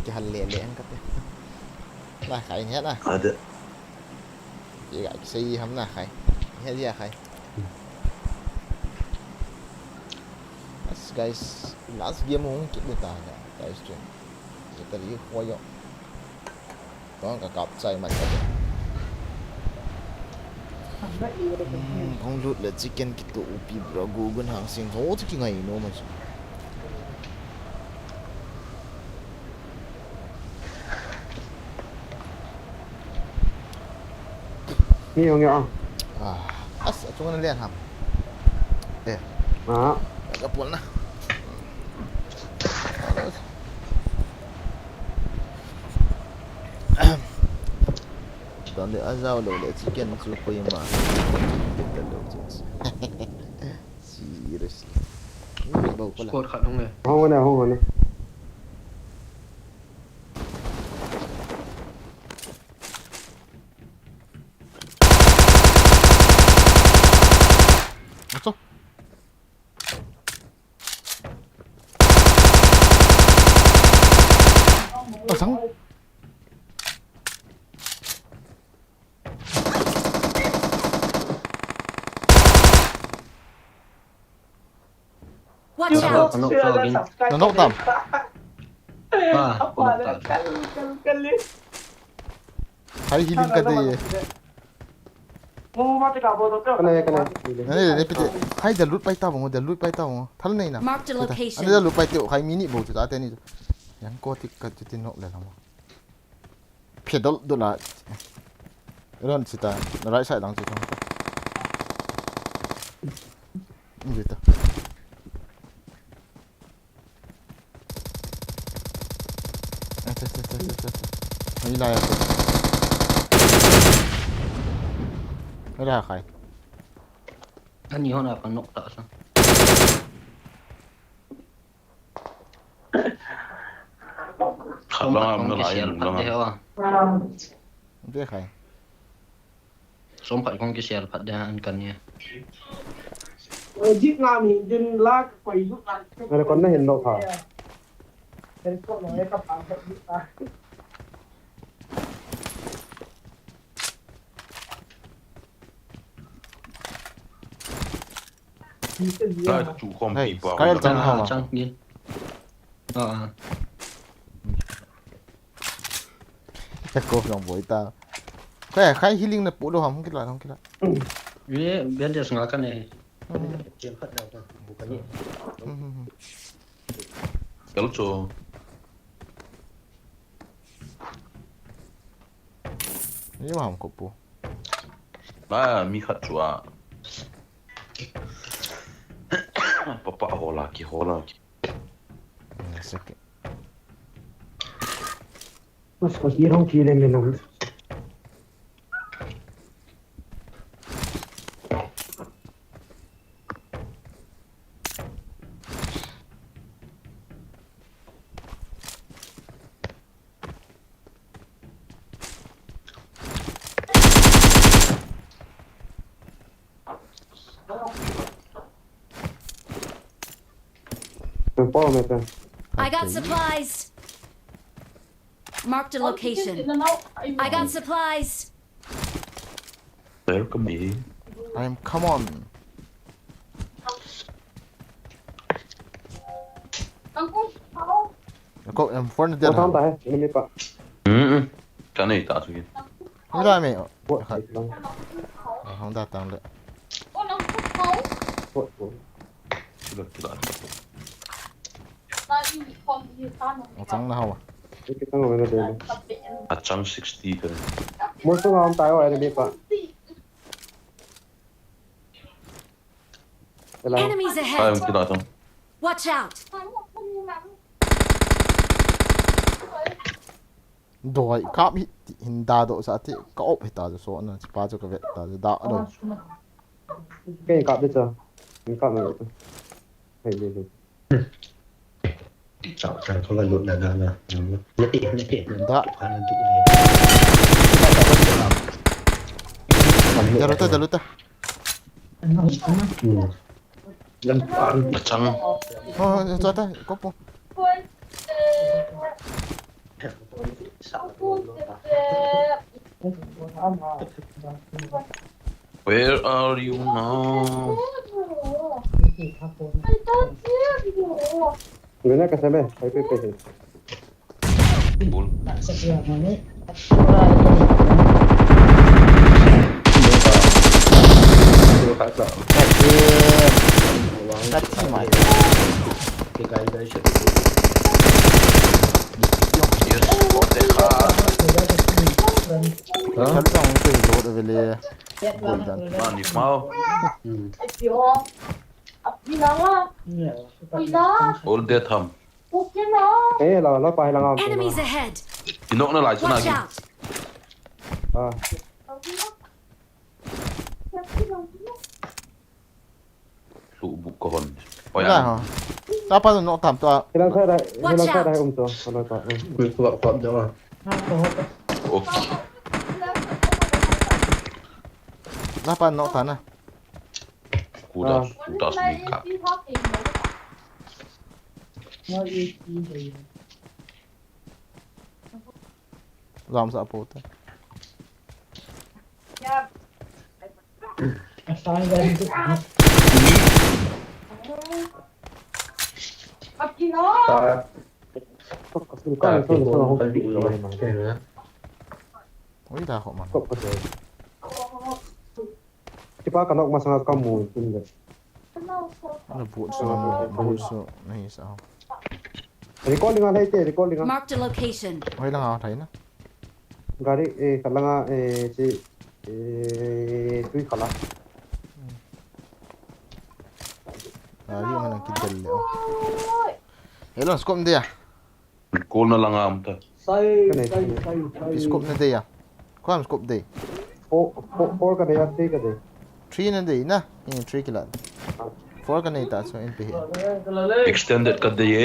cái hal liang liang cái là khai nhét à Ada. vậy gà xây hầm là khai nhét gì à khai guys last game không kịp được ta guys stream kita đi khoa yo có cả cọp xây mà không lụt là chicken kita upi bro Google hàng xin hố thì cái ngày nó mà Nhiều nhở? chúng nó liên hầm Đó. kapul na. Donde azao lo le chicken su ko yung ma. Seriously. Bau pala. โคตรขัดตรงเลย ห้องนะห้องนะ What's up? Sang. Watch out! นกตัวกิน Nanok tam. อ่านกตัว Hai healing ka day. Kana Nani piti. Hai da loot pai ta mo, da loot pai ta mo. Thal nei na. Marked a location. Ani da loot pai te hai mini bo tu ta te ni. Yang ko tik ka ti nok le la mo. Pedal do la. Ron sita. Na right side dang sita. Ni ta. Ani la ya.ไม่ได้ใคร อันนี้ห้องน้ำกับนกต่อซะ ขับล่างมันหลาย เสี อย ย่าง ผัด แล้ว เดียวอ่ะ ไม่ได้ใคร สมผัดคงจะเสียผัดเดียวอันกันเนี่ย Giết Nam thì trên lá quỳ giúp anh. Ada kon na hendo ka. Trên con này các bạn sẽ biết ta. Lại chủ công Hey, bị bảo cái là chân à, không à? chân nhìn Chắc cô lòng với ta cái khai healing là bộ đồ không cái lại không cái lại Vì biết được ngã cái này chuyện phát đầu thôi bộ cái gì 그렇죠. 이거 한번 꼽고 나 미카 좋아. 빠빠 호라기. 새끼 Mas có gì không chỉ lên mình không. I got supplies. Marked a location. I got supplies. Welcome me. I'm come on có em phone Có điện thằng tại mình đi pa. cái này ta thôi. không ra mày Bộ. không ra tăng được Bộ. 기다. trắng nào à Cái thằng ngồi bên đây. 아짱 60 그래. Một số ngon tại ở đây đi pa. Enemies 아, ahead. 기다. Watch out. đòi cáp hình đa độ sao thì có ốp hết ta rồi số nó chỉ ba cho cái vẹt ta rồi đá rồi Cái gì cặp đi chưa? Mình cặp rồi. Hay đi đi. Chọn rằng không là luận là nhất định đá jalur ta Lâm toàn 아짱. cho ta có po Where are you now? Người này cái xem đây, thấy cái gì? 뭘? chưa khá sợ cắt chi mày cái đấy sẽ Yes, 어때가? 잘 trong cái lỗ về lề golden 많이 마오. All that ham. เอ้เราไปแล้วเอา Enemies ahead! Inok na lights na Watch lagi. out! อ่า Lubog ko hon. ไม่ได้เหรอถ้าพันนกทำตัว ที่เราแค่ได้ตัวเราต่อ คุยกับความเจ้า Okay. ถ้าพันนกทำนะ Kudas mika. รอมสับปูต ตาตาคือคนไปดูเลยมั้งใช่ไหม โอ้ยด่าเขามา ก็เลยที่ป้ากันออกมาสังกัดมูลคุณเลย อะไรบูดสูนี่สาว recording อะไรเจ๊ recording Marked a location. เฮ้ยลังเอาไทยนะ gari kalanga si tui khala อยู่มันกินเดลเลยเฮ้ยลองสกอปเดีย Cool na lang am ta. สกอปนั่นเดียความสกอปเดีย four ka de ya 3 ka de 3 นั่นเดียนะยัง3กิโล4กันนี่ตัดส่วนอินพี Extended ka de ye.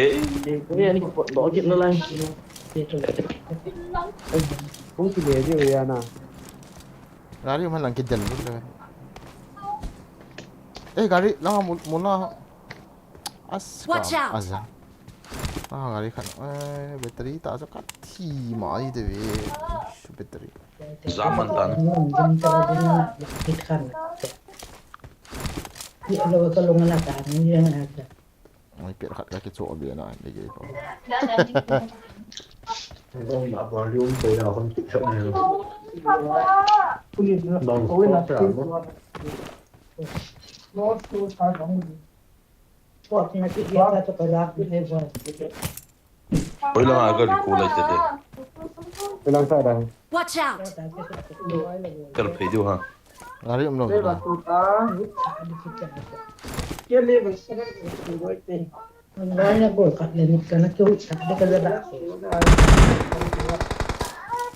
kung si le ji ya na อยู่มันกินเดลเลยgari lang muna Watch out! Azza. Gari kan. Battery ta sa kati mai de we. Battery. Zaman tan. Ai pet khat ka ki cho bi na de ge ko. ต้องมาบอลยุ่งไปเราคนติดชกเนี่ยลองพูดนะ Oy lang aga ri cool ite de. bilang sa da Watch out! Kal pheju ha. Gari lo.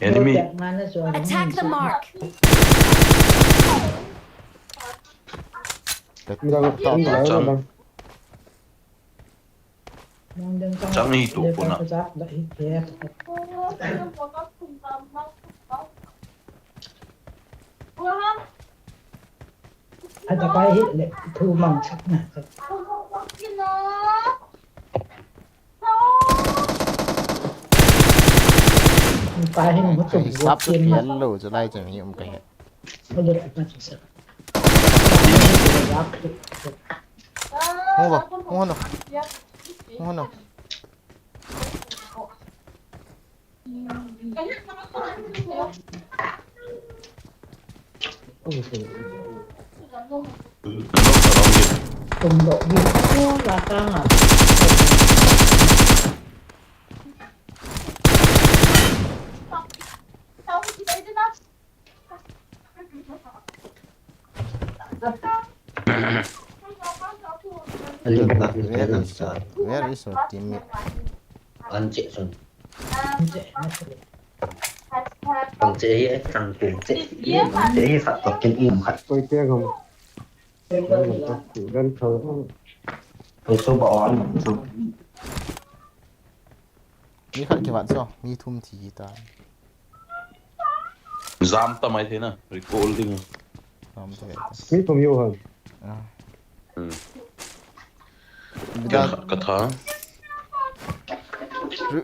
Enemy. Attack the mark! bilang ta Chang hito po na. Ada baik le tu mang chắc nè. Bài hình một chục Sắp rất yellow cho đây chẳng những cái. Bây giờ lại bắt sợ. Không vào, không nào. Không nào. Cùng độ đi là căng à. Where is your teammate? Anh chị rồi còn chị ấy thằng cùng chị ấy phải tập trên im khách tôi kia không đơn thờ tôi số bỏ anh số Ni khát cái bạn sao? Ni thum thì ta. Zam ta mai thế na. Recording. Làm thế. mi không yêu hơn Bidan. Katha.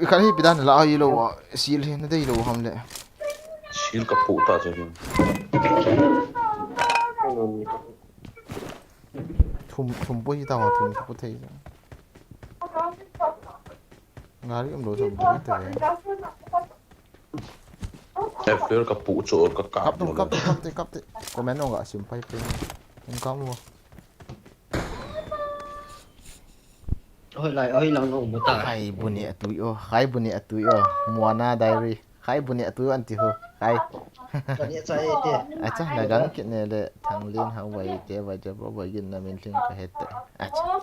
Cái này bidan là ai lo? Seal hiện đây lo ham lệ. Sil ka po ta sa. Thum bôi tao thum bôi thấy. Ngari om lo thum bôi thấy. After ka po cho ka Cắp đi. Comment nó gạ sim pipe. Em có mua. ôi lại ơi lòng nó một tải Khai buni atui o. Moana Diary. khai bún nhẹ tu anh tiêu khai Cái này sai thế. acha nagang kene le thanglin hawai te vai te bro vai gin na min thing ka hette acha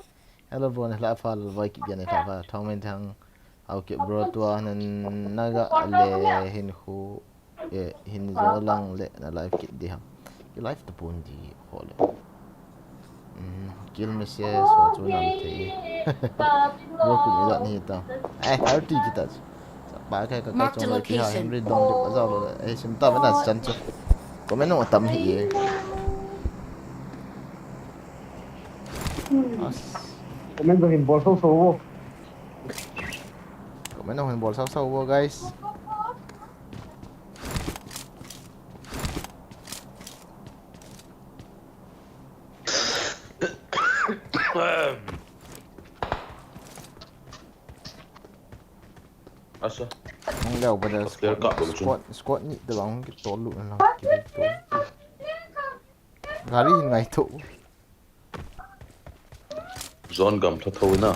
hello bro na la fa vai ki gene ta fa thong men thang au ke bro tua nan naga le hin khu e hin zo lang le na live ki di ham ki live to pun di hole kill me se so chu nam te bro ku mi la ni ta ai har ti ki ta ba cái trong này thì họ em đi đông được bao giờ rồi ấy chúng ta vẫn là chân chứ có mấy nó tầm gì Có mấy người hình bò sâu sâu vô. có mấy nó hình bò sâu sâu vô guys Asa. không leo bây giờ squat nhị từ bóng cái tổ lụn nó cái tổ gari ngày tụ Zon gam tha thâu na.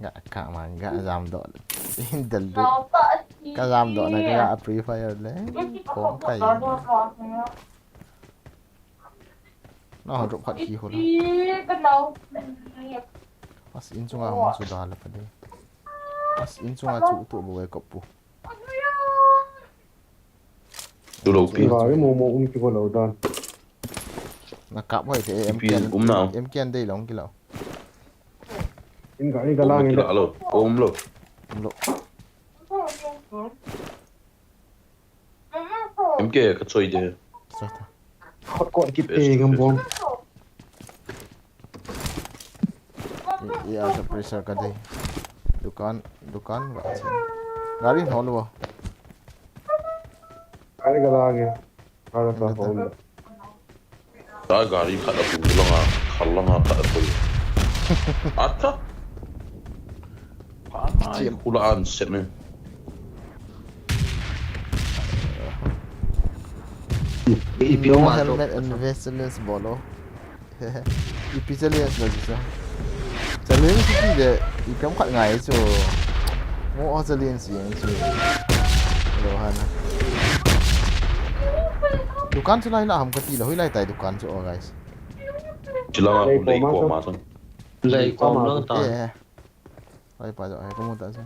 gạ cả mà gạ giảm độ in the loop cái giảm độ này cái gạ free fire đấy có cái nó học rộng phát khí hồi mas in chung ang sudah lah pada mas in chung acu tu boleh kopu Tu lâu pi. Rồi cái mồm mồm cái con đầu đàn. nak kap boy te em kian dei long kilo Em gãi cái lang Ki la lo. Lo. lo Em ke ka choi de. so ta hot con kịp tê ngâm bông. ya ada pressure ka dei dukan wa sini garin hol wo Cái lang kìa. Cái là sao không? Ta gari kha da bu lo nga. Khalla nga kha da bu. Ata. Ai kula an set me. Ipio no mà helmet and vestless bolo ipi challenge là gì sao challenge thì để ipi không ngày cho ngõ challenge gì chứ rồi hả dukan chu lai la ham ka ti la hoi lai tai dukan chu guys Chila nga ku dei ko ma son. Lấy con nó tao. eh lai pa jo ai ko mo ta sa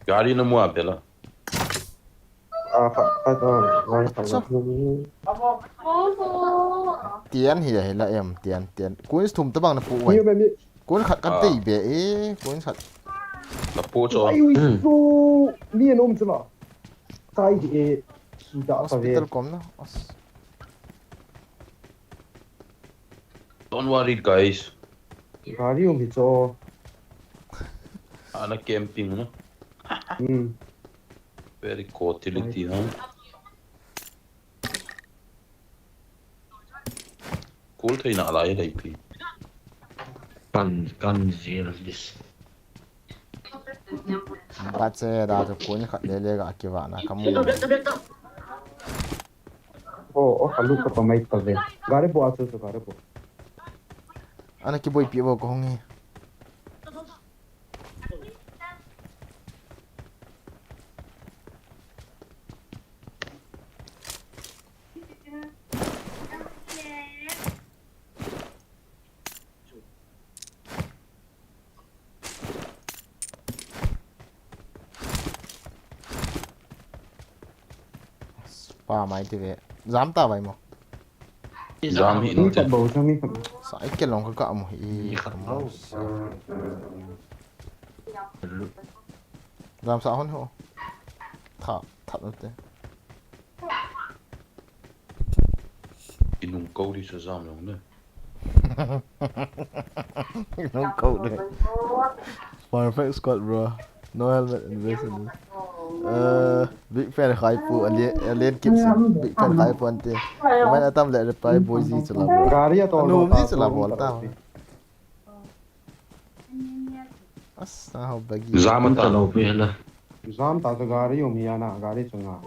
Gari na mo apela. À phải rồi phải Sao? tiền thì là em tiền cuốn thùng tao bằng là phụ vậy Nhiều bên đi. cuốn khát cắt tỉ bể cuốn khát Ta po cho. Ai ui su liên ôm chứ mà. Sai thì đã phải về. hospital com nó Don't worry guys. Gari ôm thì cho. Ana camping na. Very utility ha. Cool thai na lai dai pi. Con gì là this? bắt xe ra cho cuốn khát lê lê gà kia vạn là cắm mù Oh kalau ke pemain terbaik. Gari buat tu gari buat. anh ấy kia bôi bịa vào có không nghe ba máy thì vậy dám ta vậy mà Jam hi Ni no kat te. bau sami kat. sai cái lòng cái cạm i dám sao hôn hộ thọ thật được thế Inung kau di sa jam long ne. nó câu đấy perfect squad bro no helmet and vest big fan khai pu alien kids big fan khai pu ante mai atam le reply boy gì chला bro Gari atau no gì chla bol ta as how bagi Jam ta. Lâu về là. Zam tak gari ôm ya na gari cengah.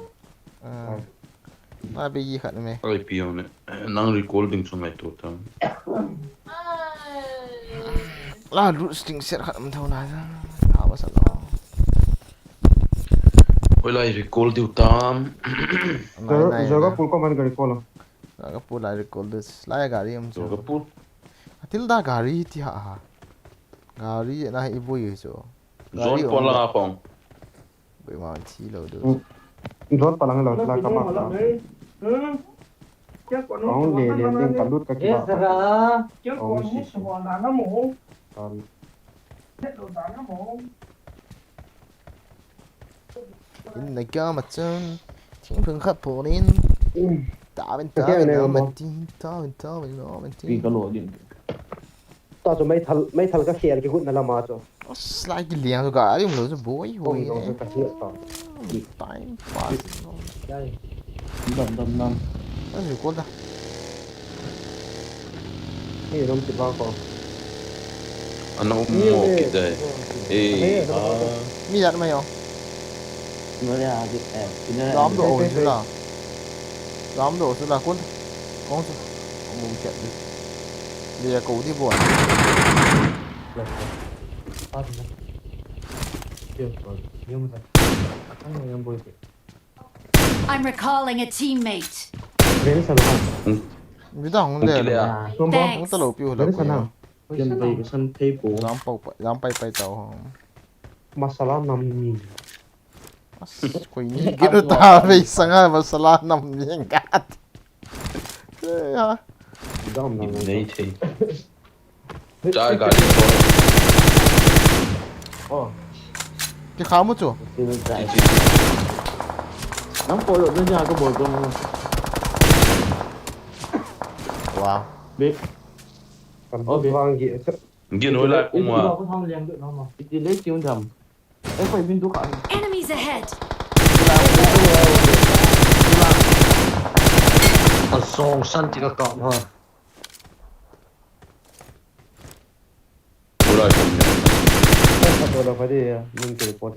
na bagi khat me Ai pi ne. Nang recording so mai to ta. là rút sting set khát âm thâu này ra áo mà sao nó ôi lại recall tiêu tam Jaga full command gari kola. cái pool lại recall this lại gari em rồi cho cái pool til da gari thì ha gari na hi bui cho zone pon lang apong bui mà chi lo được Jod palang lo la kapa. Chắc còn Kaung le le ding kalut ka kiba. Ezra. Chắc còn hết sổ đá nó mổ. Sorry. Hết đồ đá nó mổ. in này kia mà chân chính phương khát phổ nên ta bên nó mình tin ta bên nó mình tin cái lỗ điện tao cho mấy thằng các kia cái hút nó làm mà cho slide cái liền rồi cả đi một lối bối hồi nó sẽ cắt nhựa tao time pass Đây. đầm năm cái gì con ta Ni rom ti ba ko. anh nó mua cái đấy ê mi đặt mày không Nó ra cái đóm độ ổn chứ là đóm độ chứ là con con mù chạy đi lìa cổ đi buồn I'm recalling a teammate. Very sana. biết đâu không lìa không Thanks. ta lộ piu Very sana. dân tây cái sân tây phố dám bay tàu không Masalah 5.000. quỷ nhỉ cái đôi ta về sang hai mà sala nằm miếng gạt ha Dam na. नहीं थे चार गाड़ी cái khá một chỗ Nó phôi lộ nó ra cái bồi con wow biết Kan vang gi. Dia nói lại cũng mà có thằng liền được nó mà đi lấy chiêu thầm em phải bên tôi cả Enemies ahead. ở song sân thì có cọp ha nói lại cũng Satu dah pada link telefon.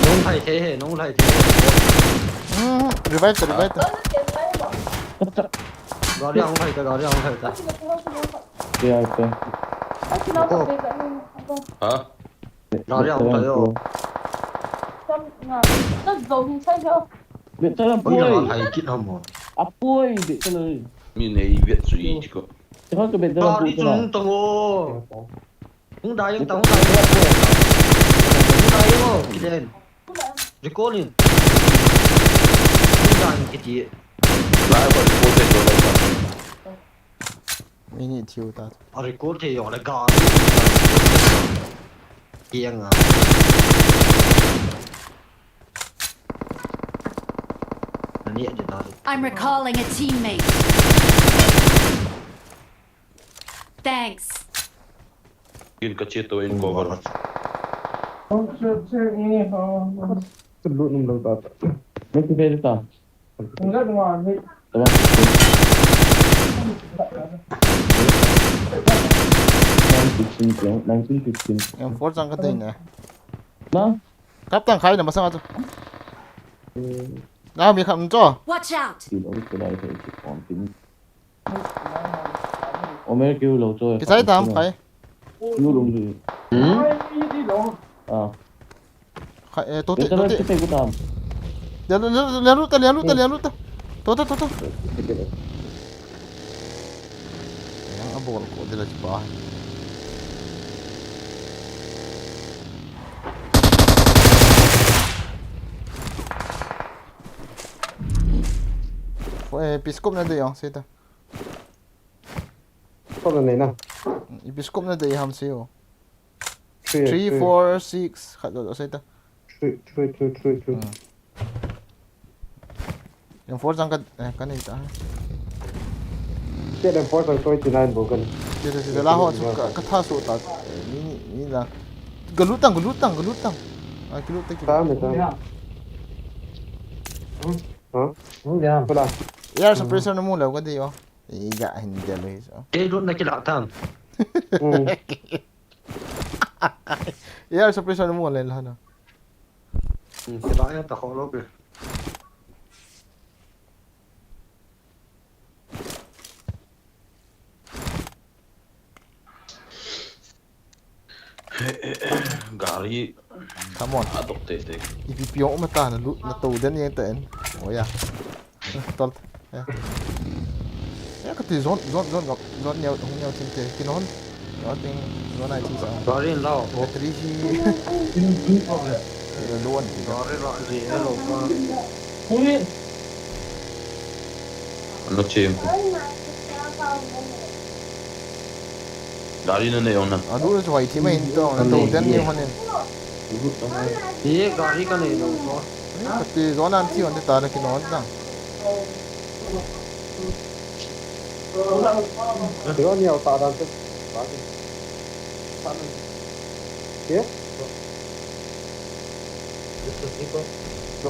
nông thầy thế hệ nông thầy thế revive ta gọi đi ông thầy ta gọi đi ông thầy ta kia kia hả gọi đi ông thầy ơi Nó dùng sao cho? biết cho là bây giờ phôi thầy kỹ không rồi à phôi bị cho lời mình này biết suy chứ có chứ không có biết gọi đâu đi chứ nào chúng tông ô không đai không tông không đai không cái đèn recording không đai cái gì lại vẫn có thể cho lại mini chiêu ta record thì gọi là gà kiêng à nhẹ cho ta I'm recalling a teammate. Thanks. in cái chết tôi in cover Sebut nombor tak. mấy cái bên đó Enggak ngoài đi. đang xin tiền em force sang cái thing này đó cắp tăng khai là mà sao chứ nào mi khăm cho Watch out. thì đâu cái này thì còn tính mấy kêu lâu rồi cái trái tam khai kêu luôn rồi Đi đâu? à khai tốt cái tốt cái cái của tao liền lút ta tốt yang abol ko dila ci bahay Episcop na day sita. Kau ni na. Episcop na day ham siyo. 3 3 4 6 kado sita. 3 Yung 4 sang kanita. Dia dan force kau 29 bukan. Sita laho katha so ta. Ni la. Galutang. Ah galutang. Tama tama. Hả? không ra Pula. Yar sa pressure na mula ko di oh. Iga hindi lo iso. cái rút này cái lạc thang Yar sa pressure na mula la na. Kaya ta ko log. Gari Come on. adopted. Ipipiyo ko mata na tudan yung tain. Oh yeah. Tol. Yeah. Yeah, cái thì zone nhiều không nhiều trên thế cái nó tiếng nó này chỉ sao Gari lao. cái tí gì luôn thì đó Gari lao gì hello. Ano chempo. Gari na neon na. à đúng rồi thì mình to nó đầu tiên nhiều hơn nên Ye gari ka nei no ko. cái thì zone ăn thì anh ta là cái nó đó Thế nhiều tạ đàn tức. Kia?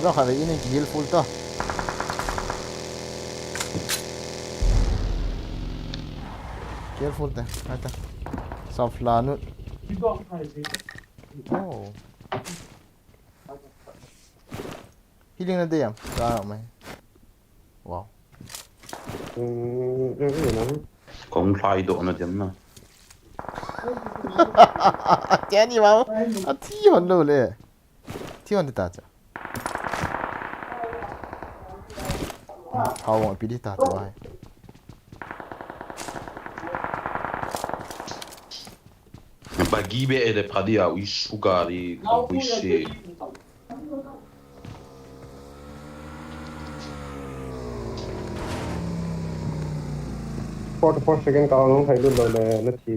nó khá là in cái helpful to careful ta hai ta soft là nữa oh healing na đây ra mày wow Kung fly do na diyan na. chén gì mà thi hồn luôn đấy thi hồn ta chứ hao mọi pí đi ta thôi Bagi be ede padia isu gari kuisi. Four second cao không thấy luôn rồi là nó chỉ.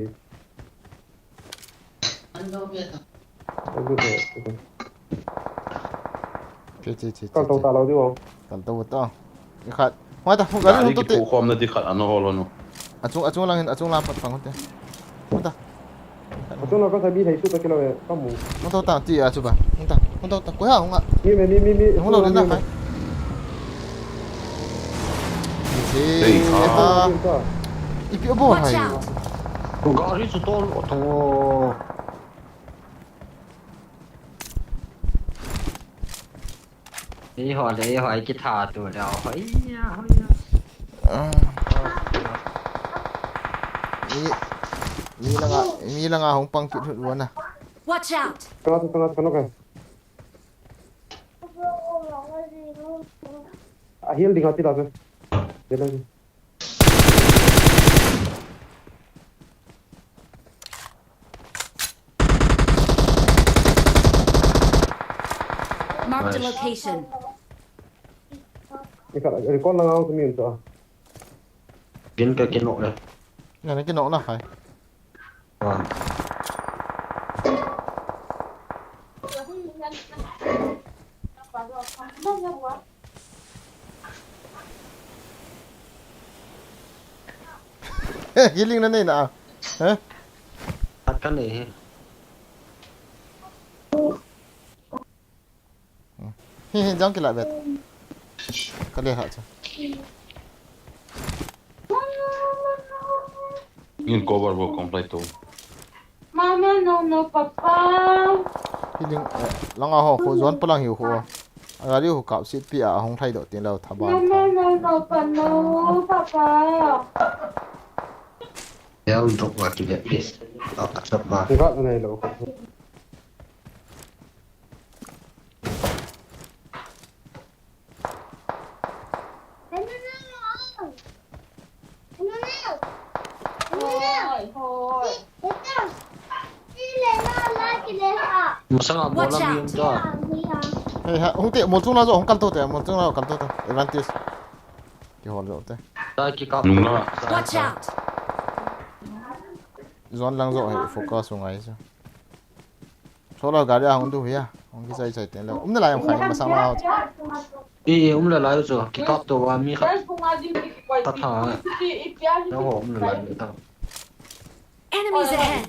chị Còn tàu tàu lâu chứ không? còn tàu to cái khát hoa ta không gắn Gari không tốt ki tệ po khom na di khat ano holo no. à chung làm phẳng không tệ không ta Ở chỗ nào có thể đi thấy chút cái này có mù. không tao tao chị à chụp à không tao cuối hả không ạ Mi. không đâu đến nào phải gì ha ít biểu bộ Watch hay out! Gari su to lo to. Đi hỏi cái thà tụi nào hỏi mi là ngà không bằng kỹ thuật luôn à Watch out! Tengah kan. Akhir di hati lah kan. Jalan. Marked a location. Ikat recall lang ako sa minto. Biến cái nộ này. này cái nổ nào phải Vâng. healing lên đây nào hả Bắt cái này. giống cái lại biệt cái liên hệ chứ Yung cover mo completo. Mama, no, papa. healing long ao hồ dọn lang hiểu hồ à đi hồ cạo xịt bia không thay đổi tiền đâu thà bao No, papa. Đeo rộng vào cái điện biết. Đó tập tập vào. Ikat này lo. Một sáng nào Watch làm out. gì đó. không tiện một chung nào rồi không cần tốt thế một chung nào cần tốt thế advantage cái hòn rồi thế Đây cái cặp. Nung na. Watch out! dọn lang rồi focus xuống ấy chứ số là gari không đủ ya không cái dây chạy tiền đâu nó lại không phải mà sao nào Ý là lại rồi. Cái cặp tổ vào mi khắp. Tắt thả. Nó hổm là lại nữa thôi. Enemies ahead!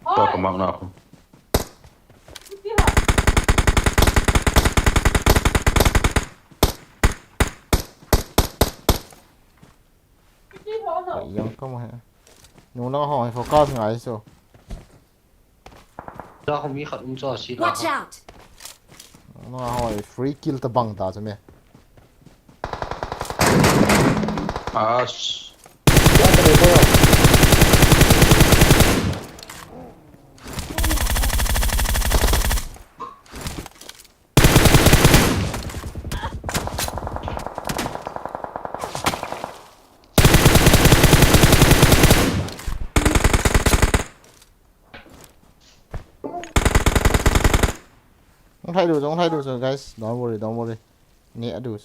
Pa kumak na ako. Yang có mà nó hỏi focus ngay rồi Ra không mi khắp cho xí Watch out! nó hỏi free kill ta bằng ta cho mẹ As. không thay được rồi guys don't worry nhẹ được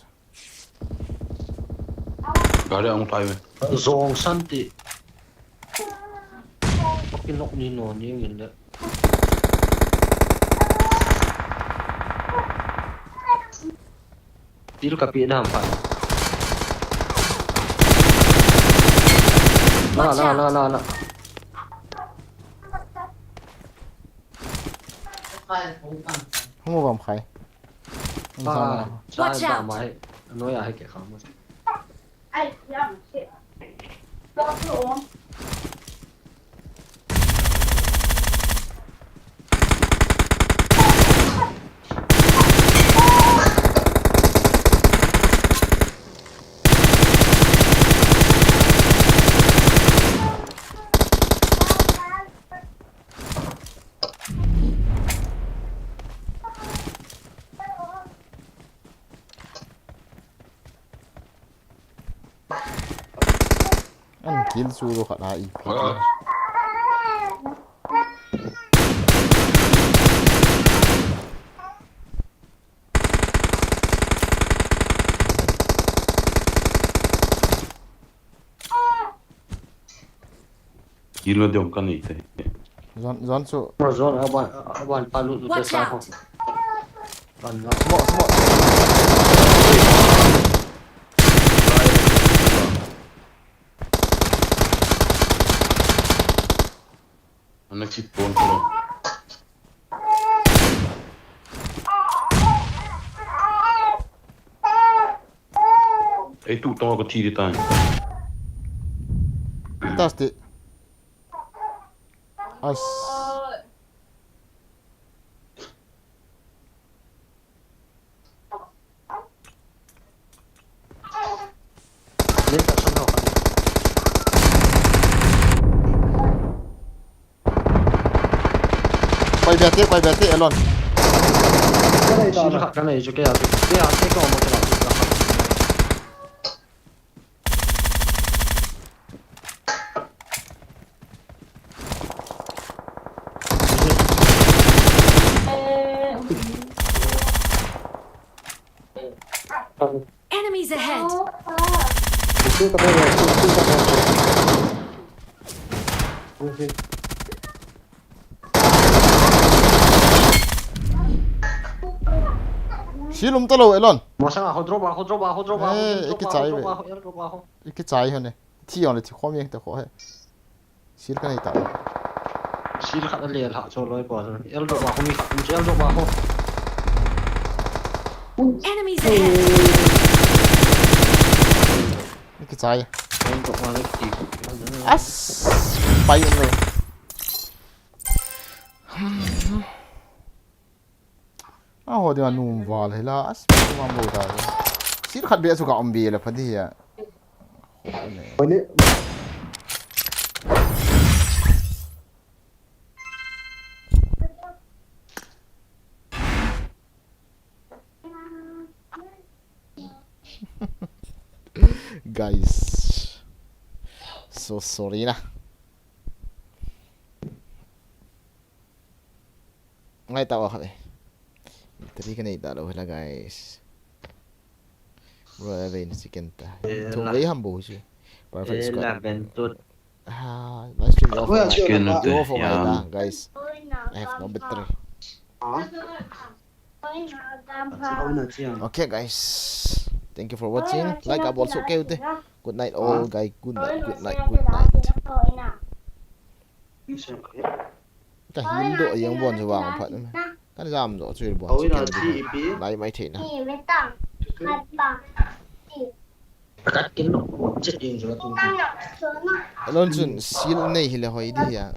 Gari ang tayo. Zong santi. Pinok ni no ni yun da. Dilo ka pi na pa. Na. không có vòng khai không sao nào Watch Sai ba out. mai. Nói ai kẻ không. Ai, dạ, shit. Đó, luôn. ăn kill suruh kat AI Gila dia kan ni. Zon so Zon aban palu tu Watch sa ko. out. semua Anak si pon ko. Tu tong ko tiri tan. fantastic as Ni tak sana ka. quay về tiếp Elon Cái này cho cái cái một cái Enemies ahead. Silum talo Elon Masa aku drop. Cái trái hơn này thi on thì khó miệng ta khó hết xíu cái này tạo Sil kat le la cho loi pa. El drop aku mi el drop aku. Enemies ahead. cái trái El drop ma lagi. as bay rồi hồi đi ăn nôm vào hay là as mà mua ta xíu khát bia suka ông bia là phải đi à guys so sorry na ngay tawa kami tadi ka na italo hila guys bro Evan si Kenta tungay hambo siya perfect squad live stream off guys I have no battery okay guys thank you for watching like up also okay good night all guys good night cái hiến độ yang buồn cho vàng phận cái giảm rõ chơi buồn lấy máy thể nào Kat kin no. Chết đi rồi. luôn chuyện xí này thì là hỏi đi à